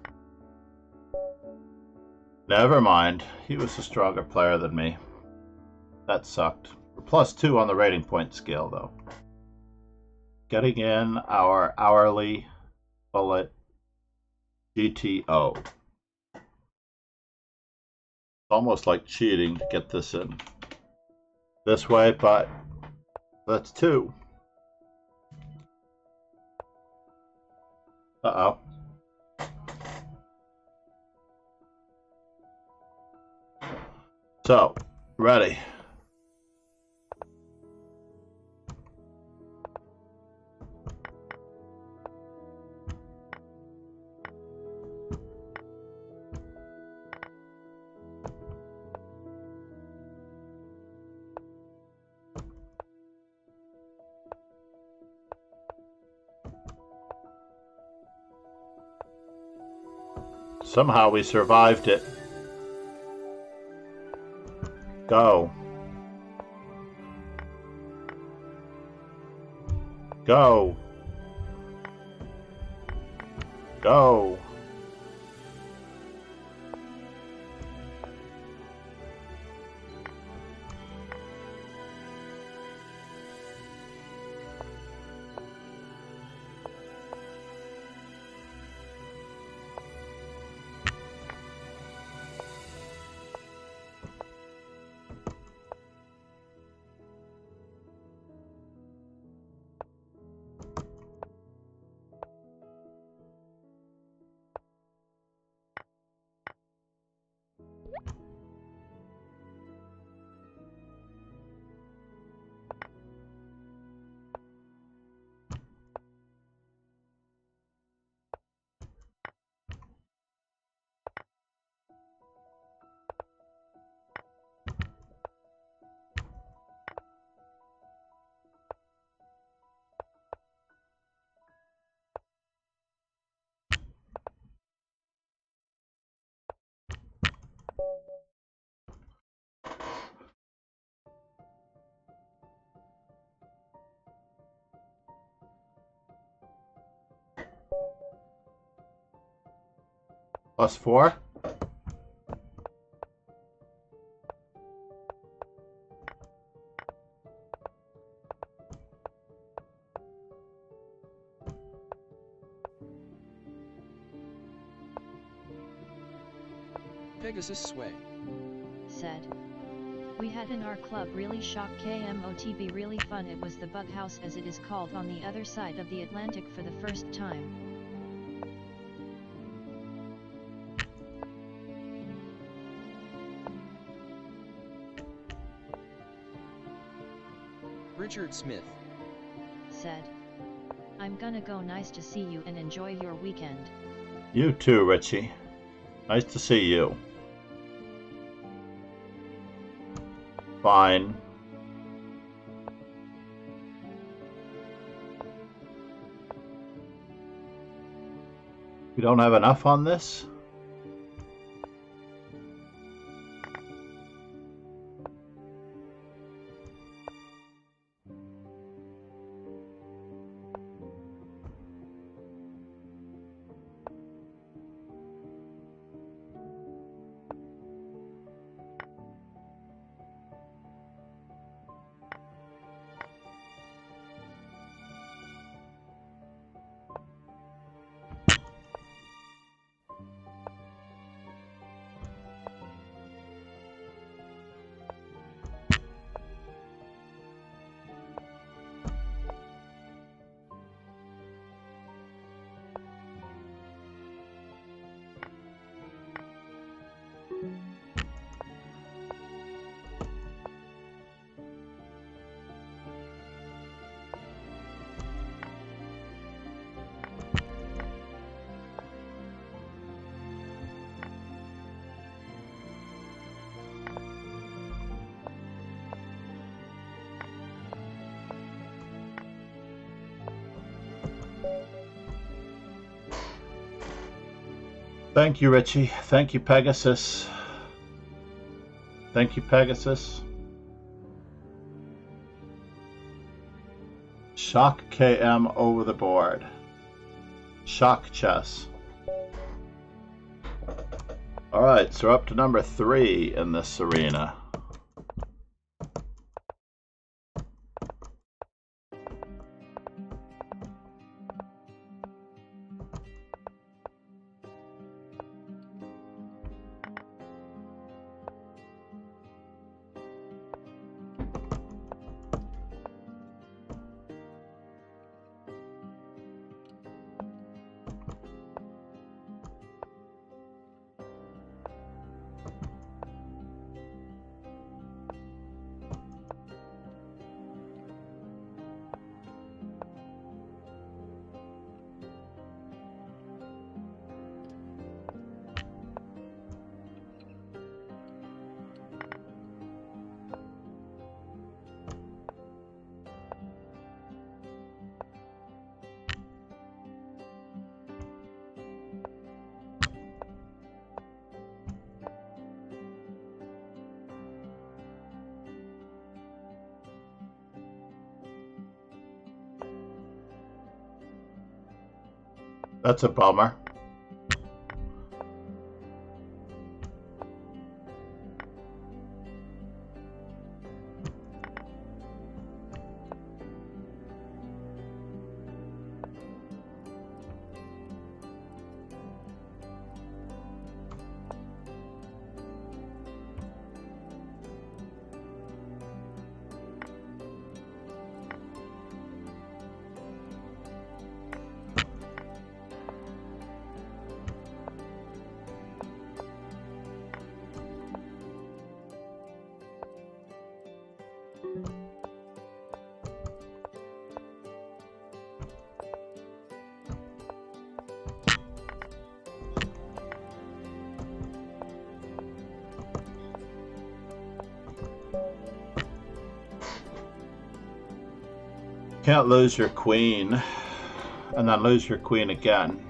Never mind. He was a stronger player than me. That sucked. We're +2 on the rating point scale, though. Getting in our hourly bullet GTO. It's almost like cheating to get this in this way, but that's 2. Uh-oh. So, ready. Somehow we survived it. Go. Go. Go. +4. Pegasus Sway said. We had in our club really shock KMOTB really fun. It was the Bug House as it is called on the other side of the Atlantic for the first time. Richard Smith said. I'm gonna go. Nice to see you and enjoy your weekend. You too, Richie. Nice to see you. Fine. We don't have enough on this? Thank you, Richie. Thank you, Pegasus. Thank you, Pegasus. Shock KM over the board. Shock chess. Alright, so we're up to number 3 in this arena. That's a bummer. Can't lose your queen and then lose your queen again.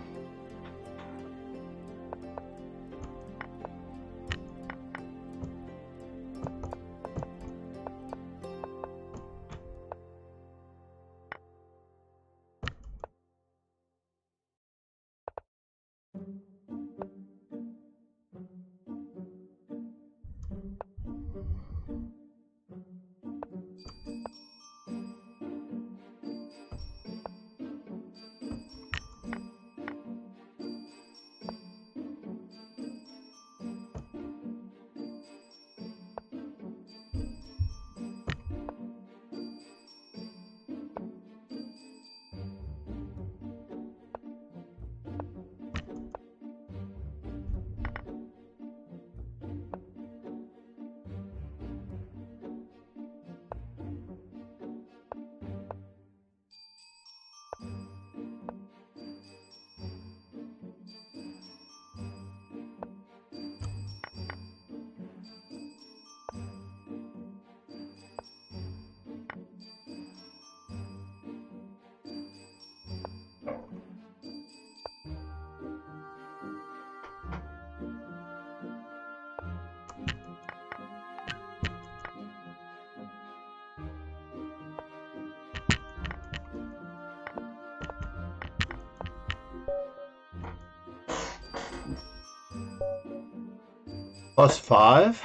+5.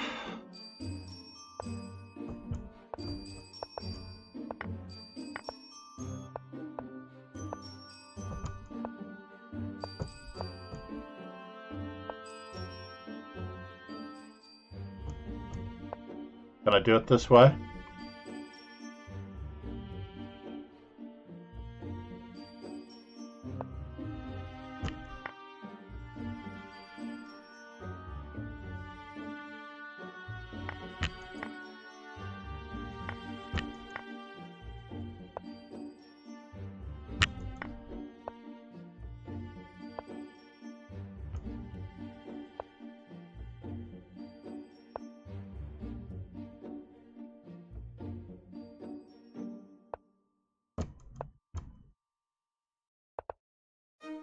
Can I do it this way?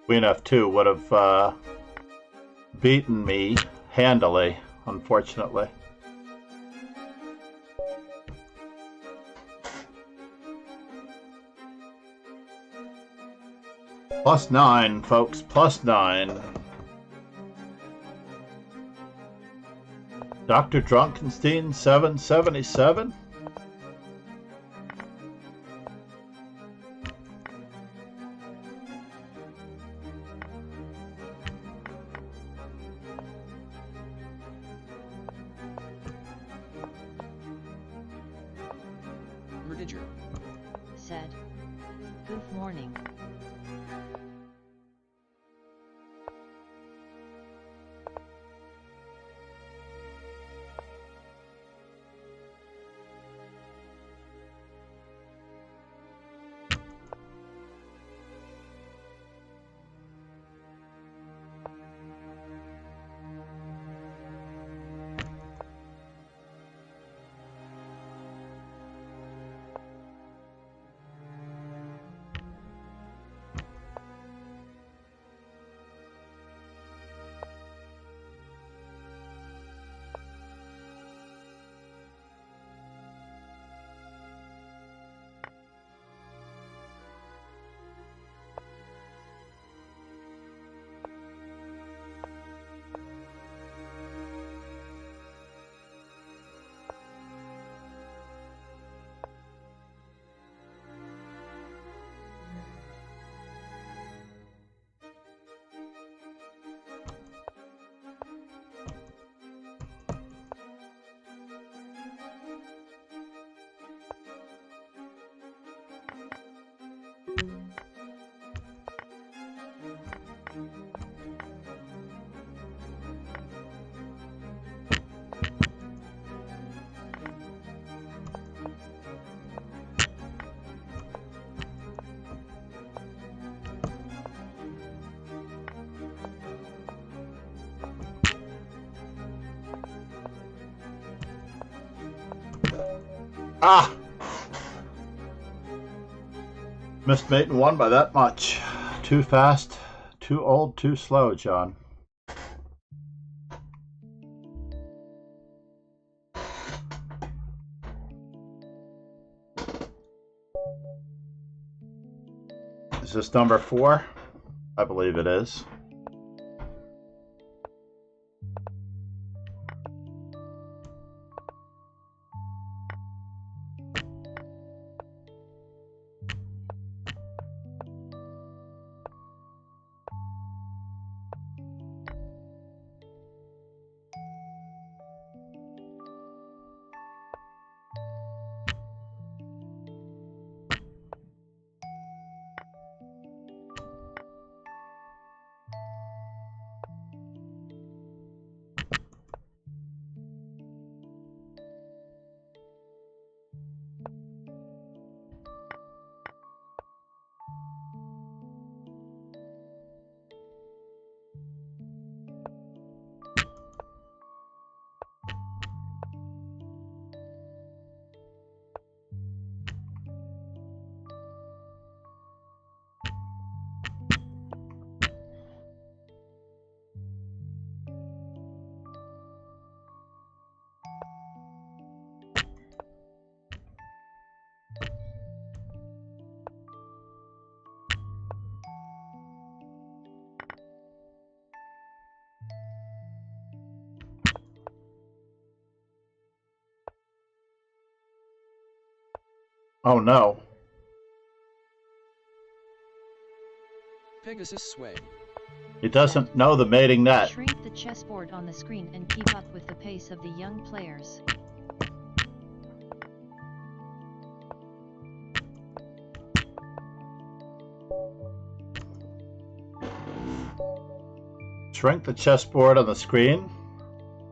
Queen F2 would have beaten me handily, unfortunately. +9, folks, +9. Dr. Drunkenstein, 777. Rediger said, "Good morning." Ah! Missed mate and won by that much. Too fast, too old, too slow, John. Is this number 4? I believe it is. Oh no. Pegasus Sway. He doesn't know the mating net. Shrink the chessboard on the screen and keep up with the pace of the young players. Shrink the chessboard on the screen.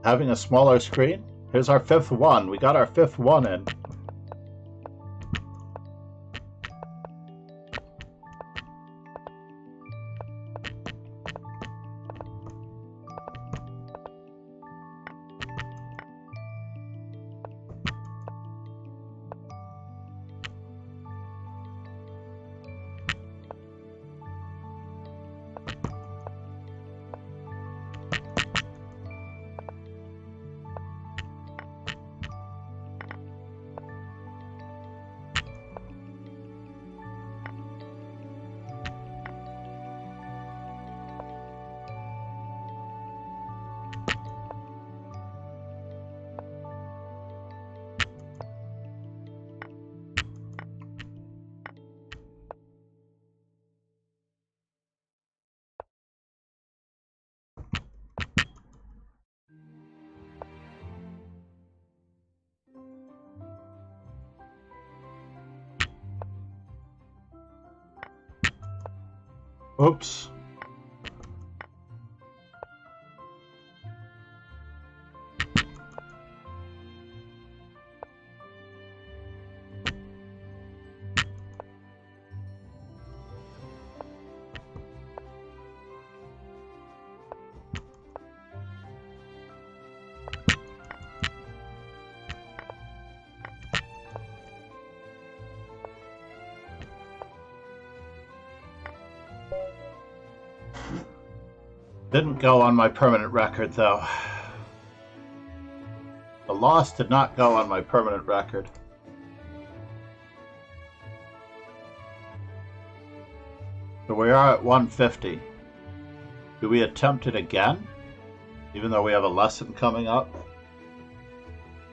Having a smaller screen. Here's our 5th one. We got our 5th one in. Oops. Didn't go on my permanent record, though. The loss did not go on my permanent record. So we are at 150. Do we attempt it again? Even though we have a lesson coming up?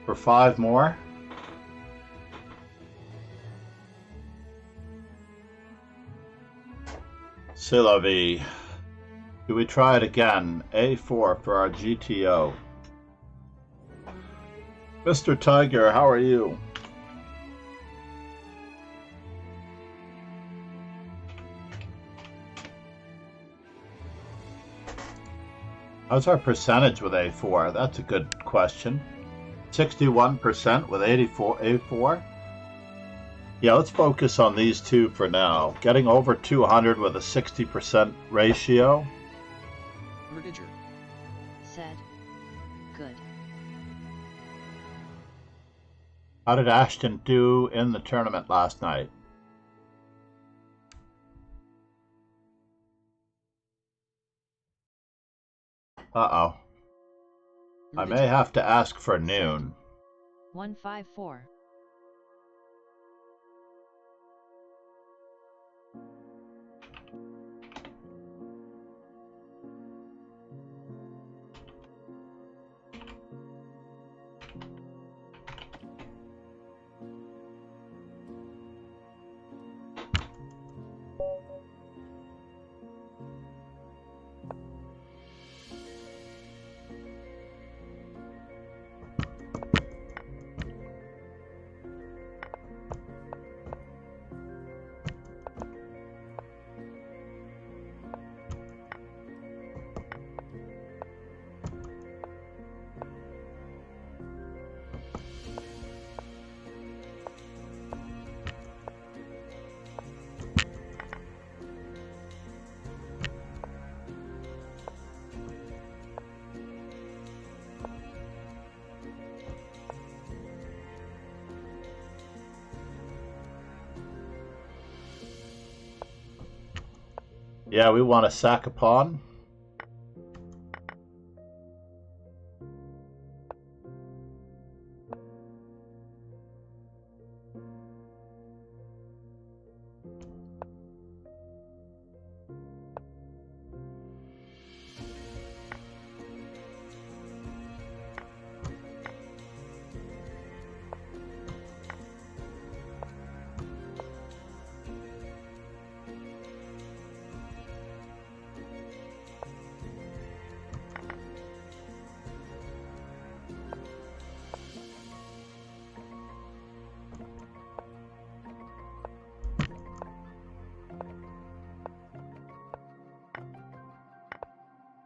For 5 more? C'est la vie. Do we try it again? A4 for our GTO. Mr. Tiger, how are you? How's our percentage with A4? That's a good question. 61% with A4. Yeah, let's focus on these two for now. Getting over 200 with a 60% ratio. Vertiger. Said. Good. How did Ashton do in the tournament last night? Uh-oh. I may have to ask for noon. 154. Yeah, we want to sack a pawn.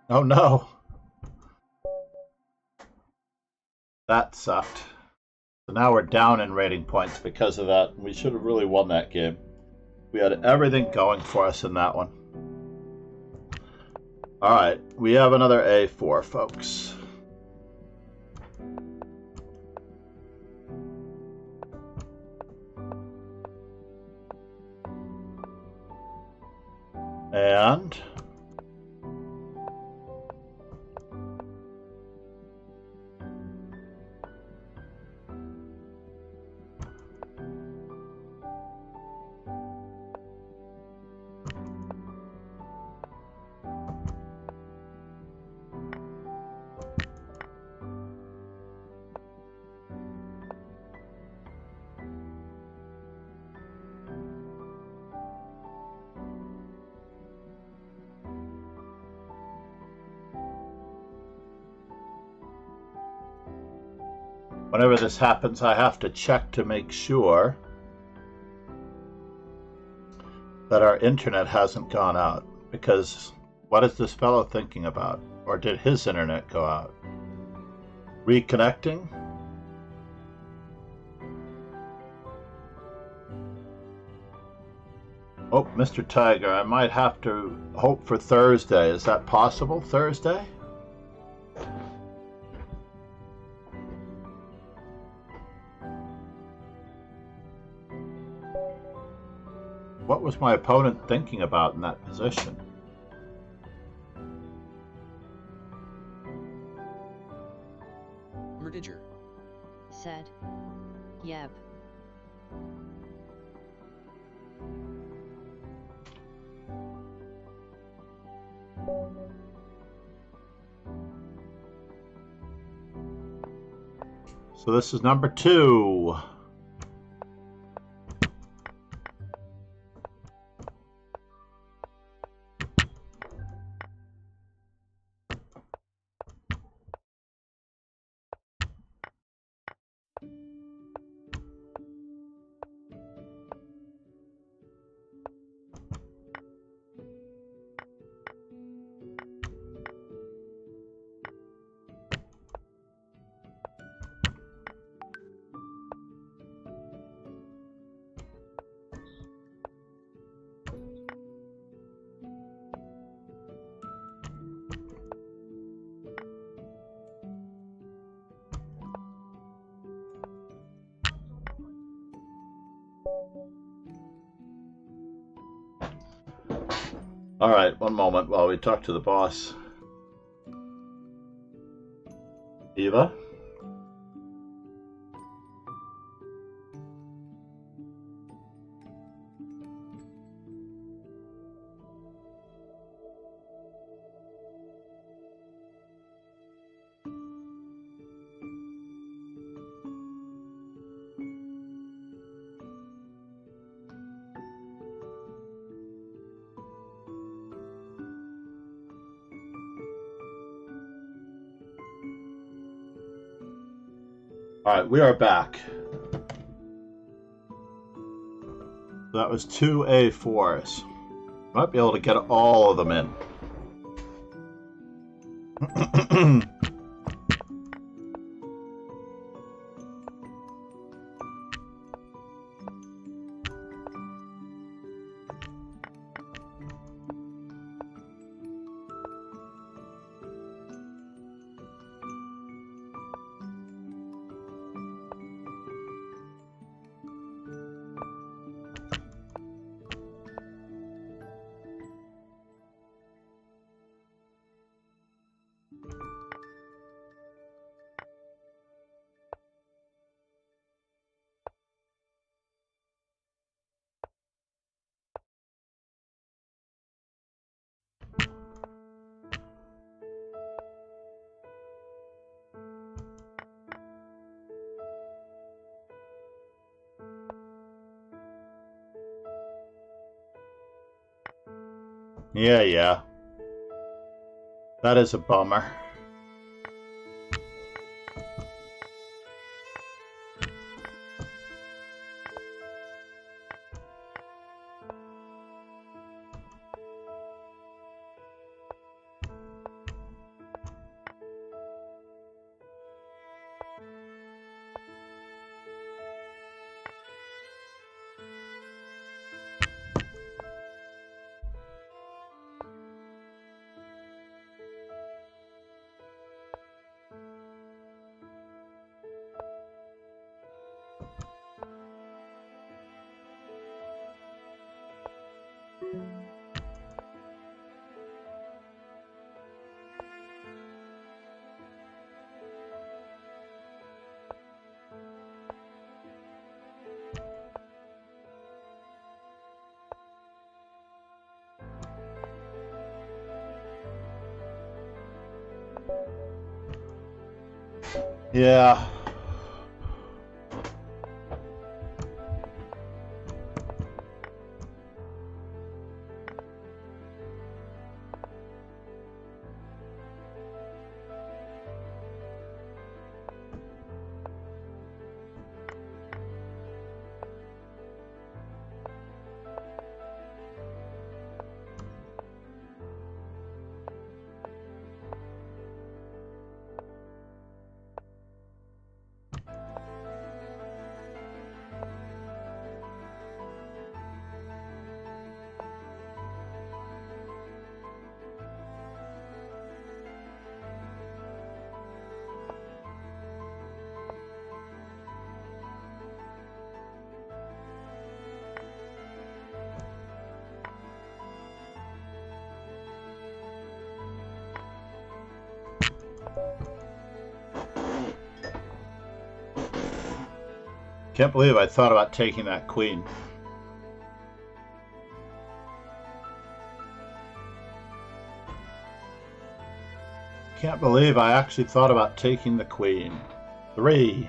Oh no. That sucked. So now we're down in rating points because of that. We should have really won that game. We had everything going for us in that one. Alright, we have another A4, folks. And whenever this happens, I have to check to make sure that our internet hasn't gone out, Because what is this fellow thinking about? Or did his internet go out? Reconnecting? Oh, Mr. Tiger, I might have to hope for Thursday. Is that possible, Thursday? What was my opponent thinking about in that position? Merdiger. Said. Yep. So this is number 2. All right, one moment while we talk to the boss. Eva? All right, we are back. That was 2 A4s. Might be able to get all of them in. Yeah. That is a bummer. Yeah. Can't believe I thought about taking that queen. Can't believe I actually thought about taking the queen. 3.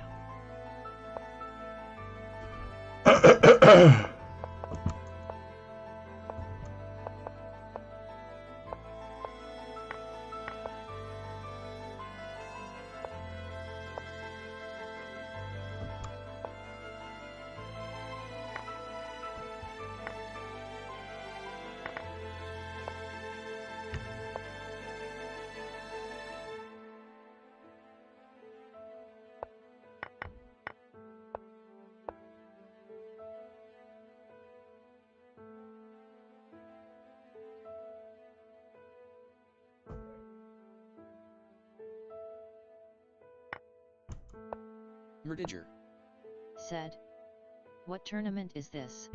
Merdiger. Said. What tournament is this?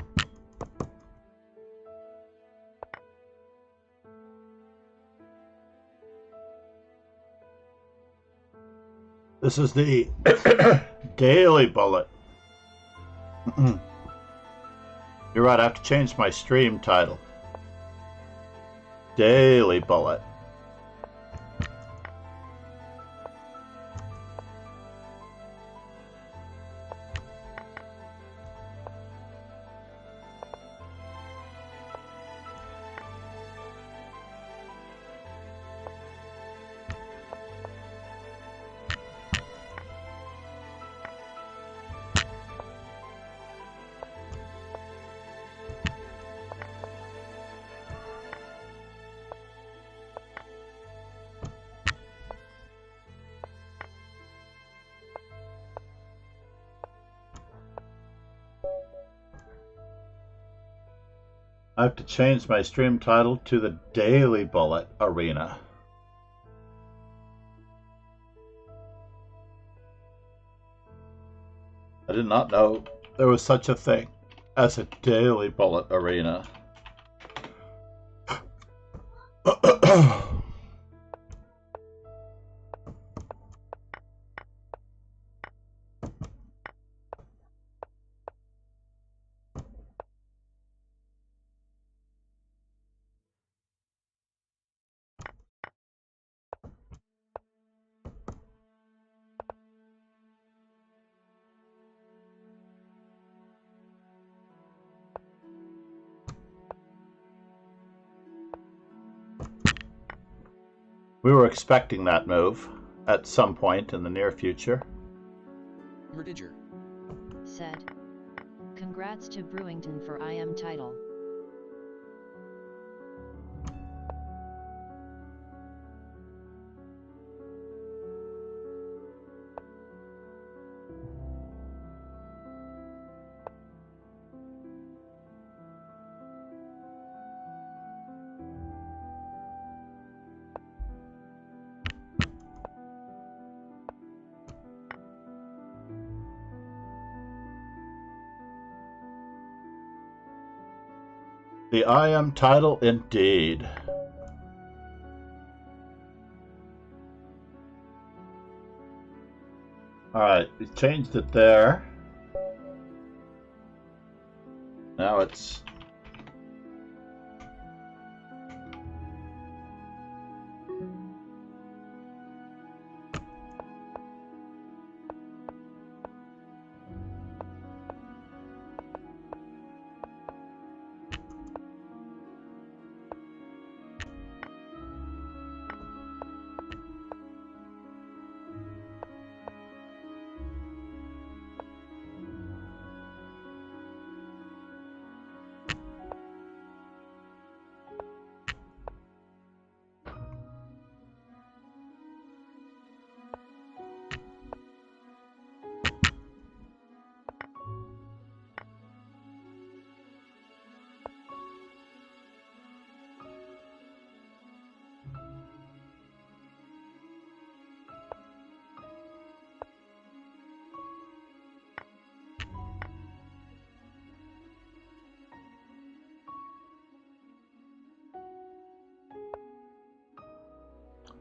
This is the daily bullet. You're right, I have to change my stream title. Daily bullet. I have to change my stream title to the Daily Bullet Arena. I did not know there was such a thing as a Daily Bullet Arena. We were expecting that move at some point in the near future. Merdiger. Said. Congrats to Brewington for IM title. The IM title indeed. Alright, we changed it there. Now it's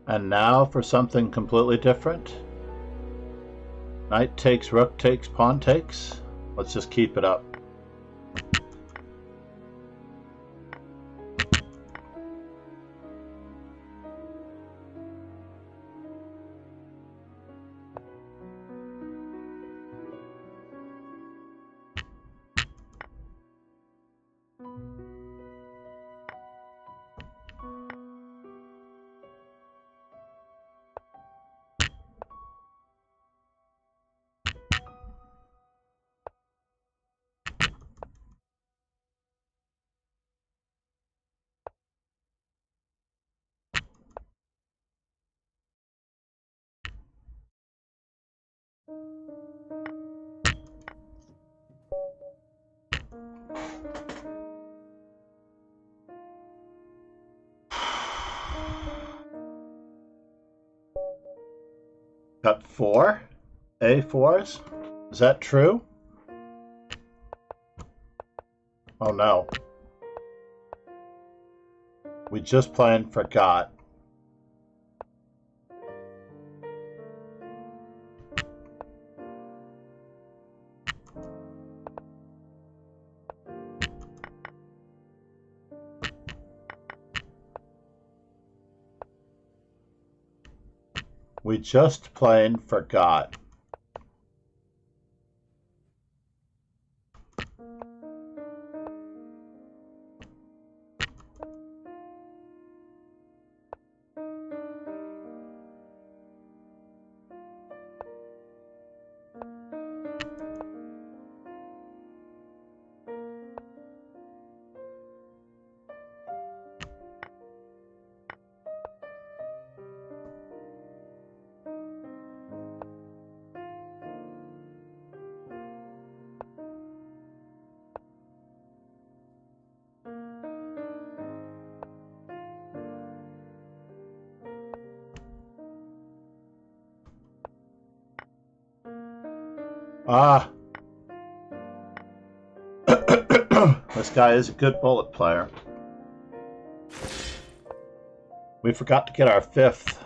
and now for something completely different. Knight takes, rook takes, pawn takes. Let's just keep it up. Got 4 A4s. Is that true? Oh no. We just plain forgot. We just plain forgot. Ah. This guy is a good bullet player. We forgot to get our 5th.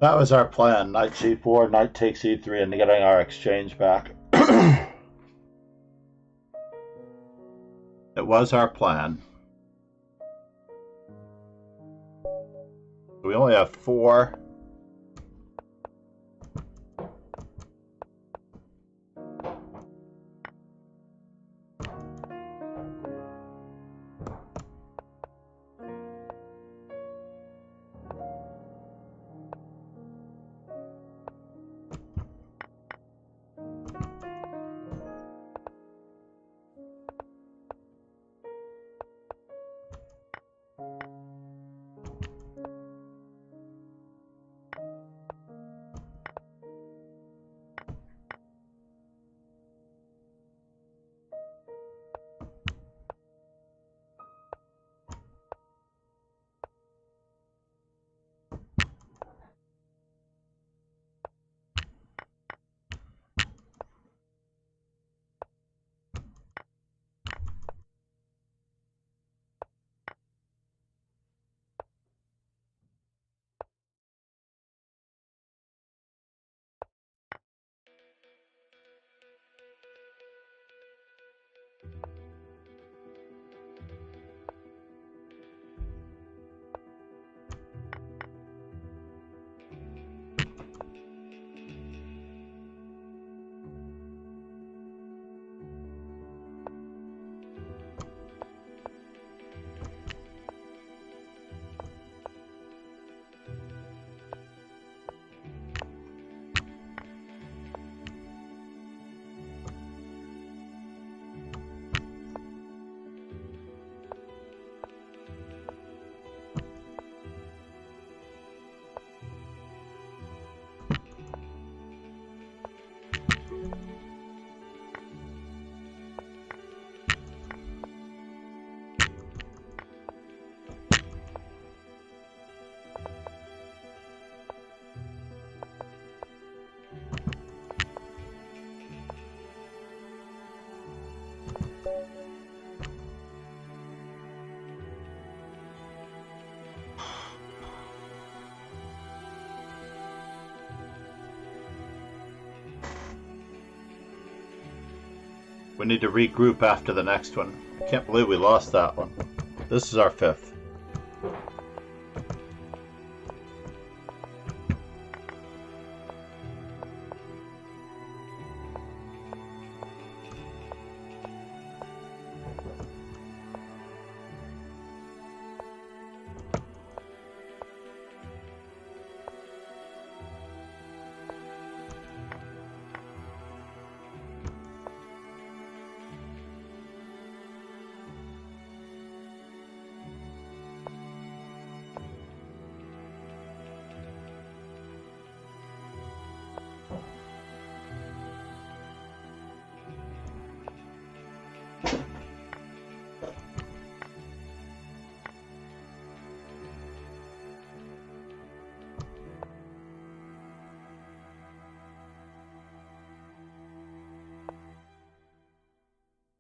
That was our plan. Knight g4, knight takes e3, and getting our exchange back. It was our plan. We only have 4. We need to regroup after the next one. I can't believe we lost that one. This is our 5th.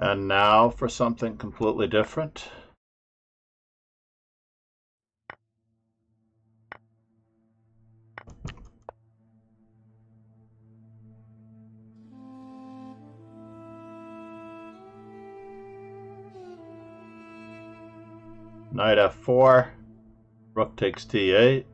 And now for something completely different. Knight f4, rook takes d8.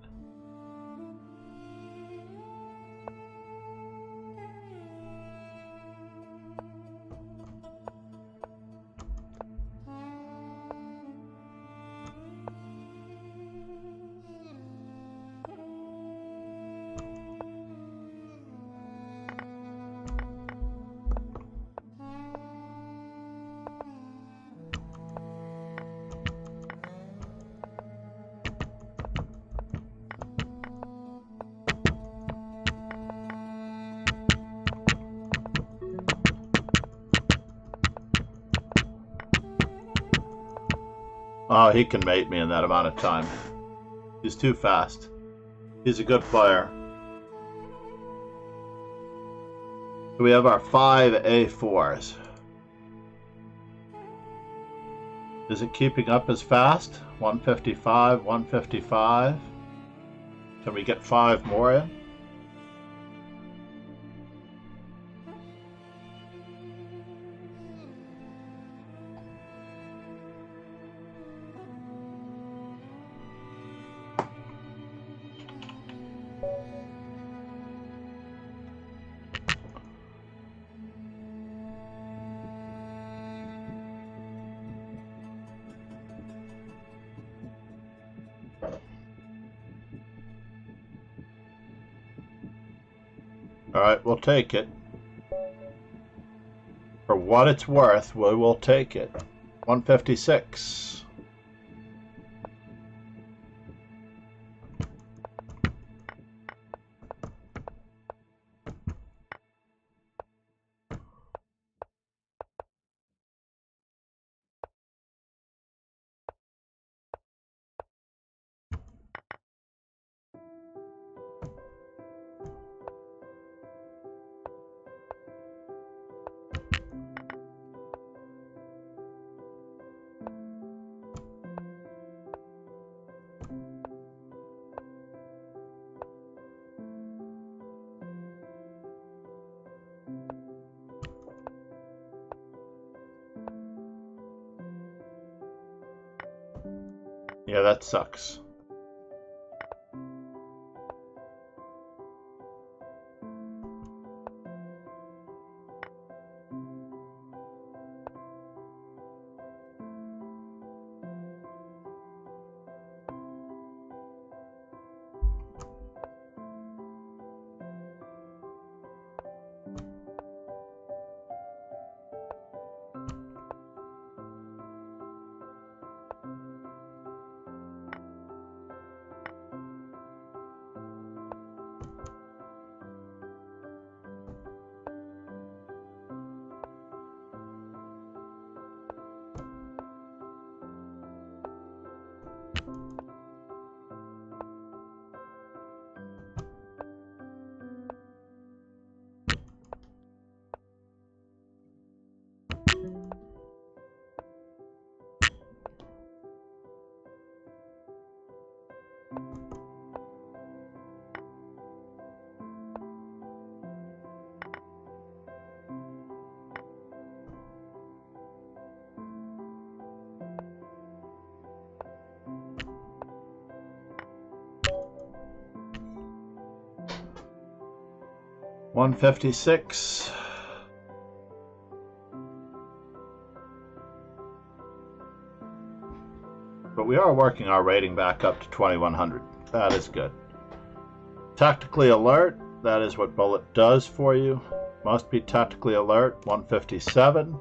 Oh, he can mate me in that amount of time. He's too fast. He's a good player. So we have our 5 A4s. Is it keeping up as fast? 155, 155. Can we get 5 more in? Alright, we'll take it. For what it's worth, we will take it. 156. Yeah, that sucks. 156. But we are working our rating back up to 2100. That is good. Tactically alert. That is what bullet does for you. Must be tactically alert. 157.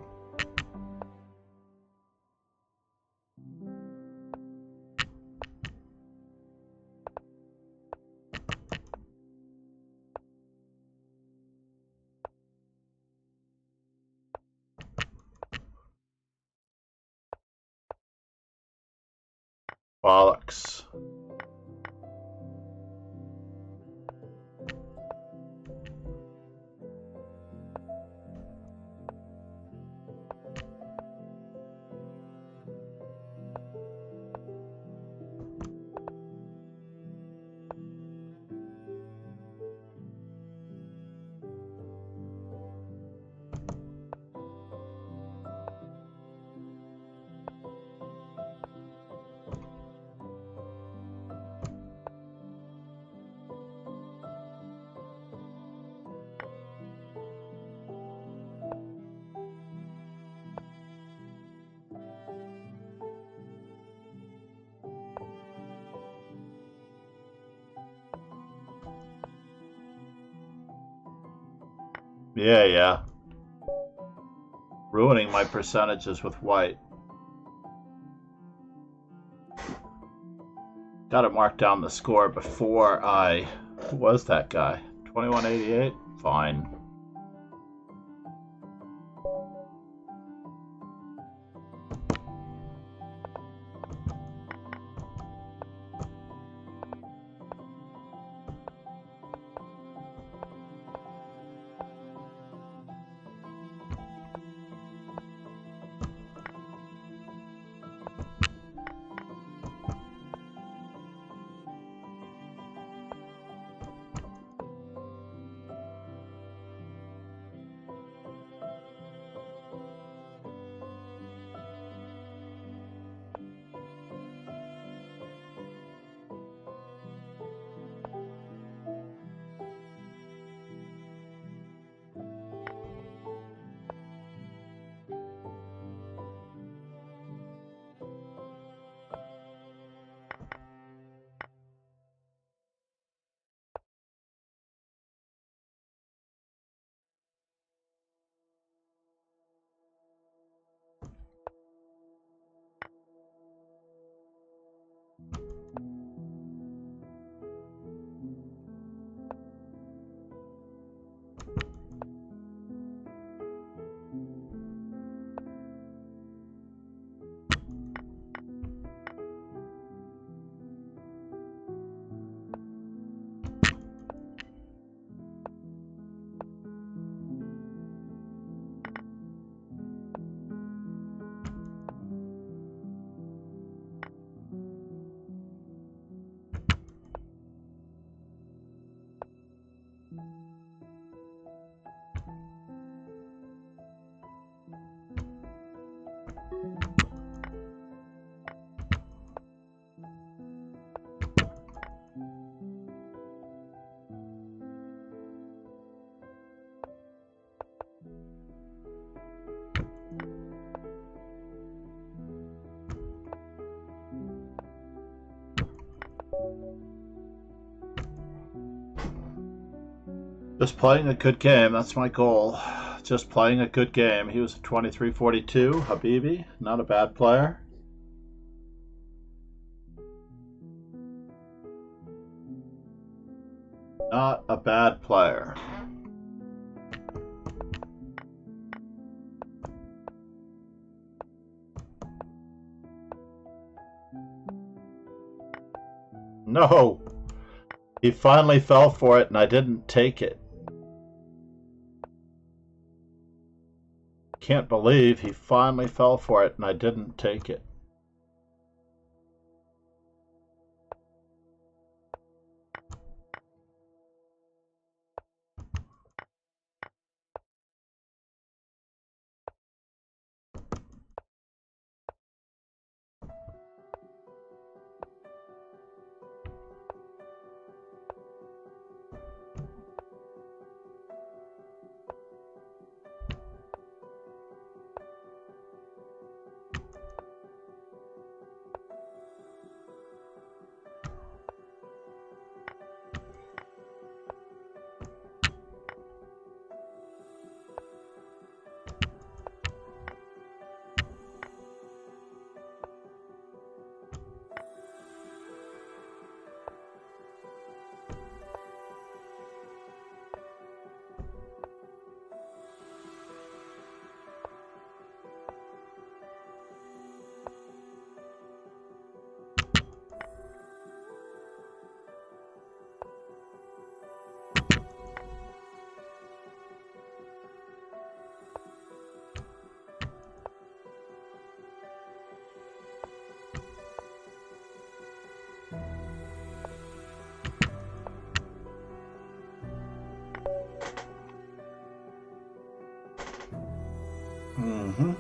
Bollocks. Yeah. Ruining my percentages with white. Gotta mark down the score before I... Who was that guy? 2188? Fine. Just playing a good game, that's my goal. Just playing a good game. He was a 2342, Habibi, not a bad player. Not a bad player. No! He finally fell for it and I didn't take it. Can't believe he finally fell for it and I didn't take it. Mm-hmm.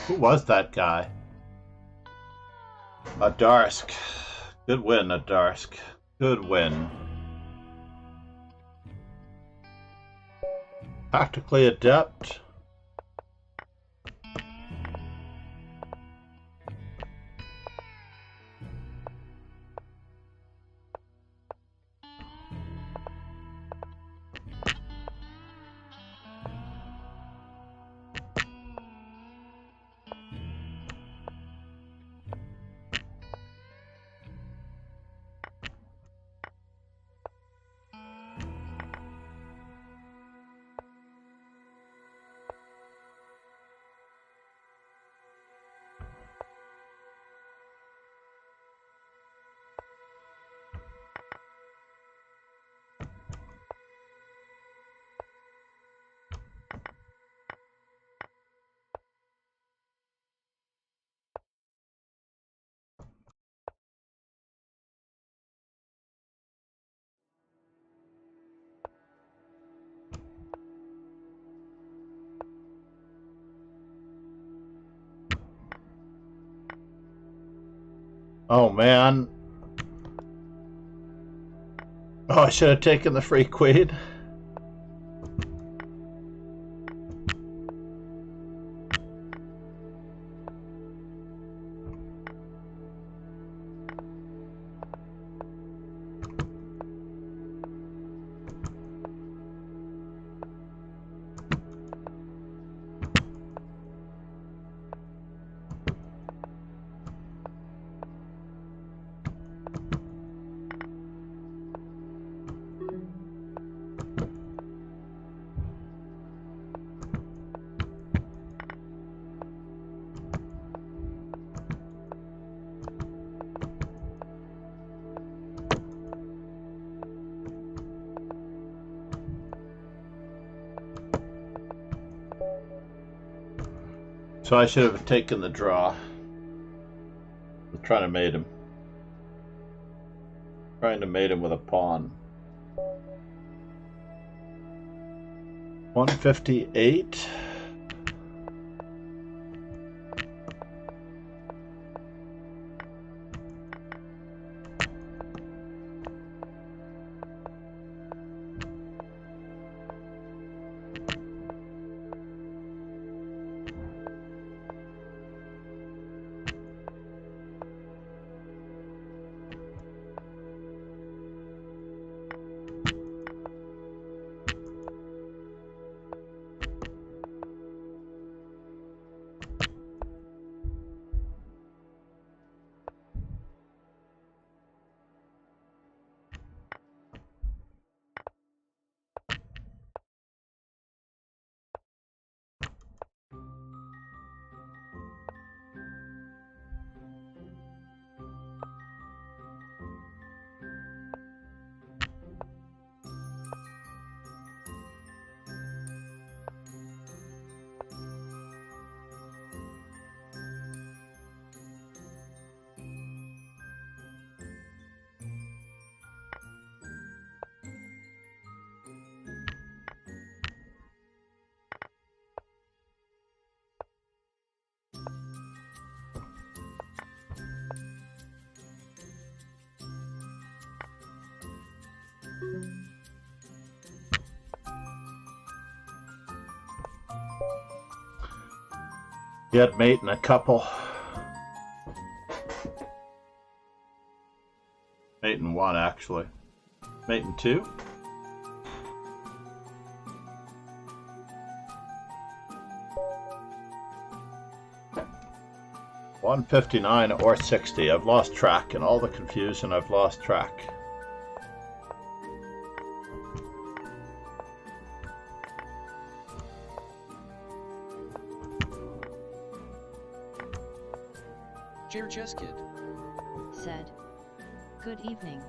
Who was that guy? Adarsk. Good win, Adarsk. Good win. Tactically adept. Oh man. Oh, I should have taken the free queen. So I should have taken the draw. I'm trying to mate him. Trying to mate him with a pawn. 158. You had mate and a couple. Mate and one, actually. Mate and two. $159 or 60. I've lost track. In all the confusion, I've lost track. Chair Chess Kid said, "Good evening."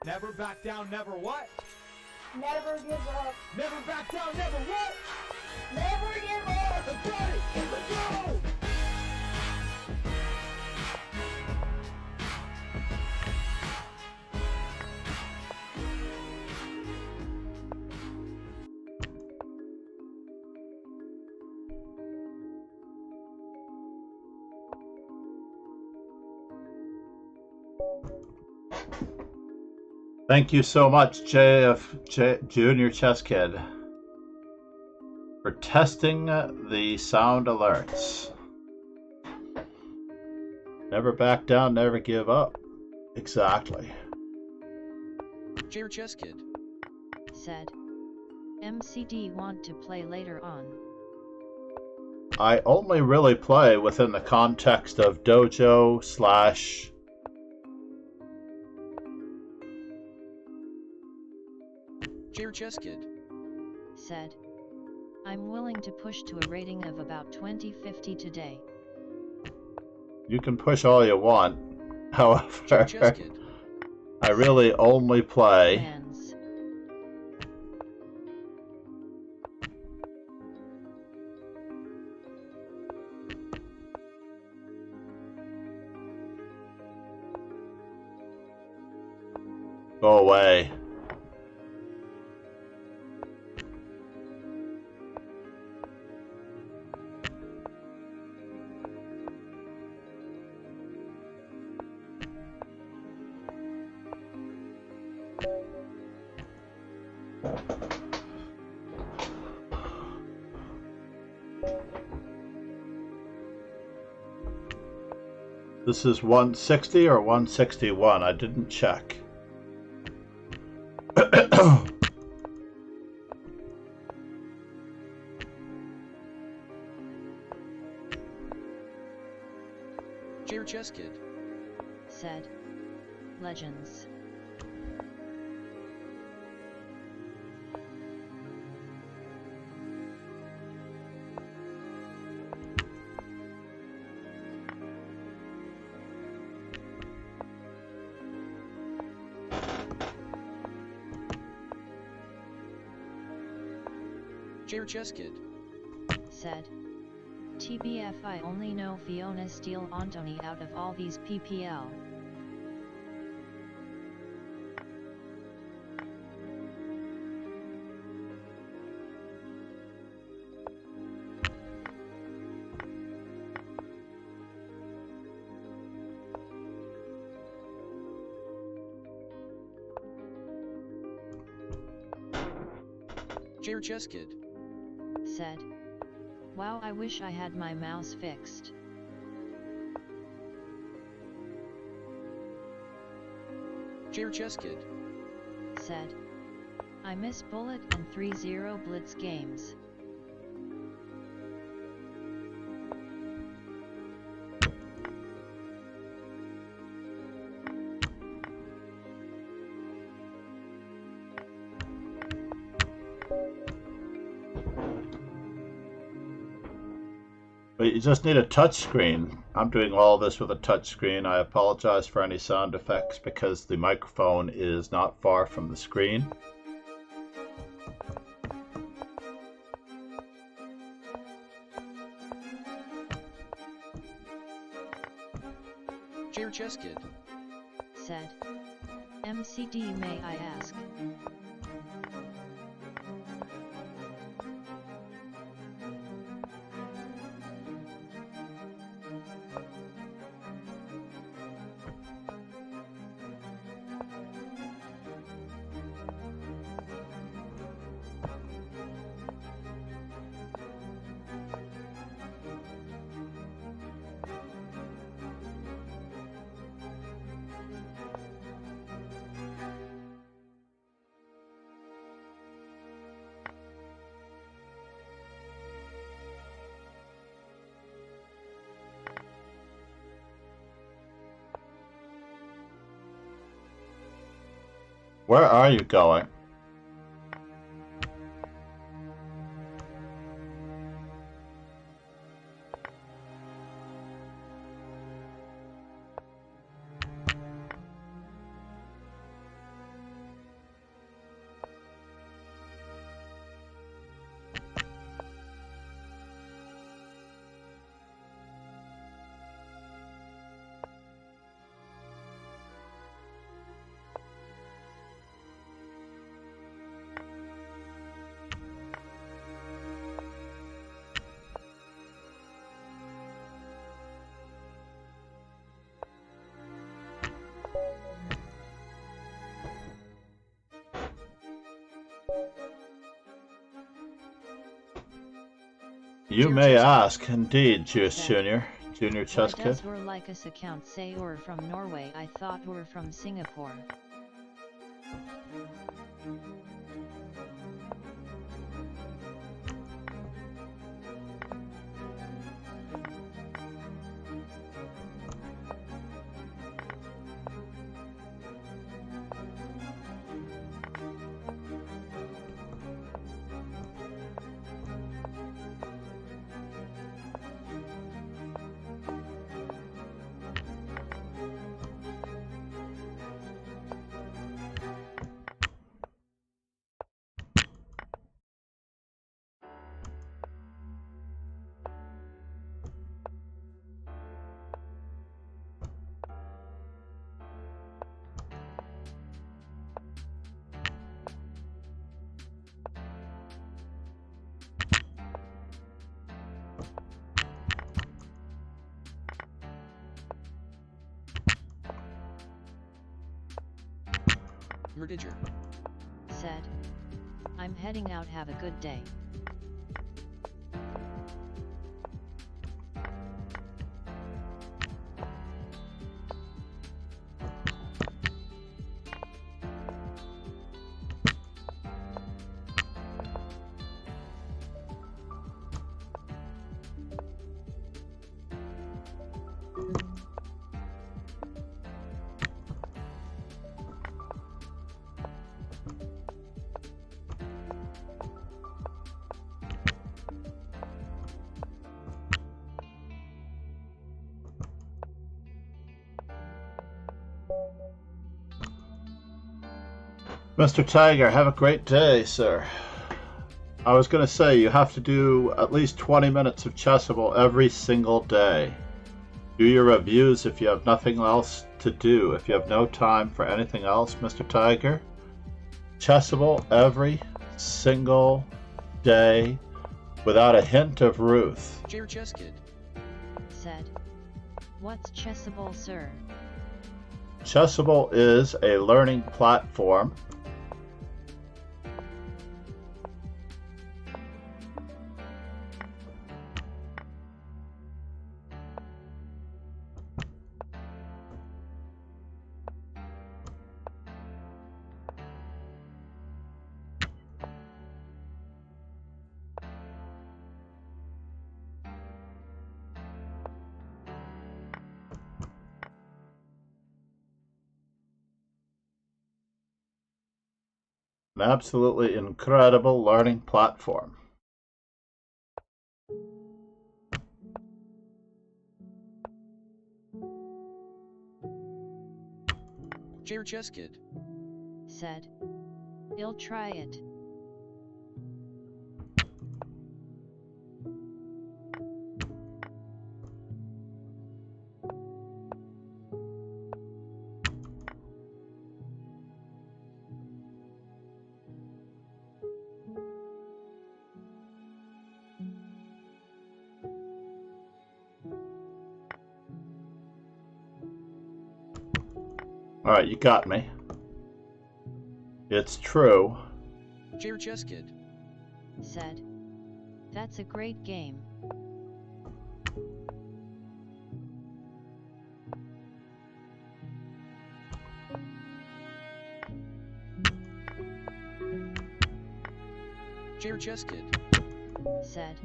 Never back down, never what? Never give up. Never back down, never what? Never give up. Let's get it! Here we go! Thank you so much, Junior Chess Kid, for testing the sound alerts. Never back down, never give up. Exactly. Chair Chess Kid said, "MCD want to play later on." I only really play within the context of dojo / Chair Chess Kid said, "I'm willing to push to a rating of about 2050 today." You can push all you want. However, Chair Chess Kid I really only play Fans. Go away. This is 160 or 161. I didn't check. Chair Chess Kid said, "Legends." Chair Chess Kid said, "TBF, I only know Fiona Steele Antoni out of all these PPL." Chair Chess Kid said, "Wow, I wish I had my mouse fixed." Chair Chess Kid said, "I miss Bullet and 3-0 Blitz games." But you just need a touch screen. I'm doing all this with a touch screen. I apologize for any sound effects because the microphone is not far from the screen. Jair Chess Kid. Said. MCD, may I ask? Where are you going? You may ask, indeed, Juice Jr. Junior Chess Why Kid. does your Lycus account say you're from Norway? I thought you're from Singapore. Merdiger. Said. I'm heading out, have a good day. Mr. Tiger, have a great day, sir. I was going to say, you have to do at least 20 minutes of Chessable every single day. Do your reviews if you have nothing else to do. If you have no time for anything else, Mr. Tiger. Chessable every single day without a hint of Ruth. Jair Chess Kid. Said. What's Chessable, sir? Chessable is a learning platform. An absolutely incredible learning platform. Jair Chess Kid. Said. I'll try it. Alright, you got me. It's true. Chair Chess Kid. Said. That's a great game. Chair Chess Kid. Said.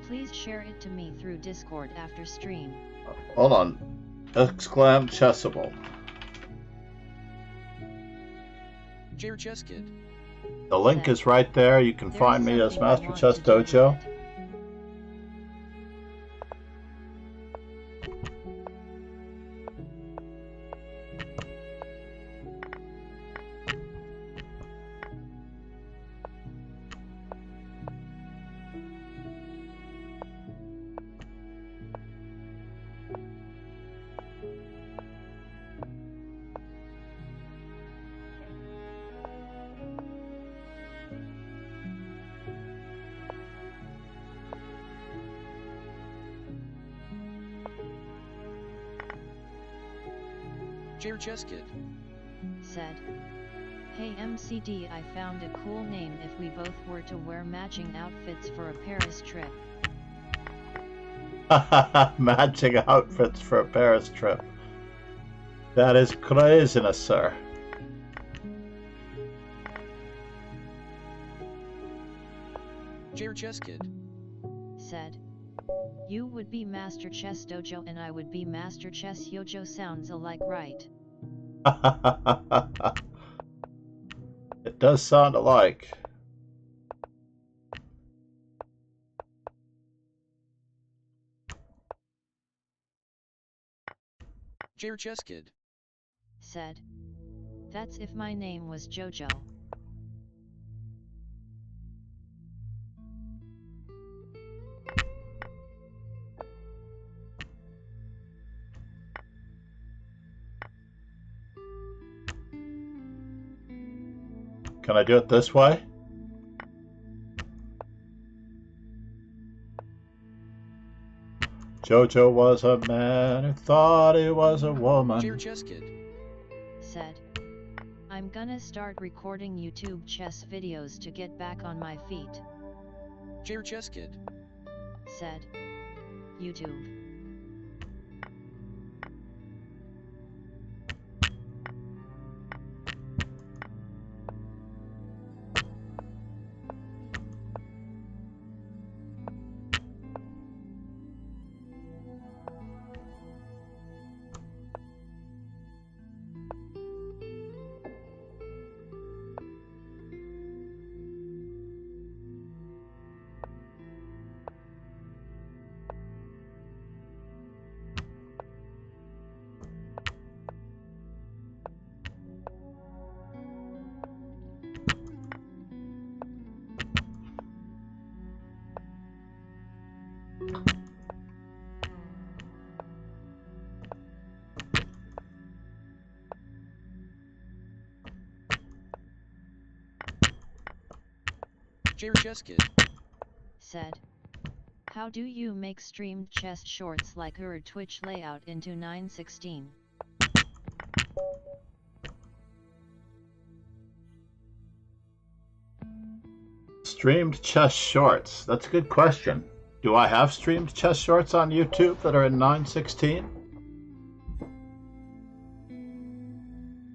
Please share it to me through Discord after stream. Hold on. Exclam Chessable. Chair Chess Kid. The link is right there. You can There find is me as something I Master want Chess to do with Dojo. it. Chair Chess Kid. Said. Hey MCD, I found a cool name if we both were to wear matching outfits for a Paris trip. Matching outfits for a Paris trip. That is craziness, sir. Chair Chess Kid. Said. You would be Master Chess Dojo and I would be Master Chess Yojo. Sounds alike, right? It does sound alike. Chair Chess Kid. Said. That's if my name was Jojo. Can I do it this way? Jojo was a man who thought he was a Chair woman. Chess Kid. Said. I'm gonna start recording YouTube chess videos to get back on my feet. Chair Chess Kid. Said. YouTube. Chair Chess Kid. Said. How do you make streamed chess shorts like your Twitch layout into 916? Streamed chess shorts. That's a good question. Do I have streamed chess shorts on YouTube that are in 916?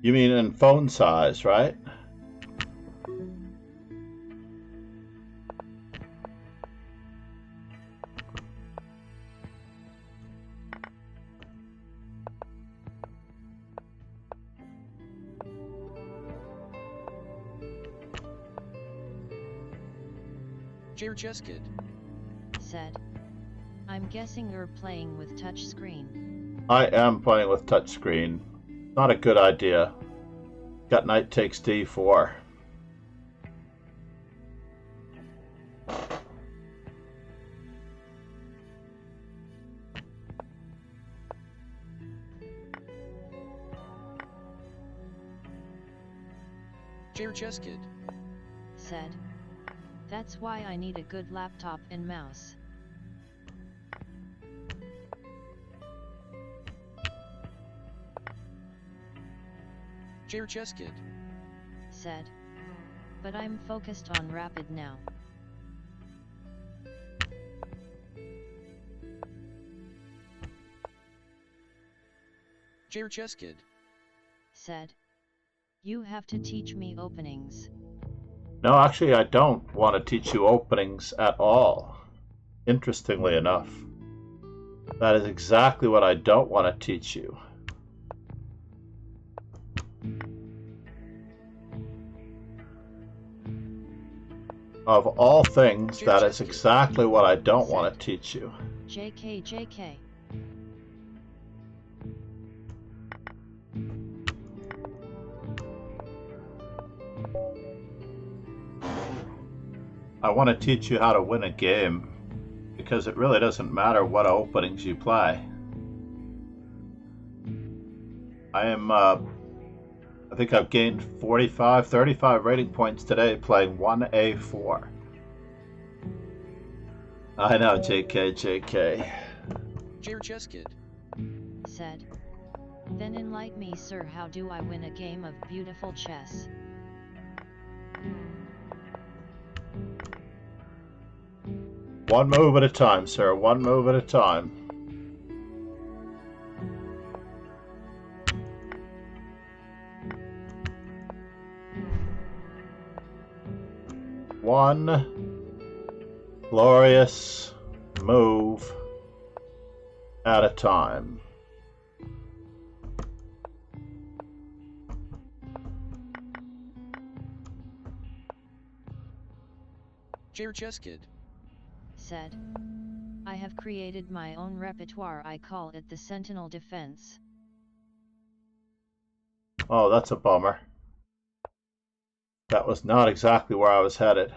You mean in phone size, right? Chair Chess Kid. Said. I'm guessing you're playing with touchscreen. I am playing with touchscreen. Not a good idea. Got knight takes d4. Chair Chess Kid. Said. That's why I need a good laptop and mouse. Cheskid. Said. But I'm focused on rapid now. Cheskid. Said. You have to teach me openings. No, actually, I don't want to teach you openings at all. Interestingly enough, that is exactly what I don't want to teach you. Of all things, that is exactly what I don't want to teach you. JK. I want to teach you how to win a game, because it really doesn't matter what openings you play. I think I've gained 35 rating points today playing 1A4. I know, JK. Cheskid. Said. Then enlighten me, sir, how do I win a game of beautiful chess? One move at a time, sir. One move at a time. One glorious move at a time. Cheskid. Said. I have created my own repertoire. I call it the Sentinel Defense. Oh, that's a bummer. That was not exactly where I was headed.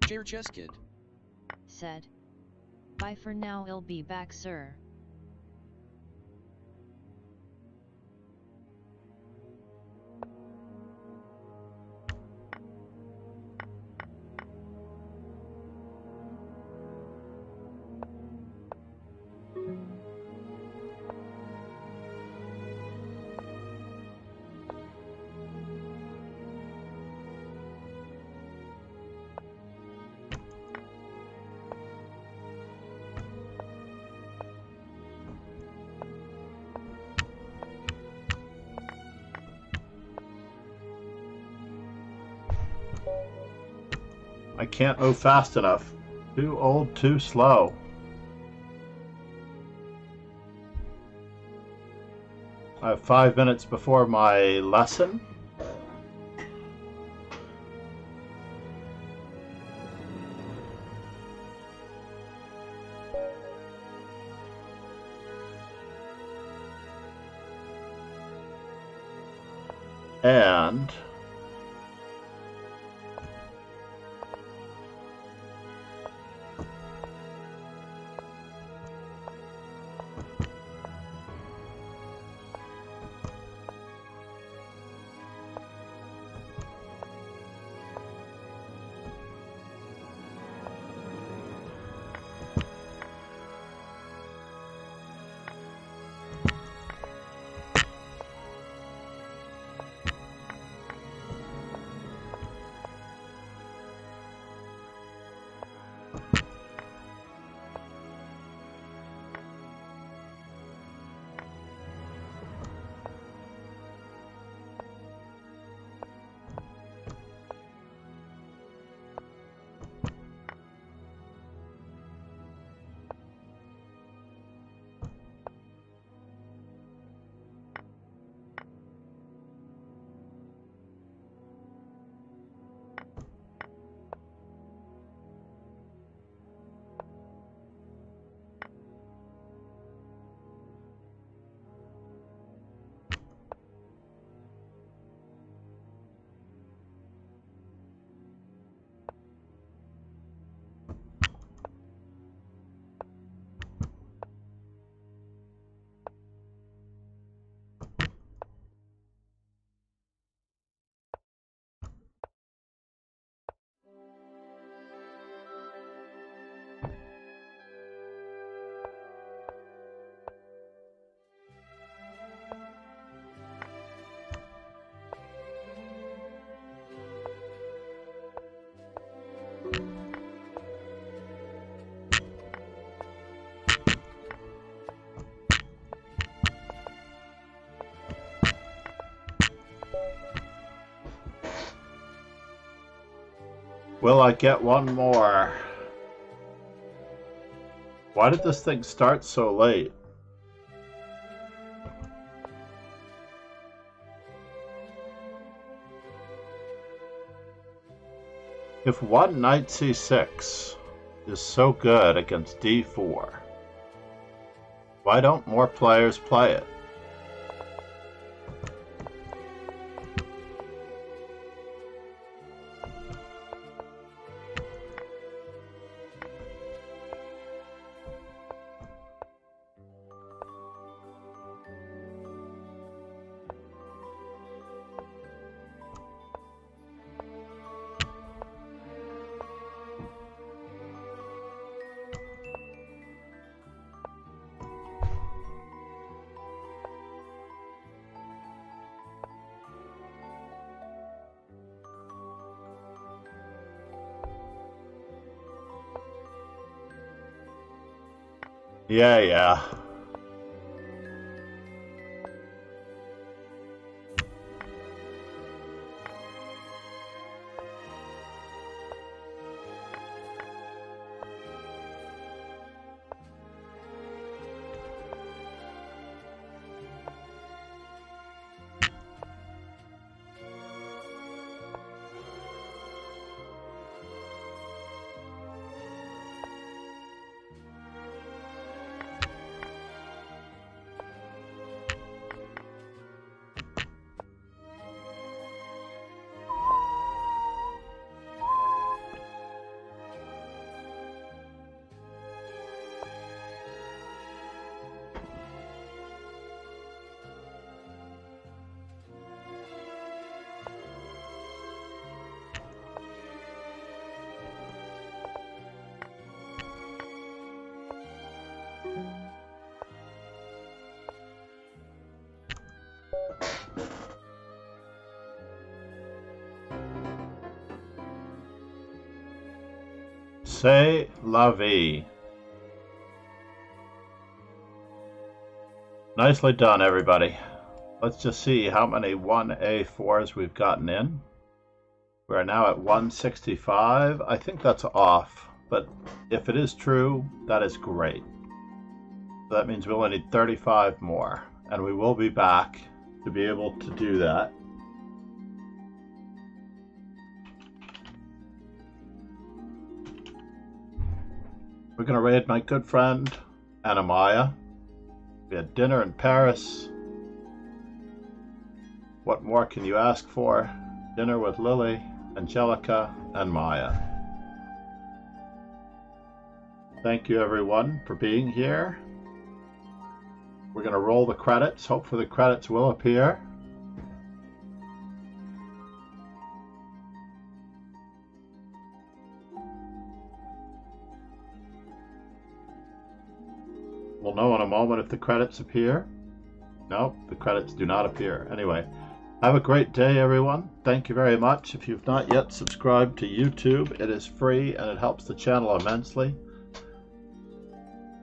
Cheskid. Said. Bye for now, I'll be back, sir. I can't move fast enough. Too old, too slow. I have 5 minutes before my lesson. And Will I get one more? Why did this thing start so late? If one knight c6 is so good against d4, why don't more players play it? Yeah. C'est la vie. Nicely done, everybody. Let's just see how many 1A4s we've gotten in. We're now at 165. I think that's off, but if it is true, that is great. So that means we only need 35 more, and we will be back to be able to do that. We're going to raid my good friend, Anamaya. We had dinner in Paris. What more can you ask for? Dinner with Lily, Angelica, and Maya. Thank you everyone for being here. We're going to roll the credits. Hopefully the credits will appear. We'll know in a moment if the credits appear. No, the credits do not appear. Anyway, have a great day, everyone. Thank you very much. If you've not yet subscribed to YouTube, it is free and it helps the channel immensely.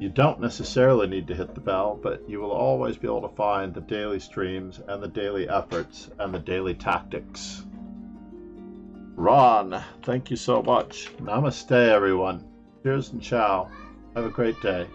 You don't necessarily need to hit the bell, but you will always be able to find the daily streams and the daily efforts and the daily tactics. Ron, thank you so much. Namaste, everyone. Cheers and ciao. Have a great day.